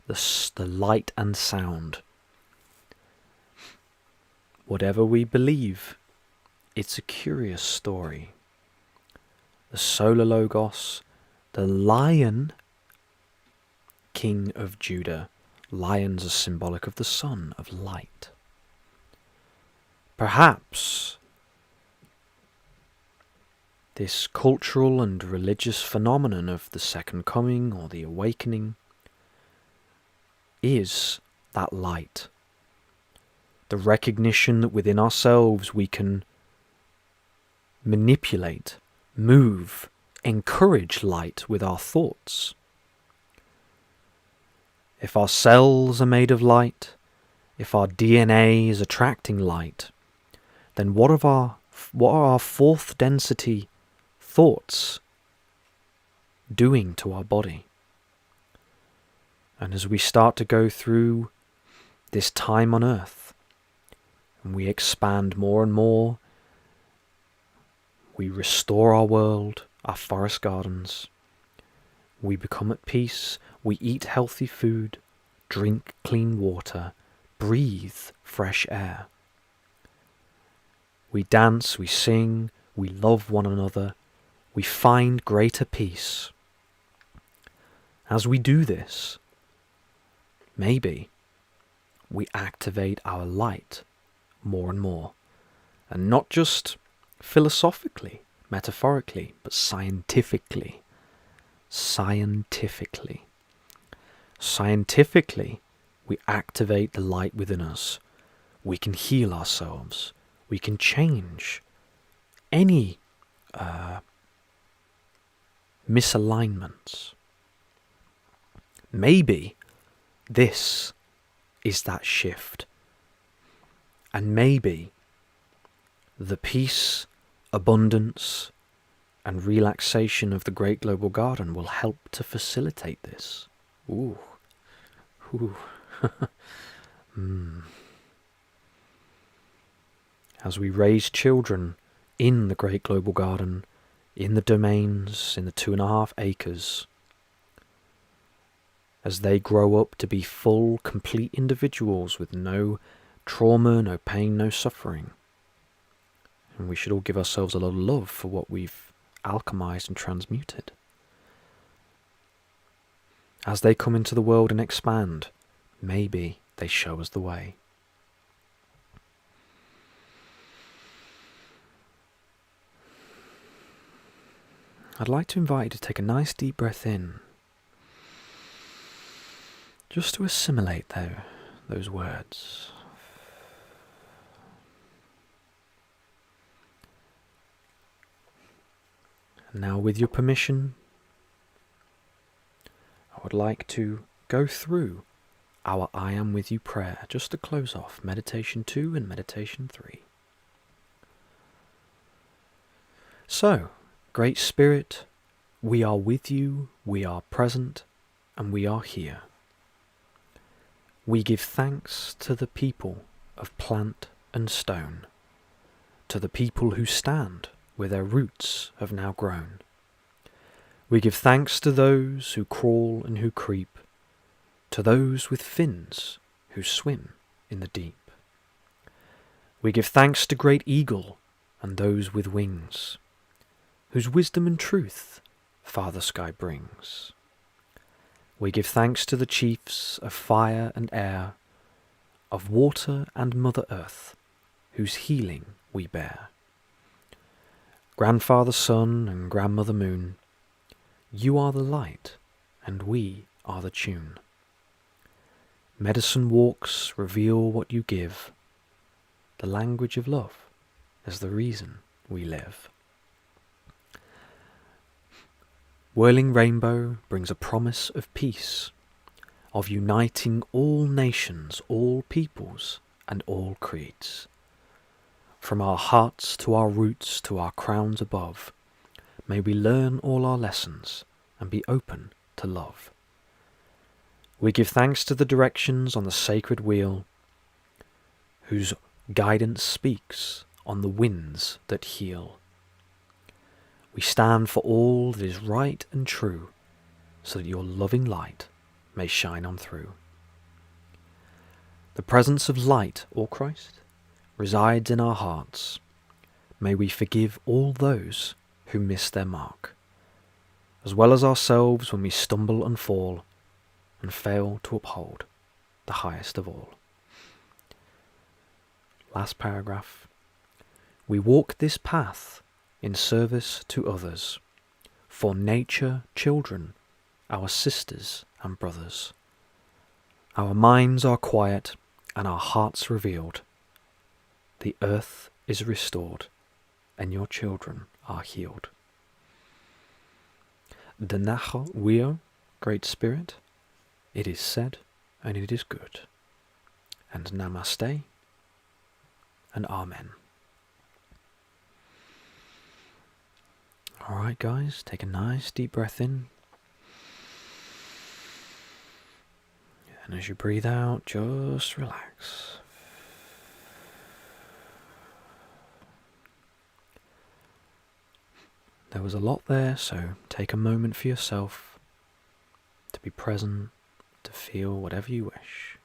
the light and sound. Whatever we believe, it's a curious story. The solar logos, the lion, king of Judah. Lions are symbolic of the sun, of light. Perhaps this cultural and religious phenomenon of the second coming or the awakening is that light. The recognition that within ourselves we can manipulate, move, encourage light with our thoughts. If our cells are made of light, if our DNA is attracting light, then what are our fourth density thoughts doing to our body? And as we start to go through this time on earth, and we expand more and more, we restore our world, our forest gardens, we become at peace, we eat healthy food, drink clean water, breathe fresh air. We dance, we sing, we love one another, we find greater peace. As we do this, maybe we activate our light more and more, and not just philosophically, metaphorically, but scientifically. Scientifically, we activate the light within us. We can heal ourselves. We can change any misalignments. Maybe this is that shift. And maybe the peace, abundance, and relaxation of the Great Global Garden will help to facilitate this. Ooh. Ooh. As we raise children in the Great Global Garden, in the domains, in the 2.5 acres, as they grow up to be full, complete individuals with no trauma, no pain, no suffering. And we should all give ourselves a lot of love for what we've alchemized and transmuted. As they come into the world and expand, maybe they show us the way. I'd like to invite you to take a nice deep breath in, just to assimilate those words. And now, with your permission, I would like to go through our I Am With You prayer, just to close off Meditation 2 and Meditation 3. So, Great Spirit, we are with you, we are present, and we are here. We give thanks to the people of plant and stone, to the people who stand where their roots have now grown. We give thanks to those who crawl and who creep, to those with fins who swim in the deep. We give thanks to Great Eagle and those with wings, whose wisdom and truth Father Sky brings. We give thanks to the chiefs of fire and air, of water and Mother Earth, whose healing we bear. Grandfather Sun and Grandmother Moon, you are the light and we are the tune. Medicine walks reveal what you give. The language of love is the reason we live. Whirling rainbow brings a promise of peace, of uniting all nations, all peoples, and all creeds. From our hearts to our roots to our crowns above, may we learn all our lessons and be open to love. We give thanks to the directions on the sacred wheel, whose guidance speaks on the winds that heal. We stand for all that is right and true, so that your loving light may shine on through. The presence of light, or Christ, resides in our hearts. May we forgive all those who miss their mark, as well as ourselves when we stumble and fall, and fail to uphold the highest of all. Last paragraph. We walk this path in service to others, for nature, children, our sisters and brothers. Our minds are quiet and our hearts revealed. The earth is restored and your children are healed. Denacho Wio, Great Spirit, it is said and it is good. And Namaste and Amen. Alright, guys, take a nice deep breath in. And as you breathe out, just relax. There was a lot there, so take a moment for yourself to be present, to feel whatever you wish.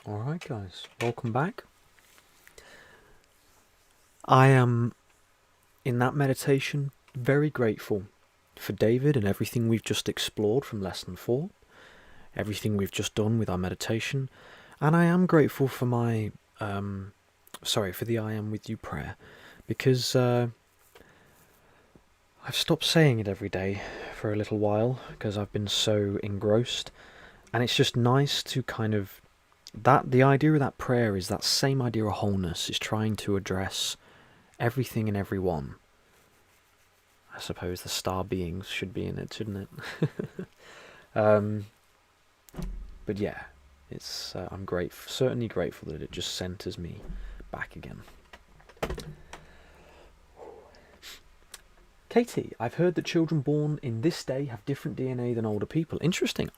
Alright guys, welcome back. I am, in that meditation, very grateful for David and everything we've just explored from Lesson 4, everything we've just done with our meditation, and I am grateful for my, for the I am with you prayer, because I've stopped saying it every day for a little while, because I've been so engrossed, and it's just nice to kind of the idea of that prayer is that same idea of wholeness, is trying to address everything and everyone. I suppose the star beings should be in it, shouldn't it? But yeah, it's I'm certainly grateful that it just centers me back again. Katie, I've heard that children born in this day have different DNA than older people. Interesting.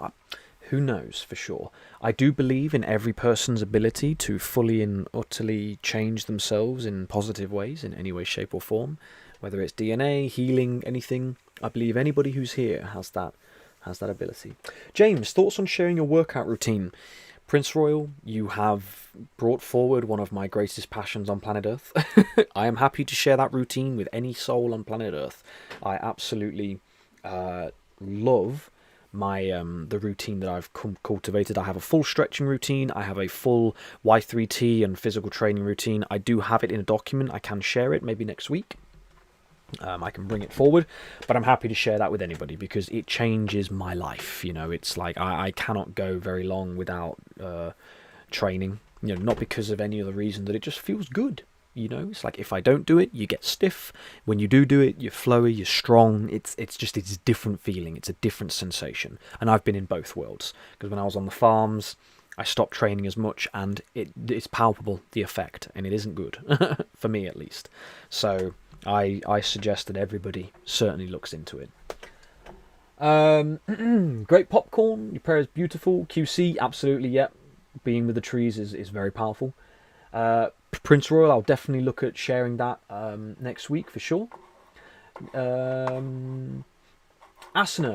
Who knows for sure? I do believe in every person's ability to fully and utterly change themselves in positive ways, in any way, shape or form. Whether it's DNA, healing, anything. I believe anybody who's here has that ability. James, thoughts on sharing your workout routine? Prince Royal, you have brought forward one of my greatest passions on planet Earth. I am happy to share that routine with any soul on planet Earth. I absolutely love my the routine that I've cultivated. I have a full stretching routine. I have a full Y3T and physical training routine. I do have it in a document. I can share it maybe next week. I can bring it forward, but I'm happy to share that with anybody because it changes my life. You know, it's like I cannot go very long without training. You know, not because of any other reason, that it just feels good. You know, it's like if I don't do it, you get stiff. When you do it, you're flowy, you're strong. It's a different feeling. It's a different sensation. And I've been in both worlds because when I was on the farms, I stopped training as much, and it's palpable, the effect, and it isn't good for me at least. So I suggest that everybody certainly looks into it. Great popcorn. Your prayer is beautiful. QC, absolutely, yep. Being with the trees is very powerful. Prince Royal, I'll definitely look at sharing that next week for sure. Asana,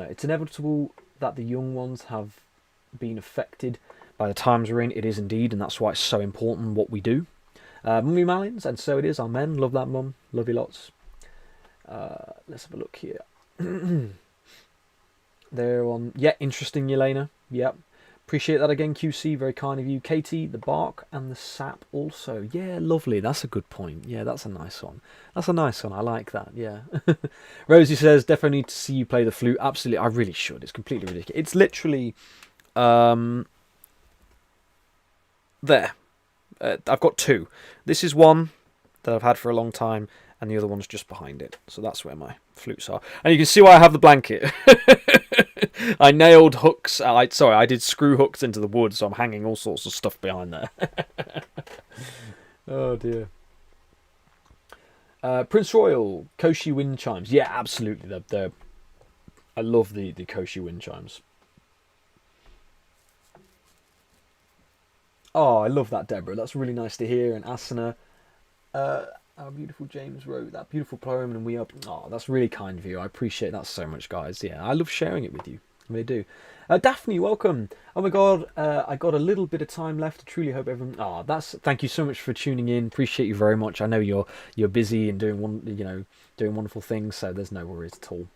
it's inevitable that the young ones have been affected by the times we're in. It is indeed, and that's why it's so important what we do. Mummy Malins, and so it is. Amen. Love that, Mum. Love you lots. Let's have a look here. They're on. Yeah, interesting, Yelena. Yep. Appreciate that again, QC. Very kind of you. Katie, the bark and the sap also. Yeah, lovely. That's a good point. Yeah, that's a nice one. That's a nice one. I like that. Yeah. Rosie says, definitely need to see you play the flute. Absolutely. I really should. It's completely ridiculous. It's literally there. I've got two. This is one that I've had for a long time, and the other one's just behind it. So that's where my flutes are. And you can see why I have the blanket. I nailed hooks. I did screw hooks into the wood, so I'm hanging all sorts of stuff behind there. Oh dear. Prince Royal, Koshi wind chimes. Yeah, absolutely. I love the Koshi wind chimes. Oh, I love that, Deborah. That's really nice to hear. And Asana, our beautiful James wrote that beautiful poem, and we are. Oh, that's really kind of you. I appreciate that so much, guys. Yeah, I love sharing it with you. I really do. Daphne, welcome. Oh my God, I got a little bit of time left. I truly hope everyone. Oh, thank you so much for tuning in. Appreciate you very much. I know you're busy and doing wonderful things, so there's no worries at all.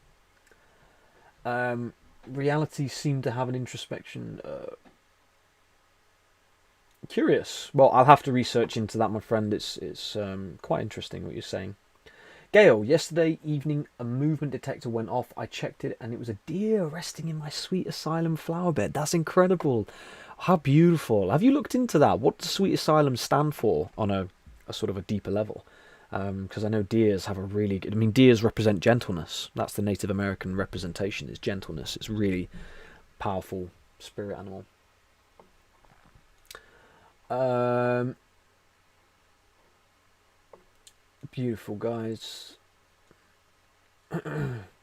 reality seemed to have an introspection. Curious. Well, I'll have to research into that, my friend. It's quite interesting what you're saying. Gail, yesterday evening a movement detector went off. I checked it and it was a deer resting in my sweet asylum flower bed. That's incredible. How beautiful. Have you looked into that? What does sweet asylum stand for on a sort of a deeper level? Because I know deers have a really good... I mean, deers represent gentleness. That's the Native American representation, is gentleness. It's really powerful spirit animal. Beautiful, guys.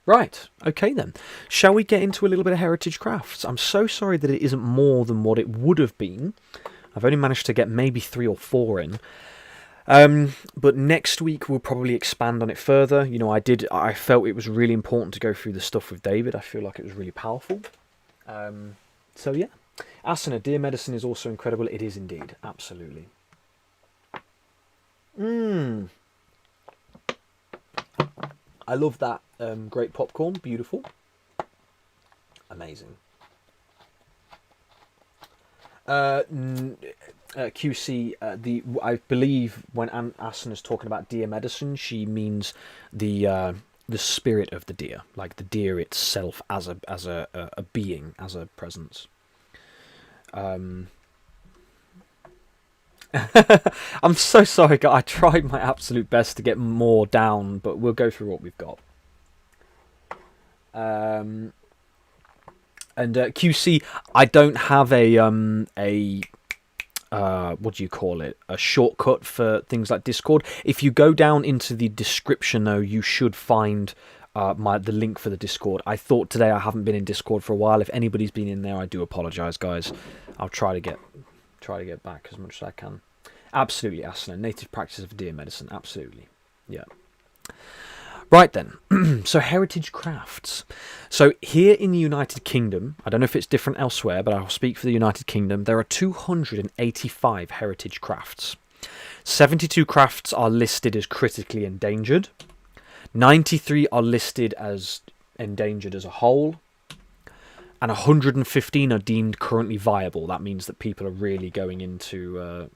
Right, okay then. Shall we get into a little bit of heritage crafts? I'm so sorry that it isn't more than what it would have been. I've only managed to get maybe 3 or 4 in. But next week we'll probably expand on it further. You know, I felt it was really important to go through the stuff with David. I feel like it was really powerful. So yeah. Asana, deer medicine is also incredible. It is indeed, absolutely. I love that great popcorn. Beautiful. Amazing. QC, I believe when Asana's talking about deer medicine, she means the spirit of the deer, like the deer itself as a being, as a presence. I'm so sorry, guys. I tried my absolute best to get more down, but we'll go through what we've got. And QC, I don't have a what do you call it? A shortcut for things like Discord. If you go down into the description, though, you should find the link for the Discord. I thought today I haven't been in Discord for a while. If anybody's been in there, I do apologise, guys. I'll try to get back as much as I can. Absolutely, Asana. Native practice of deer medicine. Absolutely. Yeah. Right then. So heritage crafts. So here in the United Kingdom, I don't know if it's different elsewhere, but I'll speak for the United Kingdom. There are 285 heritage crafts. 72 crafts are listed as critically endangered. 93 are listed as endangered as a whole. And 115 are deemed currently viable. That means that people are really going into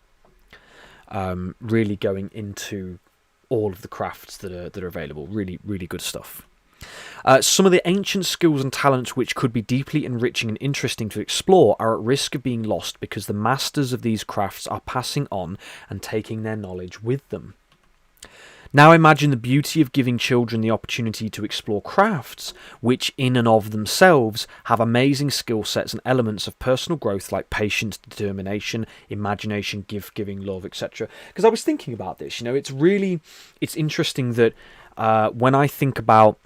all of the crafts that are available. Really, really good stuff. Some of the ancient skills and talents which could be deeply enriching and interesting to explore are at risk of being lost because the masters of these crafts are passing on and taking their knowledge with them. Now imagine the beauty of giving children the opportunity to explore crafts, which in and of themselves have amazing skill sets and elements of personal growth like patience, determination, imagination, gift-giving, love, etc. Because I was thinking about this, you know, it's interesting that when I think about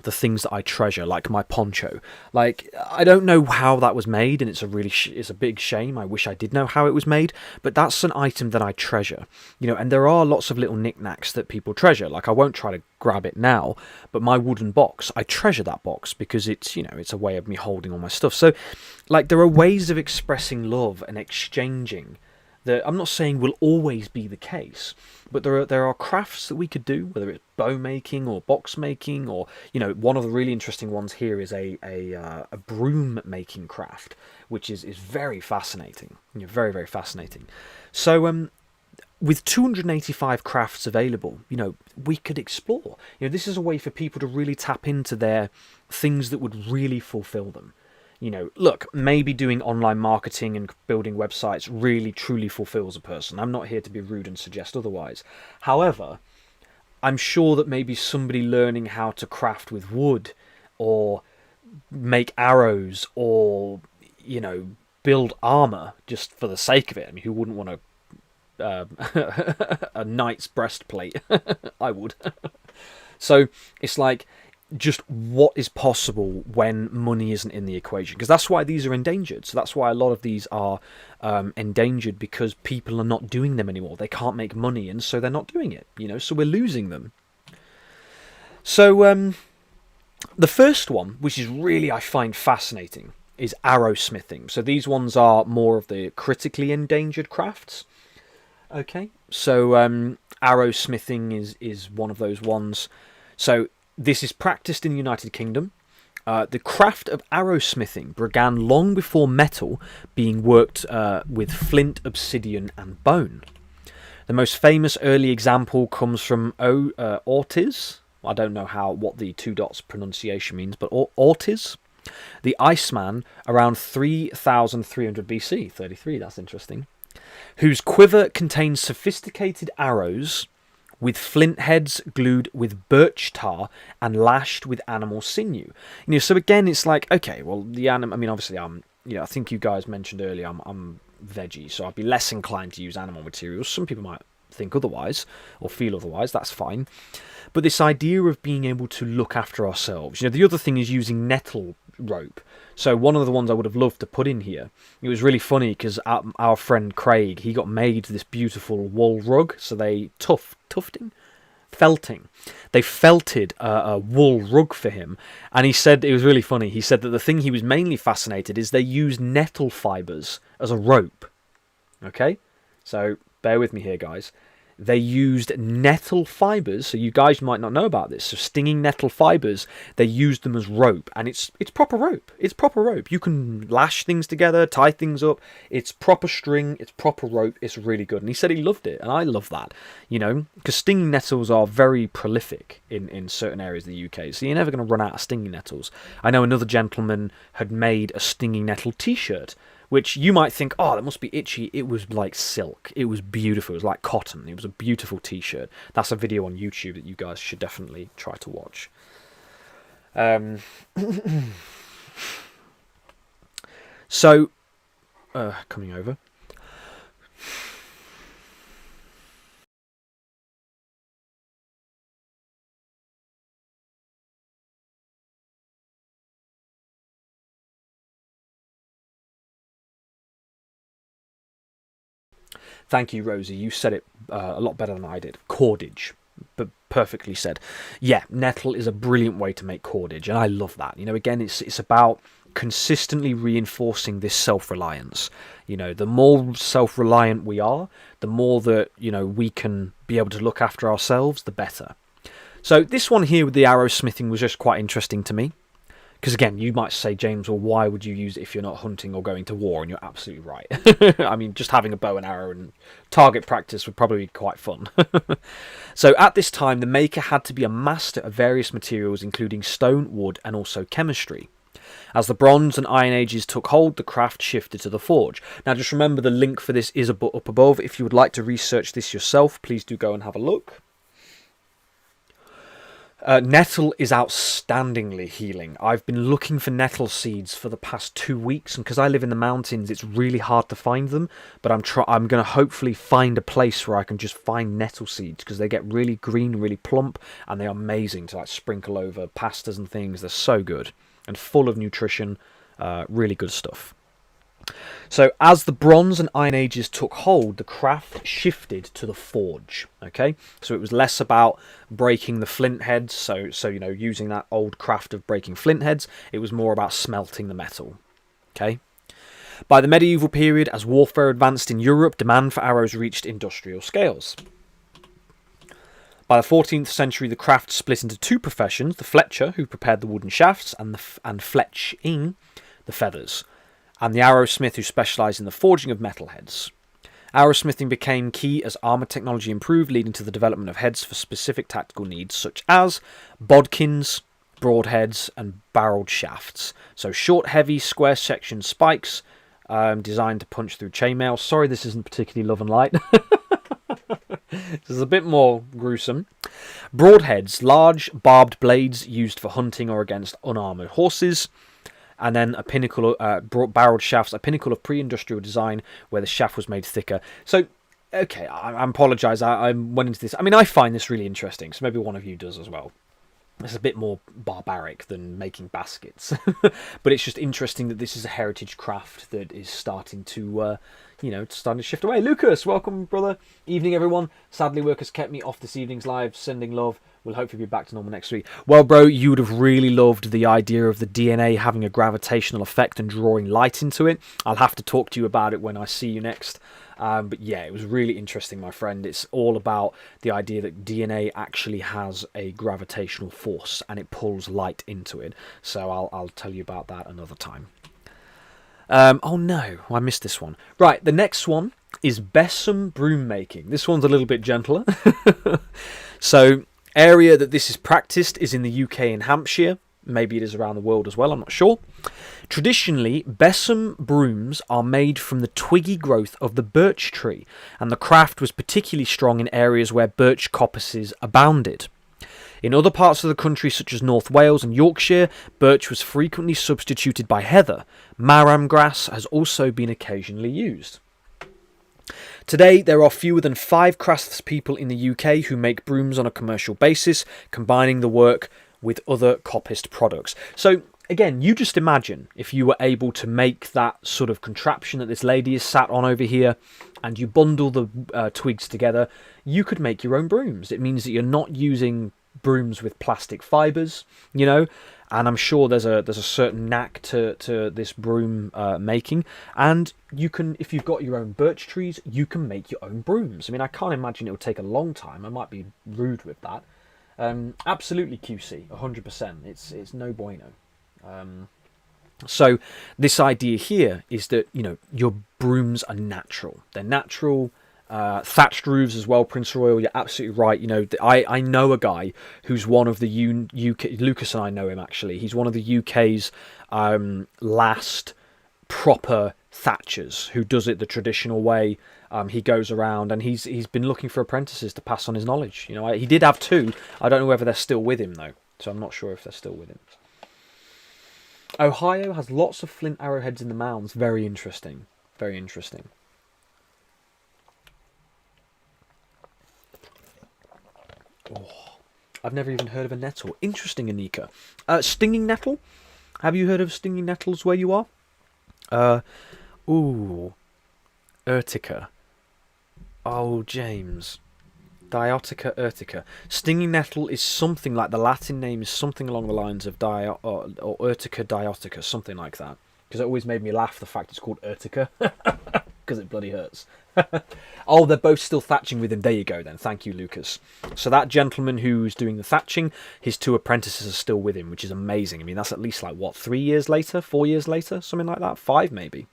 the things that I treasure, like my poncho, like I don't know how that was made, and it's a big shame. I wish I did know how it was made, but that's an item that I treasure, you know. And there are lots of little knickknacks that people treasure. Like I won't try to grab it now, but my wooden box, I treasure that box because it's, you know, it's a way of me holding all my stuff. So, like, there are ways of expressing love and exchanging that I'm not saying will always be the case, but there are crafts that we could do, whether it's bow making or box making, or, you know, one of the really interesting ones here is a broom making craft, which is very fascinating. You know, very, very fascinating. So with 285 crafts available, you know, we could explore. You know, this is a way for people to really tap into their things that would really fulfill them. You know, look, maybe doing online marketing and building websites really truly fulfills a person. I'm not here to be rude and suggest otherwise. However, I'm sure that maybe somebody learning how to craft with wood or make arrows or, you know, build armor just for the sake of it. I mean, who wouldn't want a knight's breastplate? I would. So it's like, just what is possible when money isn't in the equation, because that's why these are endangered. So that's why a lot of these are endangered, because people are not doing them anymore. They can't make money, and so they're not doing it, you know, so we're losing them. So the first one, which is really, I find fascinating, is arrowsmithing. So these ones are more of the critically endangered crafts. Okay, so arrowsmithing is one of those ones. So this is practiced in the United Kingdom. The craft of arrowsmithing began long before metal, being worked with flint, obsidian, and bone. The most famous early example comes from Ortiz. I don't know what the two dots pronunciation means, but Ortiz, the Iceman, around 3300 BC. 33, that's interesting. Whose quiver contains sophisticated arrows with flint heads glued with birch tar and lashed with animal sinew. So again, it's like, okay, well, obviously, I think you guys mentioned earlier, I'm veggie, so I'd be less inclined to use animal materials. Some people might think otherwise or feel otherwise. That's fine. But this idea of being able to look after ourselves. The other thing is using nettle rope. So one of the ones I would have loved to put in here, it was really funny because our friend Craig, he got made this beautiful wool rug. So they They felted a wool rug for him, and he said it was really funny. He said that the thing he was mainly fascinated is they use nettle fibers as a rope. Okay, so bear with me here, guys. They used nettle fibers, so you guys might not know about this. So stinging nettle fibers, they used them as rope, and it's proper rope. It's proper rope. You can lash things together, tie things up. It's proper string. It's proper rope. It's really good. And he said he loved it, and I love that. Because stinging nettles are very prolific in certain areas of the UK, so you're never going to run out of stinging nettles. I know another gentleman had made a stinging nettle T-shirt, which you might think, oh, that must be itchy. It was like silk. It was beautiful. It was like cotton. It was a beautiful T-shirt. That's a video on YouTube that you guys should definitely try to watch. So, coming over. Thank you, Rosie. You said it a lot better than I did. Cordage. But perfectly said. Yeah, nettle is a brilliant way to make cordage, and I love that. Again, it's about consistently reinforcing this self-reliance. The more self-reliant we are, the more that, we can be able to look after ourselves, the better. So this one here with the arrowsmithing was just quite interesting to me. Because again, you might say, James, well, why would you use it if you're not hunting or going to war? And you're absolutely right. I mean, just having a bow and arrow and target practice would probably be quite fun. So at this time, the maker had to be a master of various materials, including stone, wood, and also chemistry. As the Bronze and Iron Ages took hold, the craft shifted to the forge. Now, just remember the link for this is up above. If you would like to research this yourself, please do go and have a look. Nettle is outstandingly healing. I've been looking for nettle seeds for the past 2 weeks, and because I live in the mountains, it's really hard to find them. But I'm going to hopefully find a place where I can just find nettle seeds, because they get really green, really plump, and they are amazing to sprinkle over pastas and things. They're so good and full of nutrition. Really good stuff. So as the Bronze and Iron Ages took hold, the craft shifted to the forge. Okay, so it was less about breaking the flint heads, so using that old craft of breaking flint heads. It was more about smelting the metal. Okay. By the medieval period, as warfare advanced in Europe, demand for arrows reached industrial scales. By the 14th century, the craft split into two professions: the fletcher, who prepared the wooden shafts, and fletching, the feathers, and the arrowsmith, who specialised in the forging of metalheads. Arrowsmithing became key as armour technology improved, leading to the development of heads for specific tactical needs, such as bodkins, broadheads, and barrelled shafts. So short, heavy, square-section spikes designed to punch through chainmail. Sorry, this isn't particularly love and light. This is a bit more gruesome. Broadheads, large, barbed blades used for hunting or against unarmoured horses. And then a pinnacle, barreled shafts, a pinnacle of pre-industrial design where the shaft was made thicker. So, okay, I apologise, I went into this. I mean, I find this really interesting, so maybe one of you does as well. It's a bit more barbaric than making baskets. But it's just interesting that this is a heritage craft that is starting to, starting to shift away. Lucas, welcome, brother. Evening, everyone. Sadly, work has kept me off this evening's live. Sending love. we'll hopefully be back to normal next week. Well, bro, you would have really loved the idea of the DNA having a gravitational effect and drawing light into it. I'll have to talk to you about it when I see you next. But yeah, it was really interesting, my friend. It's all about the idea that DNA actually has a gravitational force and it pulls light into it. So I'll tell you about that another time. Oh no, I missed this one. Right, the next one is besom broom making. This one's a little bit gentler. So, area that this is practiced is in the UK and Hampshire. Maybe it is around the world as well, I'm not sure. Traditionally, besom brooms are made from the twiggy growth of the birch tree, and the craft was particularly strong in areas where birch coppices abounded. In other parts of the country, such as North Wales and Yorkshire, birch was frequently substituted by heather. Marram grass has also been occasionally used. Today, there are fewer than 5 craftspeople in the UK who make brooms on a commercial basis, combining the work with other coppiced products. So, again, you just imagine if you were able to make that sort of contraption that this lady is sat on over here, and you bundle the twigs together, you could make your own brooms. It means that you're not using brooms with plastic fibres, you know, and I'm sure there's a certain knack to this broom making, and you can, if you've got your own birch trees, you can make your own brooms. I mean, I can't imagine it would take a long time. I might be rude with that. Absolutely QC, 100%. It's no bueno. So this idea here is that, you know, your brooms are natural. They're natural. Thatched roofs as well, Prince Royal, you're absolutely right. You know, I know a guy who's one of the UK, Lucas and I know him actually, he's one of the UK's last proper thatchers who does it the traditional way. He goes around and he's been looking for apprentices to pass on his knowledge. You know, he did have 2. I don't know whether they're still with him though, so I'm not sure if they're still with him. Ohio has lots of flint arrowheads in the mounds. Very interesting. Very interesting. Oh, I've never even heard of a nettle. Interesting, Anika. Stinging nettle? Have you heard of stinging nettles where you are? Ooh. Urtica. Oh, James. Diotica urtica. Stinging nettle is something like, the Latin name is something along the lines of or Urtica diotica, something like that. Because it always made me laugh, the fact it's called Urtica. Because it bloody hurts. Oh, they're both still thatching with him. There you go then. Thank you, Lucas. So that gentleman who's doing the thatching, his 2 apprentices are still with him, which is amazing. I mean, that's at least like, what, 3 years later? 4 years later? Something like that? 5 maybe.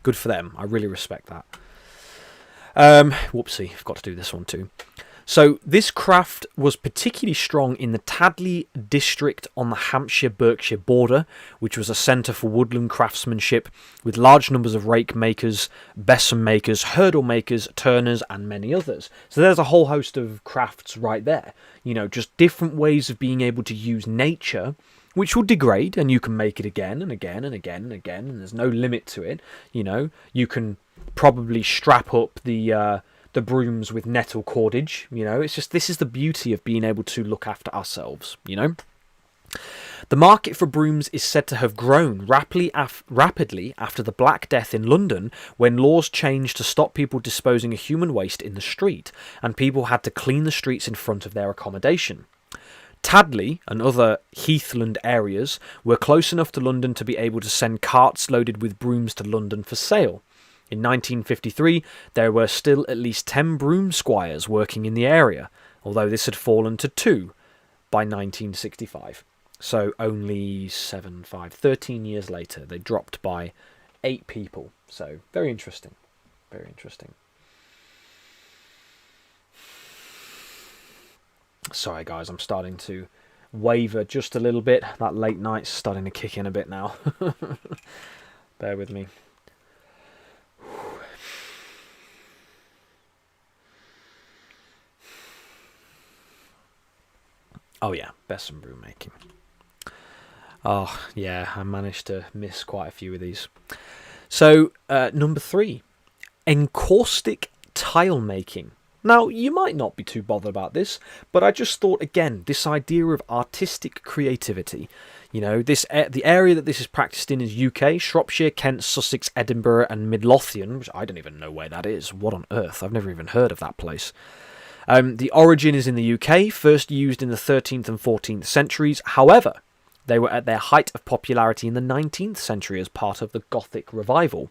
Good for them. I really respect that. Whoopsie, I've got to do this one too. So this craft was particularly strong in the Tadley district on the Hampshire-Berkshire border, which was a centre for woodland craftsmanship, with large numbers of rake makers, besom makers, hurdle makers, turners, and many others. So there's a whole host of crafts right there. You know, just different ways of being able to use nature, which will degrade, and you can make it again and again and again and again, and there's no limit to it. You know, you can probably strap up the brooms with nettle cordage. You know, it's just, this is the beauty of being able to look after ourselves, you know. The market for brooms is said to have grown rapidly after the Black Death in London, when laws changed to stop people disposing of human waste in the street, and people had to clean the streets in front of their accommodation. Tadley and other heathland areas were close enough to London to be able to send carts loaded with brooms to London for sale. In 1953, there were still at least 10 broom squires working in the area, although this had fallen to 2 by 1965. So only 13 years later, they dropped by 8 people. So very interesting. Very interesting. Sorry guys, I'm starting to waver just a little bit. That late night's starting to kick in a bit now. Bear with me. Oh yeah, besom broom making. Oh yeah, I managed to miss quite a few of these. So, number 3, encaustic tile making. Now, you might not be too bothered about this, but I just thought, again, this idea of artistic creativity. You know, the area that this is practiced in is UK, Shropshire, Kent, Sussex, Edinburgh, and Midlothian, which I don't even know where that is. What on earth? I've never even heard of that place. The origin is in the UK, first used in the 13th and 14th centuries. However, they were at their height of popularity in the 19th century as part of the Gothic revival.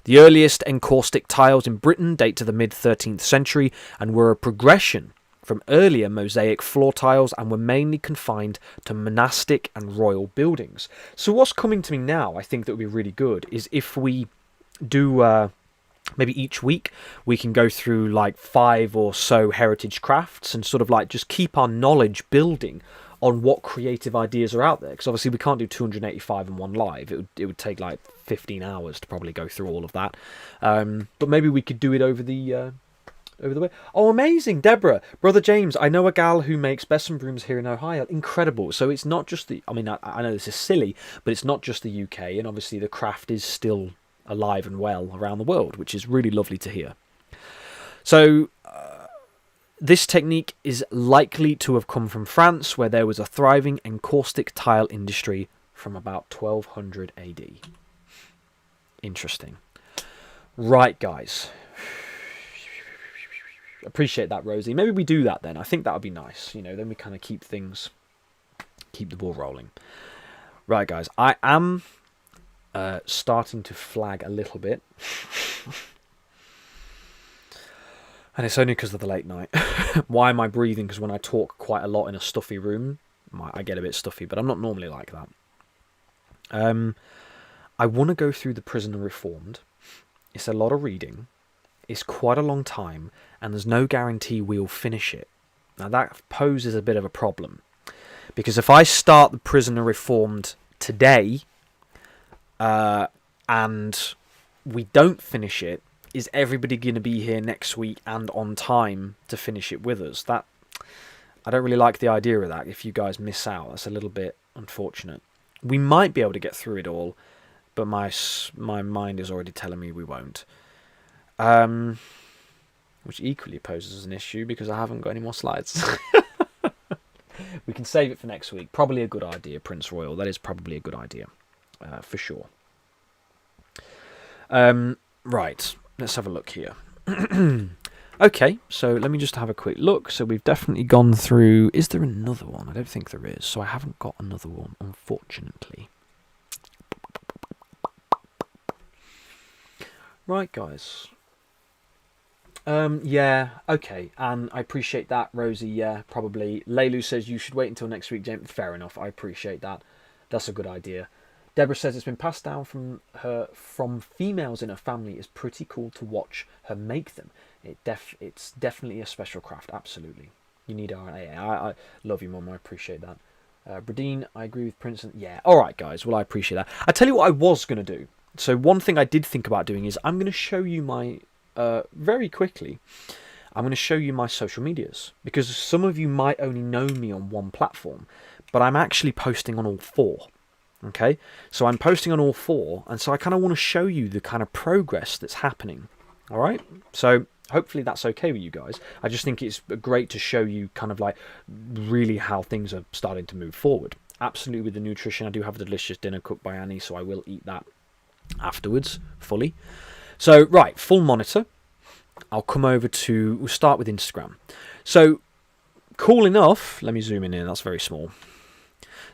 The earliest encaustic tiles in Britain date to the mid-13th century and were a progression from earlier mosaic floor tiles and were mainly confined to monastic and royal buildings. So what's coming to me now, I think that would be really good, is if we do maybe each week we can go through like 5 or so heritage crafts and sort of like just keep our knowledge building on what creative ideas are out there, because obviously we can't do 285 in one live. It would take like 15 hours to probably go through all of that, but maybe we could do it over the way. Oh, amazing, Deborah, brother James, I know a gal who makes besom brooms here in Ohio. Incredible. So it's not just the, I mean, I know this is silly, but it's not just the UK, and obviously the craft is still alive and well around the world, which is really lovely to hear. So this technique is likely to have come from France, where there was a thriving encaustic tile industry from about 1200 AD. Interesting. Right, guys. Appreciate that, Rosie. Maybe we do that then. I think that would be nice. You know, then we kind of keep the ball rolling. Right, guys. I am starting to flag a little bit. And it's only because of the late night. Why am I breathing? Because when I talk quite a lot in a stuffy room, I get a bit stuffy, but I'm not normally like that. I want to go through the Prisoner Reformed. It's a lot of reading. It's quite a long time, and there's no guarantee we'll finish it. Now that poses a bit of a problem, because if I start the Prisoner Reformed today, and we don't finish it, is everybody going to be here next week and on time to finish it with us? That, I don't really like the idea of that. If you guys miss out, that's a little bit unfortunate. We might be able to get through it all, but my mind is already telling me we won't. Which equally poses an issue because I haven't got any more slides. We can save it for next week. Probably a good idea, Prince Royal. That is probably a good idea, for sure. Right, let's have a look here. Okay, so let me just have a quick look. So we've definitely gone through... Is there another one? I don't think there is. So I haven't got another one, unfortunately. Right, guys. Yeah, okay, and I appreciate that, Rosie, yeah, probably. Leilu says you should wait until next week, James. Fair enough, I appreciate that. That's a good idea. Deborah says it's been passed down from females in her family. It's pretty cool to watch her make them. It's definitely a special craft, absolutely. You need RNA. I love you, Mum, I appreciate that. Bradine, I agree with Princeton. Yeah, alright, guys, well, I appreciate that. I tell you what I was going to do. So one thing I did think about doing is I'm going to show you my... very quickly, I'm going to show you my social medias, because some of you might only know me on one platform, but I'm actually posting on all 4. Okay, so I'm posting on all 4, and so I kind of want to show you the kind of progress that's happening. All right, so hopefully that's okay with you guys. I just think it's great to show you kind of like really how things are starting to move forward. Absolutely, with the nutrition, I do have a delicious dinner cooked by Annie, so I will eat that afterwards fully. So, right, full monitor. I'll come over to... We'll start with Instagram. So, cool enough... Let me zoom in here. That's very small.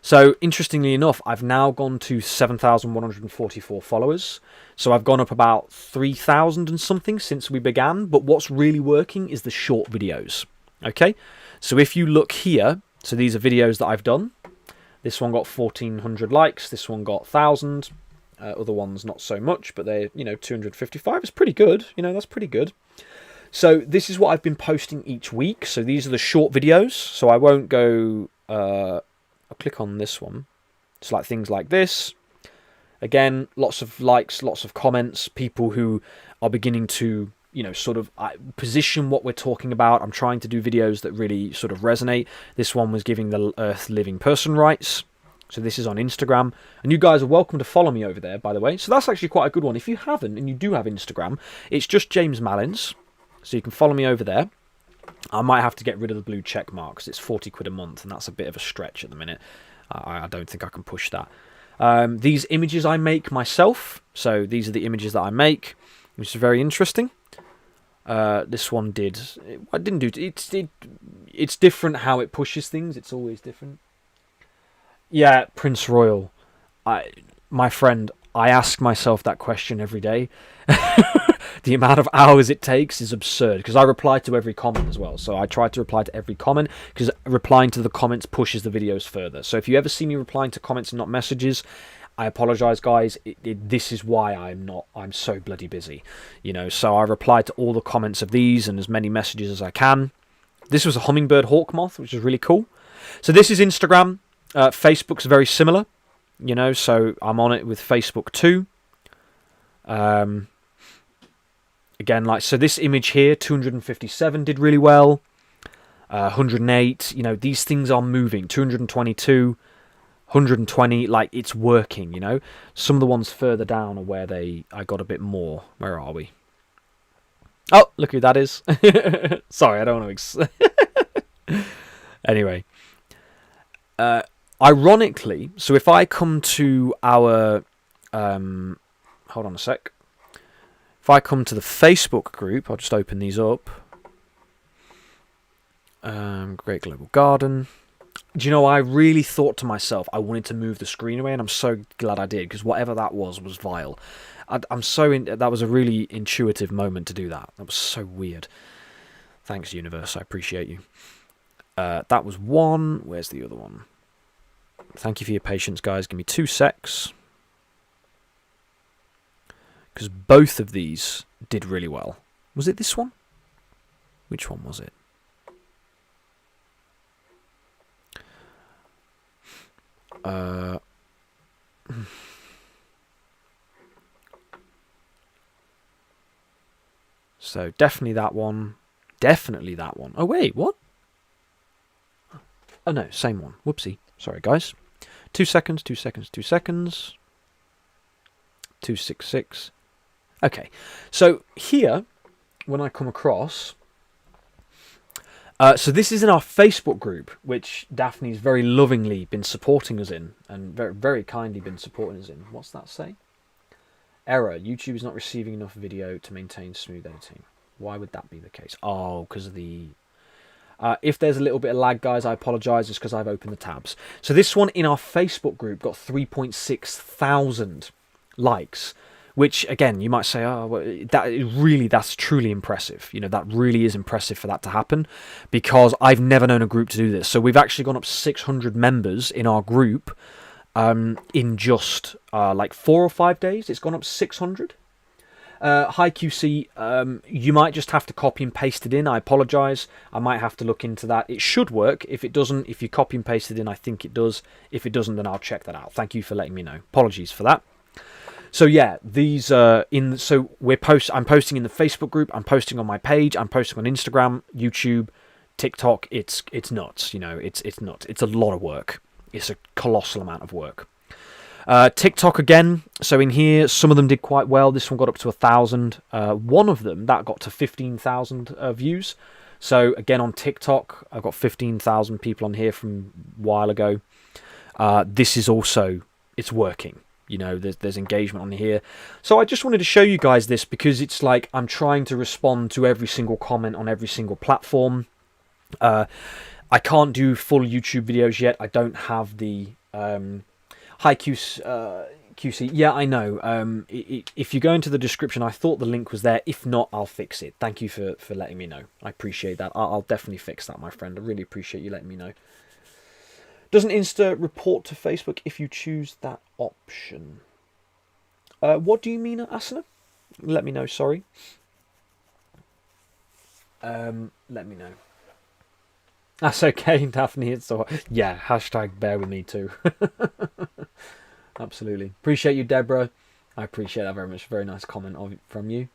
So, interestingly enough, I've now gone to 7,144 followers. So, I've gone up about 3,000 and something since we began. But what's really working is the short videos. Okay? So, if you look here... So, these are videos that I've done. This one got 1,400 likes. This one got 1,000. Other ones not so much, but they're, 255 is pretty good. That's pretty good. So this is what I've been posting each week. So these are the short videos. So I won't go... I'll click on this one. It's like things like this. Again, lots of likes, lots of comments. People who are beginning to, sort of position what we're talking about. I'm trying to do videos that really sort of resonate. This one was giving the Earth living person rights. So this is on Instagram, and you guys are welcome to follow me over there, by the way. So that's actually quite a good one. If you haven't, and you do have Instagram, it's just James Malins. So you can follow me over there. I might have to get rid of the blue check mark, because it's 40 quid a month, and that's a bit of a stretch at the minute. I don't think I can push that. These images I make myself. So these are the images that I make, which is very interesting. This one did. I didn't do. It's different how it pushes things. It's always different. Yeah, Prince Royal. My friend, I ask myself that question every day. The amount of hours it takes is absurd, because I reply to every comment as well. So I try to reply to every comment, because replying to the comments pushes the videos further. So if you ever see me replying to comments and not messages, I apologise, guys. This is why I'm so bloody busy. You know, so I reply to all the comments of these and as many messages as I can. This was a hummingbird hawk moth, which is really cool. So this is Instagram. Facebook's very similar. You know, so I'm on it with Facebook too. Again, like, so this image here, 257 did really well. 108, you know, these things are moving. 222, 120, like, it's working, you know. Some of the ones further down are where I got a bit more. Where are we? Oh, look who that is. Sorry, I don't want to... Anyway. Ironically, so if I come to our... hold on a sec. If I come to the Facebook group, I'll just open these up. Great Global Garden. Do you know, I really thought to myself I wanted to move the screen away, and I'm so glad I did, because whatever that was vile. That was a really intuitive moment to do that. That was so weird. Thanks, universe. I appreciate you. That was one. Where's the other one? Thank you for your patience, guys. Give me 2 secs. Because both of these did really well. Was it this one? Which one was it? So definitely that one. Definitely that one. Oh wait, what? Oh no, same one. Whoopsie. Sorry, guys. 2 seconds, 2 seconds, 2 seconds. 266. Okay, so here, when I come across... so this is in our Facebook group, which Daphne's very lovingly been supporting us in, and very, very kindly been supporting us in. What's that say? Error. YouTube is not receiving enough video to maintain smooth editing. Why would that be the case? Oh, because of the... if there's a little bit of lag, guys, I apologise. It's because I've opened the tabs. So this one in our Facebook group got 3.6 thousand likes. Which, again, you might say, oh, well, that's truly impressive. You know, that really is impressive for that to happen, because I've never known a group to do this. So we've actually gone up 600 members in our group in just like 4 or 5 days. It's gone up 600. Hi, QC. You might just have to copy and paste it in. I apologise. I might have to look into that. It should work. If it doesn't, if you copy and paste it in, I think it does. If it doesn't, then I'll check that out. Thank you for letting me know. Apologies for that. So yeah, these I'm posting in the Facebook group, I'm posting on my page, I'm posting on Instagram, YouTube, TikTok. It's nuts, you know, it's nuts. It's a lot of work. It's a colossal amount of work. TikTok again. So in here, some of them did quite well. This one got up to 1,000. One of them that got to 15,000 views. So again, on TikTok, I've got 15,000 people on here from a while ago. This is also, it's working. You know, there's engagement on here. So I just wanted to show you guys this, because it's like I'm trying to respond to every single comment on every single platform. I can't do full YouTube videos yet. I don't have the... Hi, QC. Yeah, I know. If you go into the description, I thought the link was there. If not, I'll fix it. Thank you for letting me know. I appreciate that. I'll definitely fix that, my friend. I really appreciate you letting me know. Doesn't Insta report to Facebook if you choose that option? What do you mean, Asana? Let me know, sorry. Let me know. That's okay, Daphne. It's all... Yeah, hashtag bear with me too. Absolutely. Appreciate you, Deborah. I appreciate that very much. Very nice comment from you.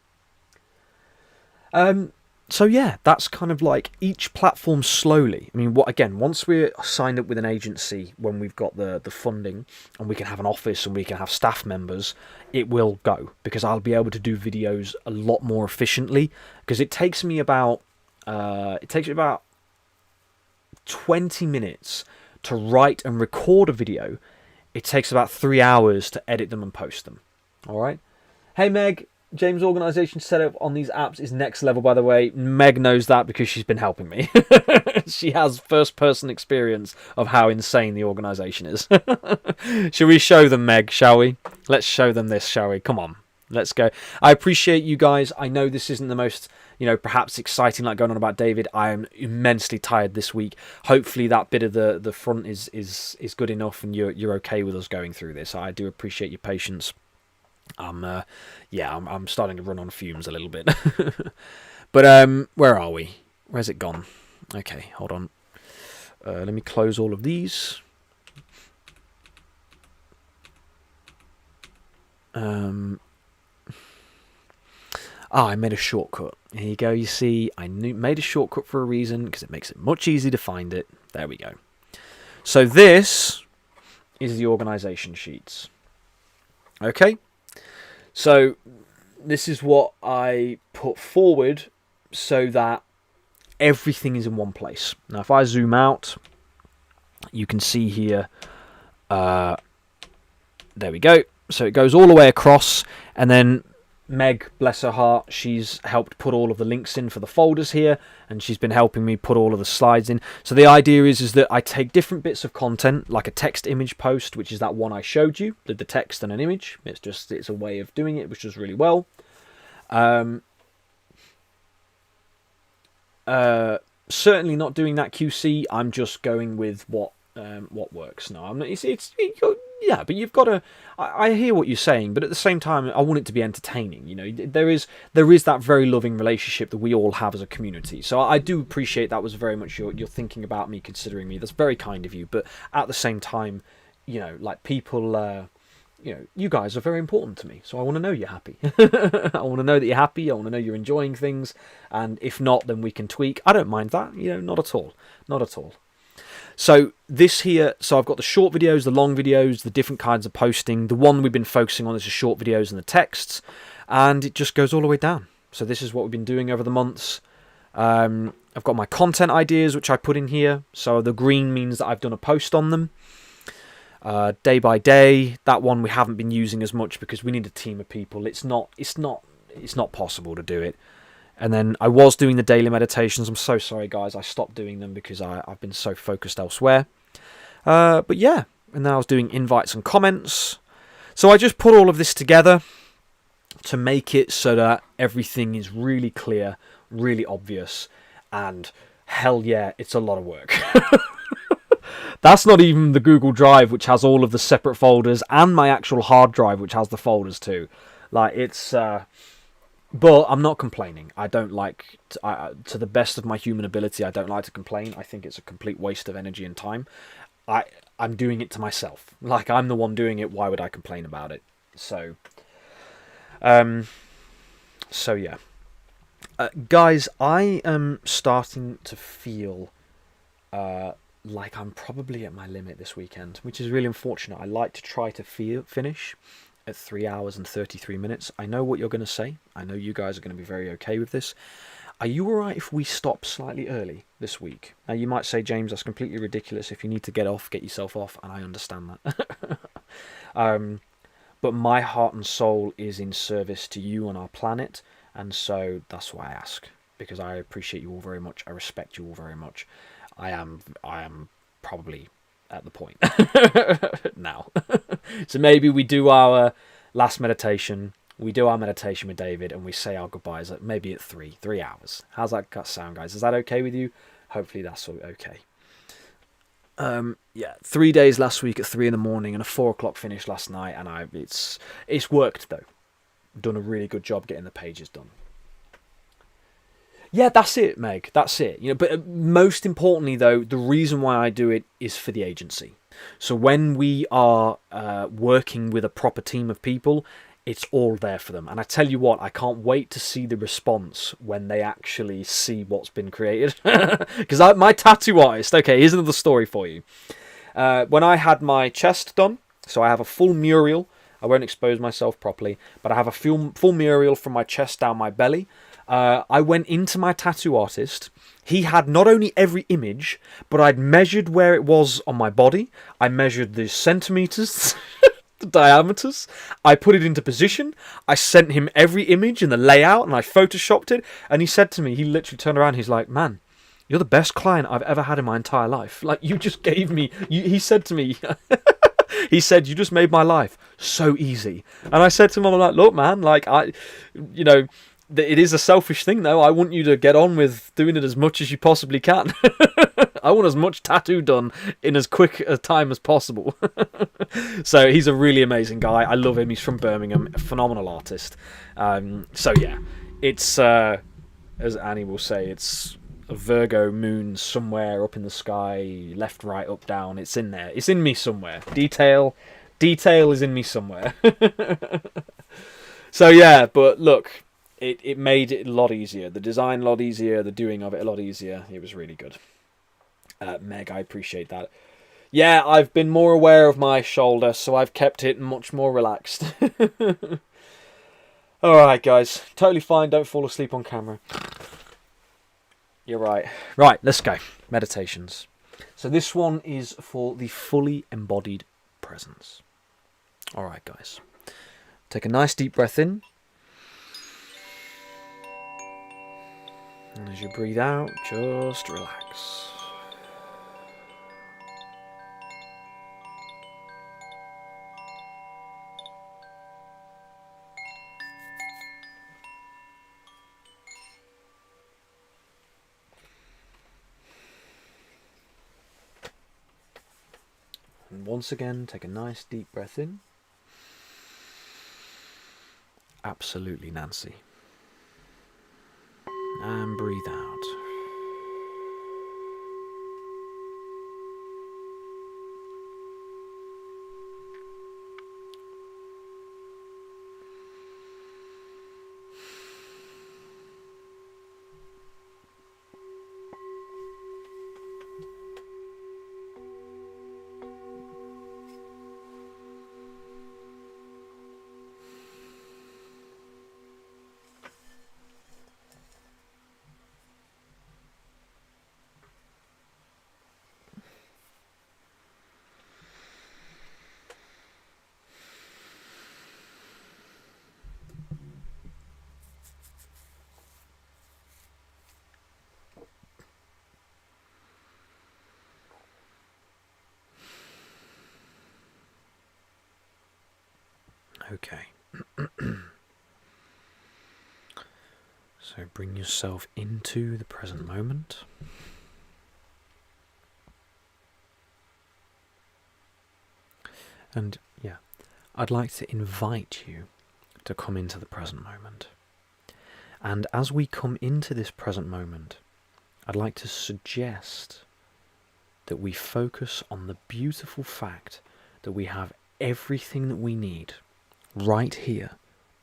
So yeah, that's kind of like each platform slowly. I mean, once we're signed up with an agency, when we've got the funding and we can have an office and we can have staff members, it will go, because I'll be able to do videos a lot more efficiently, because it takes me about 20 minutes to write and record a video. It takes about 3 hours to edit them and post them. All right. Hey, Meg. James' organisation setup on these apps is next level, by the way. Meg knows that because she's been helping me. She has first-person experience of how insane the organisation is. Shall we show them, Meg, shall we? Let's show them this, shall we? Come on, let's go. I appreciate you guys. I know this isn't the most, perhaps exciting like going on about David. I am immensely tired this week. Hopefully that bit of the front is good enough and you're okay with us going through this. I do appreciate your patience. I'm starting to run on fumes a little bit. But where are we? Where's it gone? Okay, hold on. Let me close all of these. I made a shortcut. Here you go. You see, made a shortcut for a reason because it makes it much easier to find it. There we go. So this is the organisation sheets. Okay. So this is what I put forward so that everything is in one place. Now, if I zoom out, you can see here. There we go. So it goes all the way across, and then Meg, bless her heart, she's helped put all of the links in for the folders here, and she's been helping me put all of the slides in. So the idea is that I take different bits of content, like a text image post, which is that one I showed you, the text and an image. It's a way of doing it, which does really well. Certainly not doing that QC. I'm just going with what works. No, I'm not. Yeah, but you've got to. I hear what you're saying, but at the same time, I want it to be entertaining. There is that very loving relationship that we all have as a community. So I do appreciate that was very much you're thinking about me, considering me. That's very kind of you. But at the same time, like people. You guys are very important to me, so I want to know you're happy. I want to know that you're happy. I want to know you're enjoying things, and if not, then we can tweak. I don't mind that. Not at all. Not at all. So this here, I've got the short videos, the long videos, the different kinds of posting. The one we've been focusing on is the short videos and the texts, and it just goes all the way down. So this is what we've been doing over the months. I've got my content ideas, which I put in here. So the green means that I've done a post on them. Day by day, that one we haven't been using as much because we need a team of people. It's not possible to do it. And then I was doing the daily meditations. I'm so sorry, guys. I stopped doing them because I've been so focused elsewhere. But yeah, and then I was doing invites and comments. So I just put all of this together to make it so that everything is really clear, really obvious, and hell yeah, it's a lot of work. That's not even the Google Drive, which has all of the separate folders, and my actual hard drive, which has the folders too. Like, it's... But I'm not complaining. I don't like... to the best of my human ability, I don't like to complain. I think it's a complete waste of energy and time. I'm doing it to myself. Like, I'm the one doing it. Why would I complain about it? So yeah. Guys, I am starting to feel... like I'm probably at my limit this weekend, which is really unfortunate. I like to try to finish at 3 hours and 33 minutes. I know what you're going to say. I know you guys are going to be very okay with this. Are you alright if we stop slightly early this week? Now, you might say, James, that's completely ridiculous. If you need to get off, get yourself off, and I understand that. But my heart and soul is in service to you and our planet, and so that's why I ask, because I appreciate you all very much. I respect you all very much. I am probably at the point now. So maybe we do our last meditation. We do our meditation with David, and we say our goodbyes at maybe at 3 hours. How's that sound, guys? Is that okay with you? Hopefully that's okay. Yeah, 3 days last week at 3 in the morning and a 4 o'clock finish last night, and it's worked though. Done a really good job getting the pages done. Yeah, that's it, Meg. That's it. But most importantly, though, the reason why I do it is for the agency. So when we are working with a proper team of people, it's all there for them. And I tell you what, I can't wait to see the response when they actually see what's been created. Because my tattoo artist, okay, here's another story for you. When I had my chest done, so I have a full mural. I won't expose myself properly, but I have a full mural from my chest down my belly. I went into my tattoo artist. He had not only every image, but I'd measured where it was on my body. I measured the centimeters. the diameters. I put it into position. I sent him every image and the layout, and I photoshopped it. And he said to me, he literally turned around, he's like, man, you're the best client I've ever had in my entire life. Like, you just gave me, he said to me, he said, you just made my life so easy. And I said to him, I'm like, look, man, like, it is a selfish thing, though. I want you to get on with doing it as much as you possibly can. I want as much tattoo done in as quick a time as possible. So he's a really amazing guy. I love him. He's from Birmingham, a phenomenal artist. So yeah, it's, as Annie will say, it's a Virgo moon somewhere up in the sky, left, right, up, down. It's in there. It's in me somewhere. Detail is in me somewhere. So yeah, but look, it made it a lot easier. The design a lot easier, the doing of it a lot easier. It was really good. Meg, I appreciate that. Yeah, I've been more aware of my shoulder, so I've kept it much more relaxed. Alright, guys. Totally fine. Don't fall asleep on camera. You're right. Right, let's go. Meditations. So this one is for the fully embodied presence. Alright, guys. Take a nice deep breath in. And as you breathe out, just relax. And once again, take a nice deep breath in. Absolutely, Nancy. And breathe out. Okay. So bring yourself into the present moment. And yeah, I'd like to invite you to come into the present moment. And as we come into this present moment, I'd like to suggest that we focus on the beautiful fact that we have everything that we need right here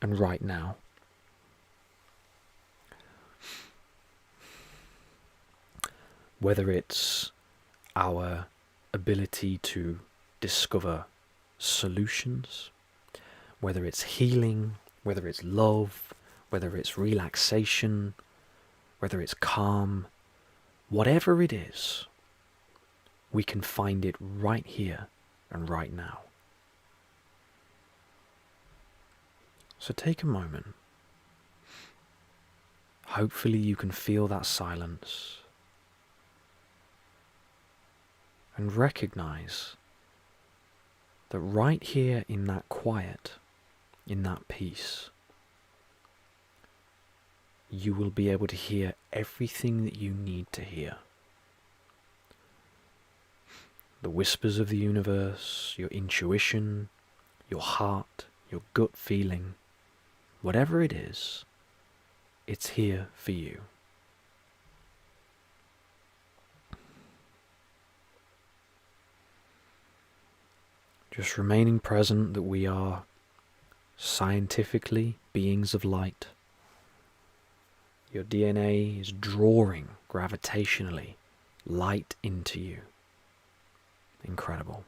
and right now. Whether it's our ability to discover solutions, whether it's healing, whether it's love, whether it's relaxation, whether it's calm, whatever it is, we can find it right here and right now. So take a moment. Hopefully you can feel that silence and recognize that right here in that quiet, in that peace, you will be able to hear everything that you need to hear. The whispers of the universe, your intuition, your heart, your gut feeling, whatever it is, it's here for you. Just remaining present that we are scientifically beings of light. Your DNA is drawing gravitationally light into you. Incredible.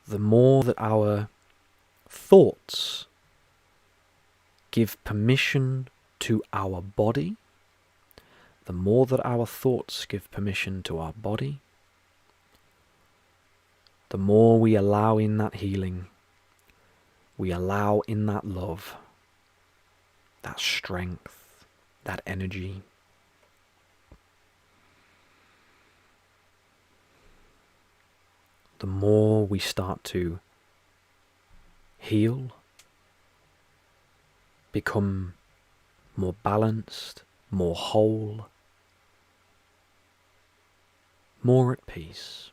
The more that our thoughts give permission to our body, the more that our thoughts give permission to our body, the more we allow in that healing, we allow in that love, that strength, that energy. The more we start to heal, become more balanced, more whole, more at peace.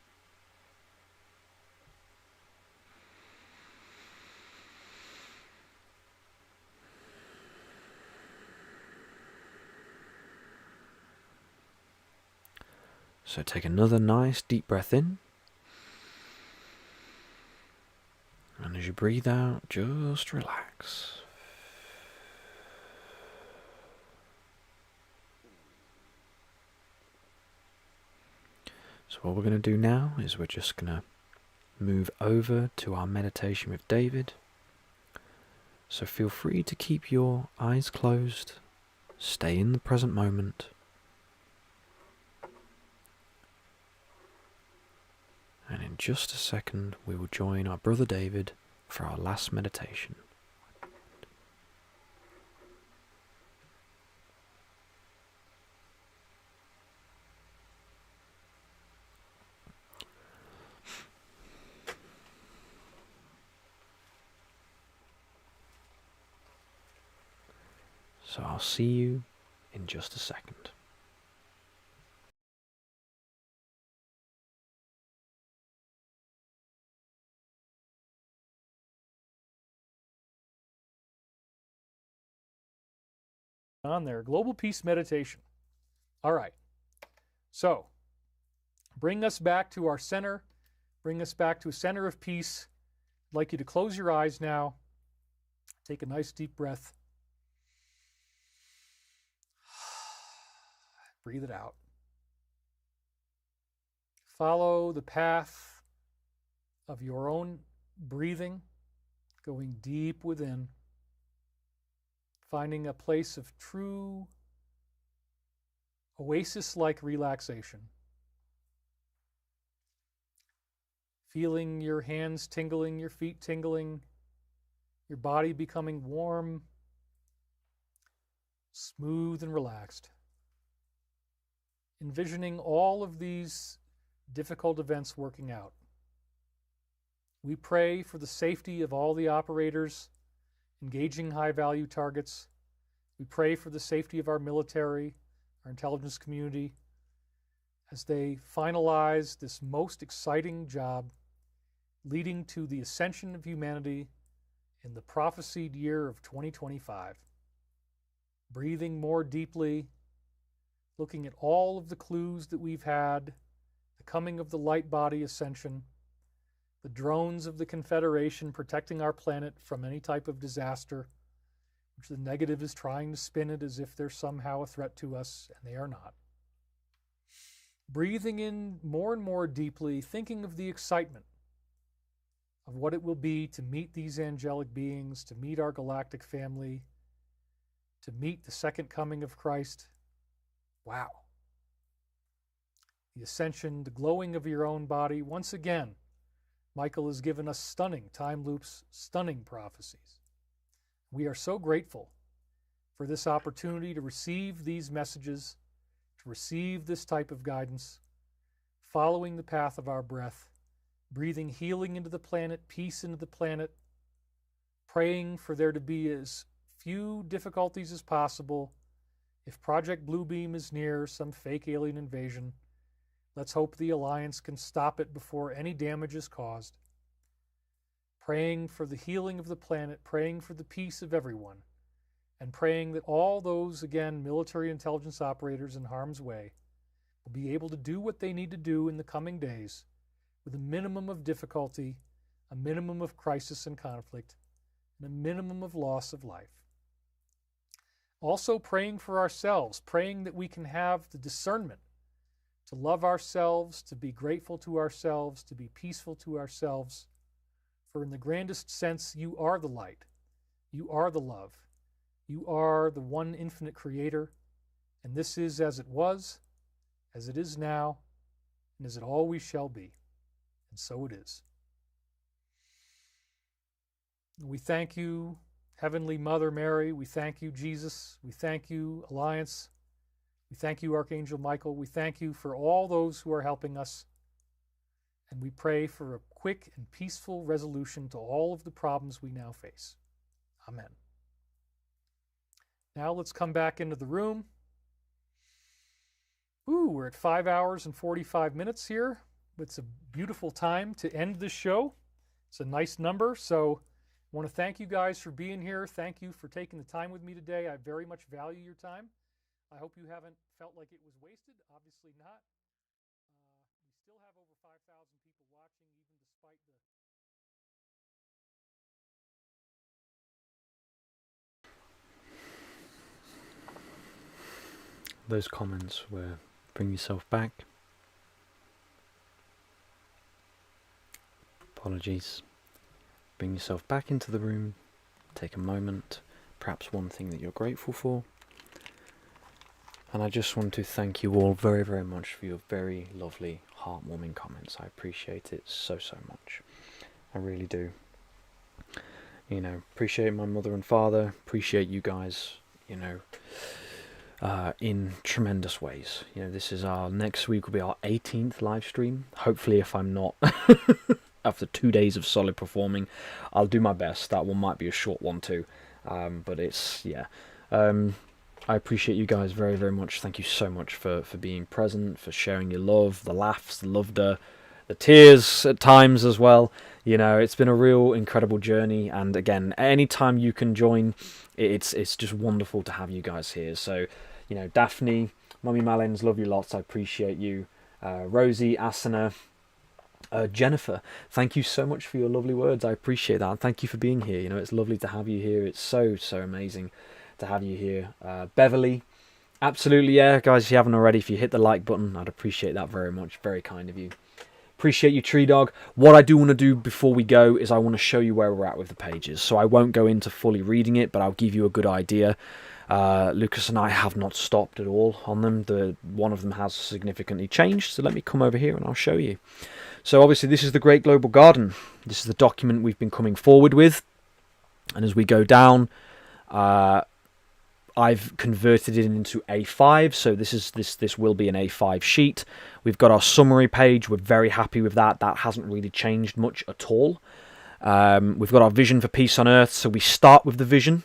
So take another nice deep breath in. And as you breathe out, just relax. So what we're going to do now is we're just going to move over to our meditation with David. So feel free to keep your eyes closed, stay in the present moment. And in just a second, we will join our brother David for our last meditation. So I'll see you in just a second. On there, global peace meditation. All right. So, bring us back to our center. Bring us back to a center of peace. I'd like you to close your eyes now. Take a nice deep breath. Breathe it out. Follow the path of your own breathing, going deep within, finding a place of true oasis-like relaxation. Feeling your hands tingling, your feet tingling, your body becoming warm, smooth and relaxed. Envisioning all of these difficult events working out. We pray for the safety of all the operators engaging high-value targets. We pray for the safety of our military, our intelligence community, as they finalize this most exciting job leading to the ascension of humanity in the prophesied year of 2025. Breathing more deeply, looking at all of the clues that we've had, the coming of the light body ascension, the drones of the Confederation protecting our planet from any type of disaster, which the negative is trying to spin it as if they're somehow a threat to us, and they are not. Breathing in more and more deeply, thinking of the excitement of what it will be to meet these angelic beings, to meet our galactic family, to meet the second coming of Christ. Wow. The ascension, the glowing of your own body. Once again, Michael has given us stunning time loops, stunning prophecies. We are so grateful for this opportunity to receive these messages, to receive this type of guidance, following the path of our breath, breathing healing into the planet, peace into the planet, praying for there to be as few difficulties as possible. If Project Bluebeam is near some fake alien invasion, let's hope the Alliance can stop it before any damage is caused. Praying for the healing of the planet, praying for the peace of everyone, and praying that all those, again, military intelligence operators in harm's way will be able to do what they need to do in the coming days with a minimum of difficulty, a minimum of crisis and conflict, and a minimum of loss of life. Also praying for ourselves, praying that we can have the discernment to love ourselves, to be grateful to ourselves, to be peaceful to ourselves. For in the grandest sense, you are the light. You are the love. You are the one infinite creator, And this is as it was, as it is now, and as it always shall be. And so it is. We thank you, Heavenly Mother Mary. We thank you, Jesus. We thank you, Alliance. We thank you, Archangel Michael. We thank you for all those who are helping us. And we pray for a quick and peaceful resolution to all of the problems we now face. Amen. Now let's come back into the room. Ooh, we're at 5 hours and 45 minutes here. It's a beautiful time to end this show. It's a nice number. So I want to thank you guys for being here. Thank you for taking the time with me today. I very much value your time. I hope you haven't felt like it was wasted. Obviously not. We still have over 5,000 people watching, even despite the... Those comments were bring yourself back. Apologies. Bring yourself back into the room. Take a moment. Perhaps one thing that you're grateful for. And I just want to thank you all very, very much for your very lovely, heartwarming comments. I appreciate it so, so much. I really do. You know, appreciate my mother and father. Appreciate you guys, you know, in tremendous ways. You know, this is next week will be our 18th live stream. Hopefully, if I'm not, after 2 days of solid performing, I'll do my best. That one might be a short one too. But it's, yeah. I appreciate you guys very, very much. Thank you so much for being present, for sharing your love, the laughs, the laughter, the tears at times as well. You know, it's been a real incredible journey. And again, anytime you can join, it's just wonderful to have you guys here. So, you know, Daphne, Mummy Malins, love you lots. I appreciate you. Rosie, Asana, Jennifer, thank you so much for your lovely words. I appreciate that. And thank you for being here. You know, it's lovely to have you here. It's so, so amazing to have you here. Beverly, absolutely, yeah, guys, if you haven't already, if you hit the like button, I'd appreciate that very much. Very kind of you. Appreciate you, Tree Dog. What I do want to do before we go is I want to show you where we're at with the pages. So I won't go into fully reading it, but I'll give you a good idea. Lucas and I have not stopped at all on them. One of them has significantly changed. So let me come over here and I'll show you. So obviously this is the Great Global Garden. This is the document we've been coming forward with. And as we go down, I've converted it into A5, so this will be an A5 sheet. We've got our summary page. We're very happy with that. That hasn't really changed much at all. We've got our vision for peace on earth, so we start with the vision.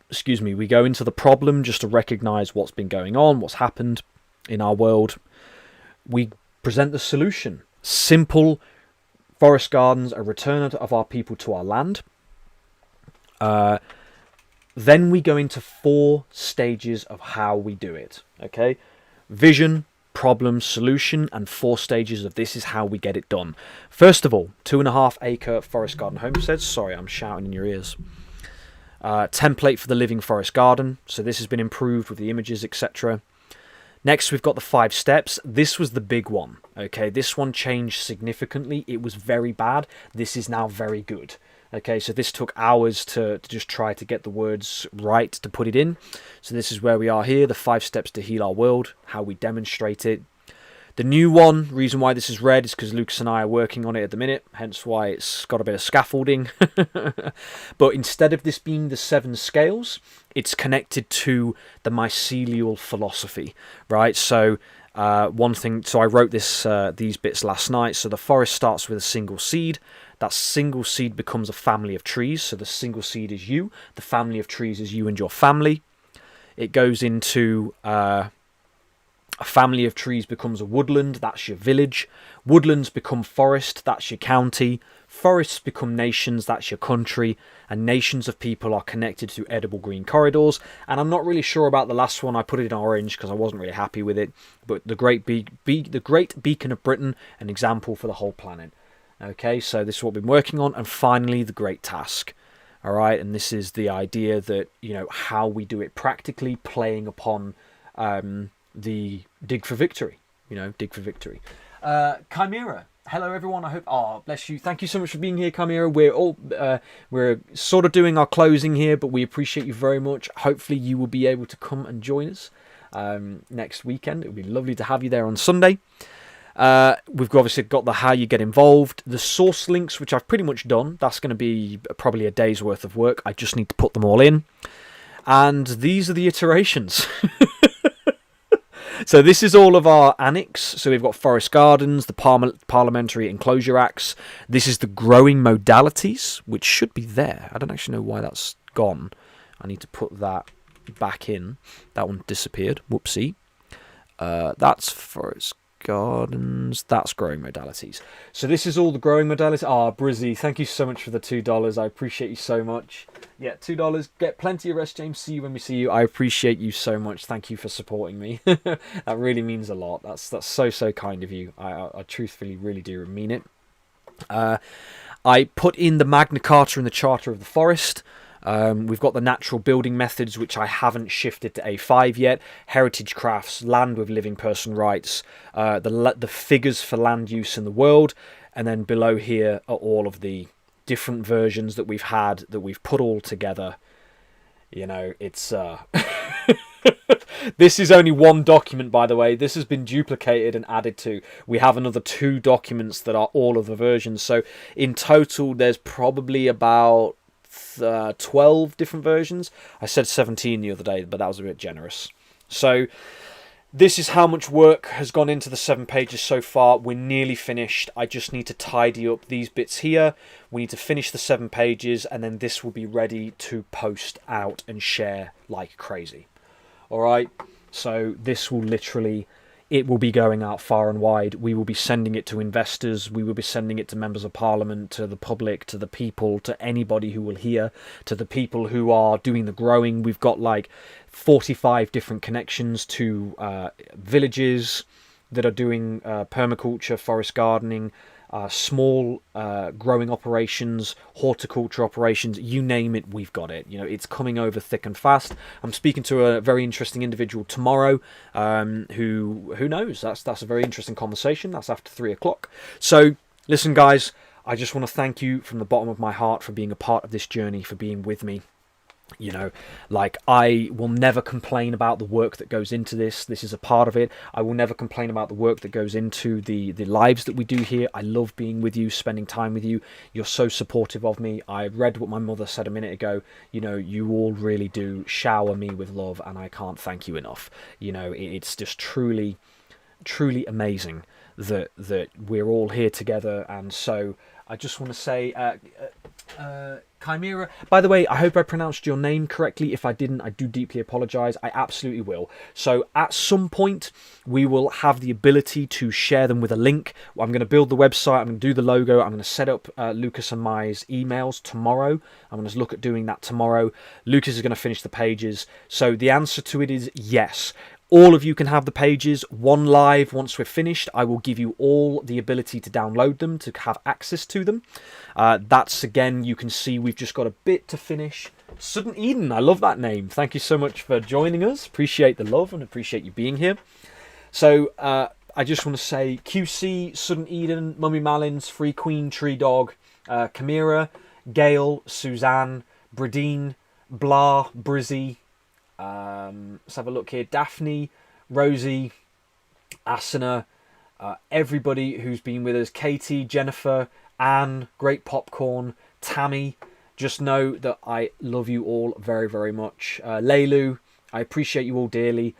Excuse me, we go into the problem just to recognize what's been going on, what's happened in our world. We present the solution. Simple forest gardens, a return of our people to our land. Then we go into 4 stages of how we do it. Okay, vision, problem, solution, and 4 stages of this is how we get it done. First of all, 2.5 acre forest garden homesteads. Sorry, I'm shouting in your ears. Template for the living forest garden. So this has been improved with the images, etc. Next, we've got the 5 steps. This was the big one. Okay, this one changed significantly. It was very bad. This is now very good. Okay, so this took hours to just try to get the words right to put it in. So this is where we are here, the 5 steps to heal our world, how we demonstrate it. The new one, reason why this is red is because Lucas and I are working on it at the minute, hence why it's got a bit of scaffolding. But instead of this being the 7 scales, it's connected to the mycelial philosophy, right? So one thing, so I wrote these bits last night. So the forest starts with a single seed. That single seed becomes a family of trees. So the single seed is you. The family of trees is you and your family. It goes into a family of trees becomes a woodland. That's your village. Woodlands become forest. That's your county. Forests become nations. That's your country. And nations of people are connected to edible green corridors. And I'm not really sure about the last one. I put it in orange because I wasn't really happy with it. But the Great Beacon of Britain, an example for the whole planet. Okay, so this is what we've been working on. And finally, the Great Task. All right, and this is the idea that, you know, how we do it practically, playing upon the Dig for Victory. You know, Dig for Victory. Chimera, hello everyone. I hope. Oh, bless you. Thank you so much for being here, Chimera. We're sort of doing our closing here, but we appreciate you very much. Hopefully, you will be able to come and join us next weekend. It would be lovely to have you there on Sunday. We've obviously got the how you get involved, the source links, which I've pretty much done. That's going to be probably a day's worth of work. I just need to put them all in. And these are the iterations. So this is all of our annex. So we've got Forest Gardens, the Parliamentary Enclosure Acts. This is the growing modalities, which should be there. I don't actually know why that's gone. I need to put that back in. That one disappeared. Whoopsie. That's Forest Gardens. That's growing modalities. So this is all the growing modalities. Brizzy, thank you so much for the $2. I appreciate you so much. Yeah, $2. Get plenty of rest, James. See you when we see you. I appreciate you so much. Thank you for supporting me. That really means a lot. That's so kind of you. I truthfully really do mean it. I put in the Magna Carta and the Charter of the Forest. We've got the natural building methods, which I haven't shifted to A5 yet. Heritage crafts, land with living person rights, the figures for land use in the world, and then below here are all of the different versions that we've had that we've put all together. You know, it's this is only one document, by the way. This has been duplicated and added to. We have another 2 documents that are all of the versions. So in total, there's probably about 12 different versions. I said 17 the other day, but that was a bit generous. So this is how much work has gone into the 7 pages so far. We're nearly finished. I just need to tidy up these bits here. We need to finish the 7 pages, and then this will be ready to post out and share like crazy. Alright, so this will literally, it will be going out far and wide. We will be sending it to investors. We will be sending it to members of parliament, to the public, to the people, to anybody who will hear, to the people who are doing the growing. We've got like 45 different connections to villages that are doing permaculture, forest gardening, small growing operations, horticulture operations, you name it, we've got it. You know, it's coming over thick and fast. I'm speaking to a very interesting individual tomorrow, who knows? That's a very interesting conversation. That's after 3 o'clock. So listen, guys, I just want to thank you from the bottom of my heart for being a part of this journey, for being with me. You know, like, I will never complain about the work that goes into this. This is a part of it. I will never complain about the work that goes into the lives that we do here. I love being with you, spending time with you. You're so supportive of me. I read what my mother said a minute ago. You know, you all really do shower me with love, and I can't thank you enough. You know, it's just truly amazing that we're all here together. And so I just want to say, Chimera, by the way, I hope I pronounced your name correctly. If I didn't, I do deeply apologise. I absolutely will. So at some point, we will have the ability to share them with a link. I'm going to build the website. I'm going to do the logo. I'm going to set up Lucas and Mai's emails tomorrow. I'm going to look at doing that tomorrow. Lucas is going to finish the pages. So the answer to it is yes. All of you can have the pages. One live, once we're finished, I will give you all the ability to download them, to have access to them. That's, again, you can see we've just got a bit to finish. Sudden Eden, I love that name. Thank you so much for joining us. Appreciate the love and appreciate you being here. So I just want to say QC, Sudden Eden, Mummy Malins, Free Queen, Tree Dog, Chimera, Gail, Suzanne, Bradine, Blah, Brizzy. Let's have a look here. Daphne, Rosie, Asana, everybody who's been with us. Katie, Jennifer, Anne, Great Popcorn, Tammy. Just know that I love you all very, very much. Leilu, I appreciate you all dearly.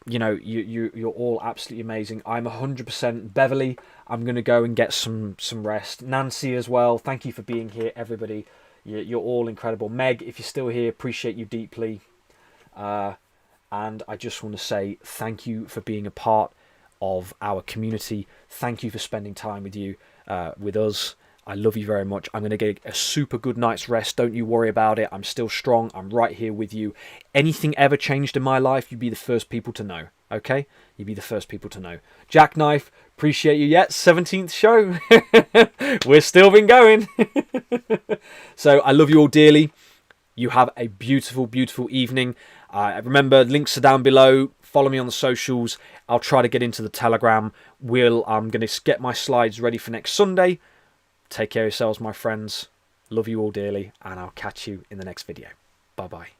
You know, you're all absolutely amazing. I'm 100% Beverly. I'm going to go and get some rest. Nancy as well. Thank you for being here, everybody. You're all incredible. Meg, if you're still here, appreciate you deeply. And I just want to say thank you for being a part of our community. Thank you for spending time with us. I love you very much. I'm going to get a super good night's rest. Don't you worry about it. I'm still strong. I'm right here with you. Anything ever changed in my life, you'd be the first people to know. Okay? You'd be the first people to know. Jackknife, appreciate you yet. 17th show. We're still been going. So I love you all dearly. You have a beautiful, beautiful evening. Remember, links are down below. Follow me on the socials. I'll try to get into the Telegram. I'm going to get my slides ready for next Sunday. Take care of yourselves, my friends. Love you all dearly, and I'll catch you in the next video. Bye-bye.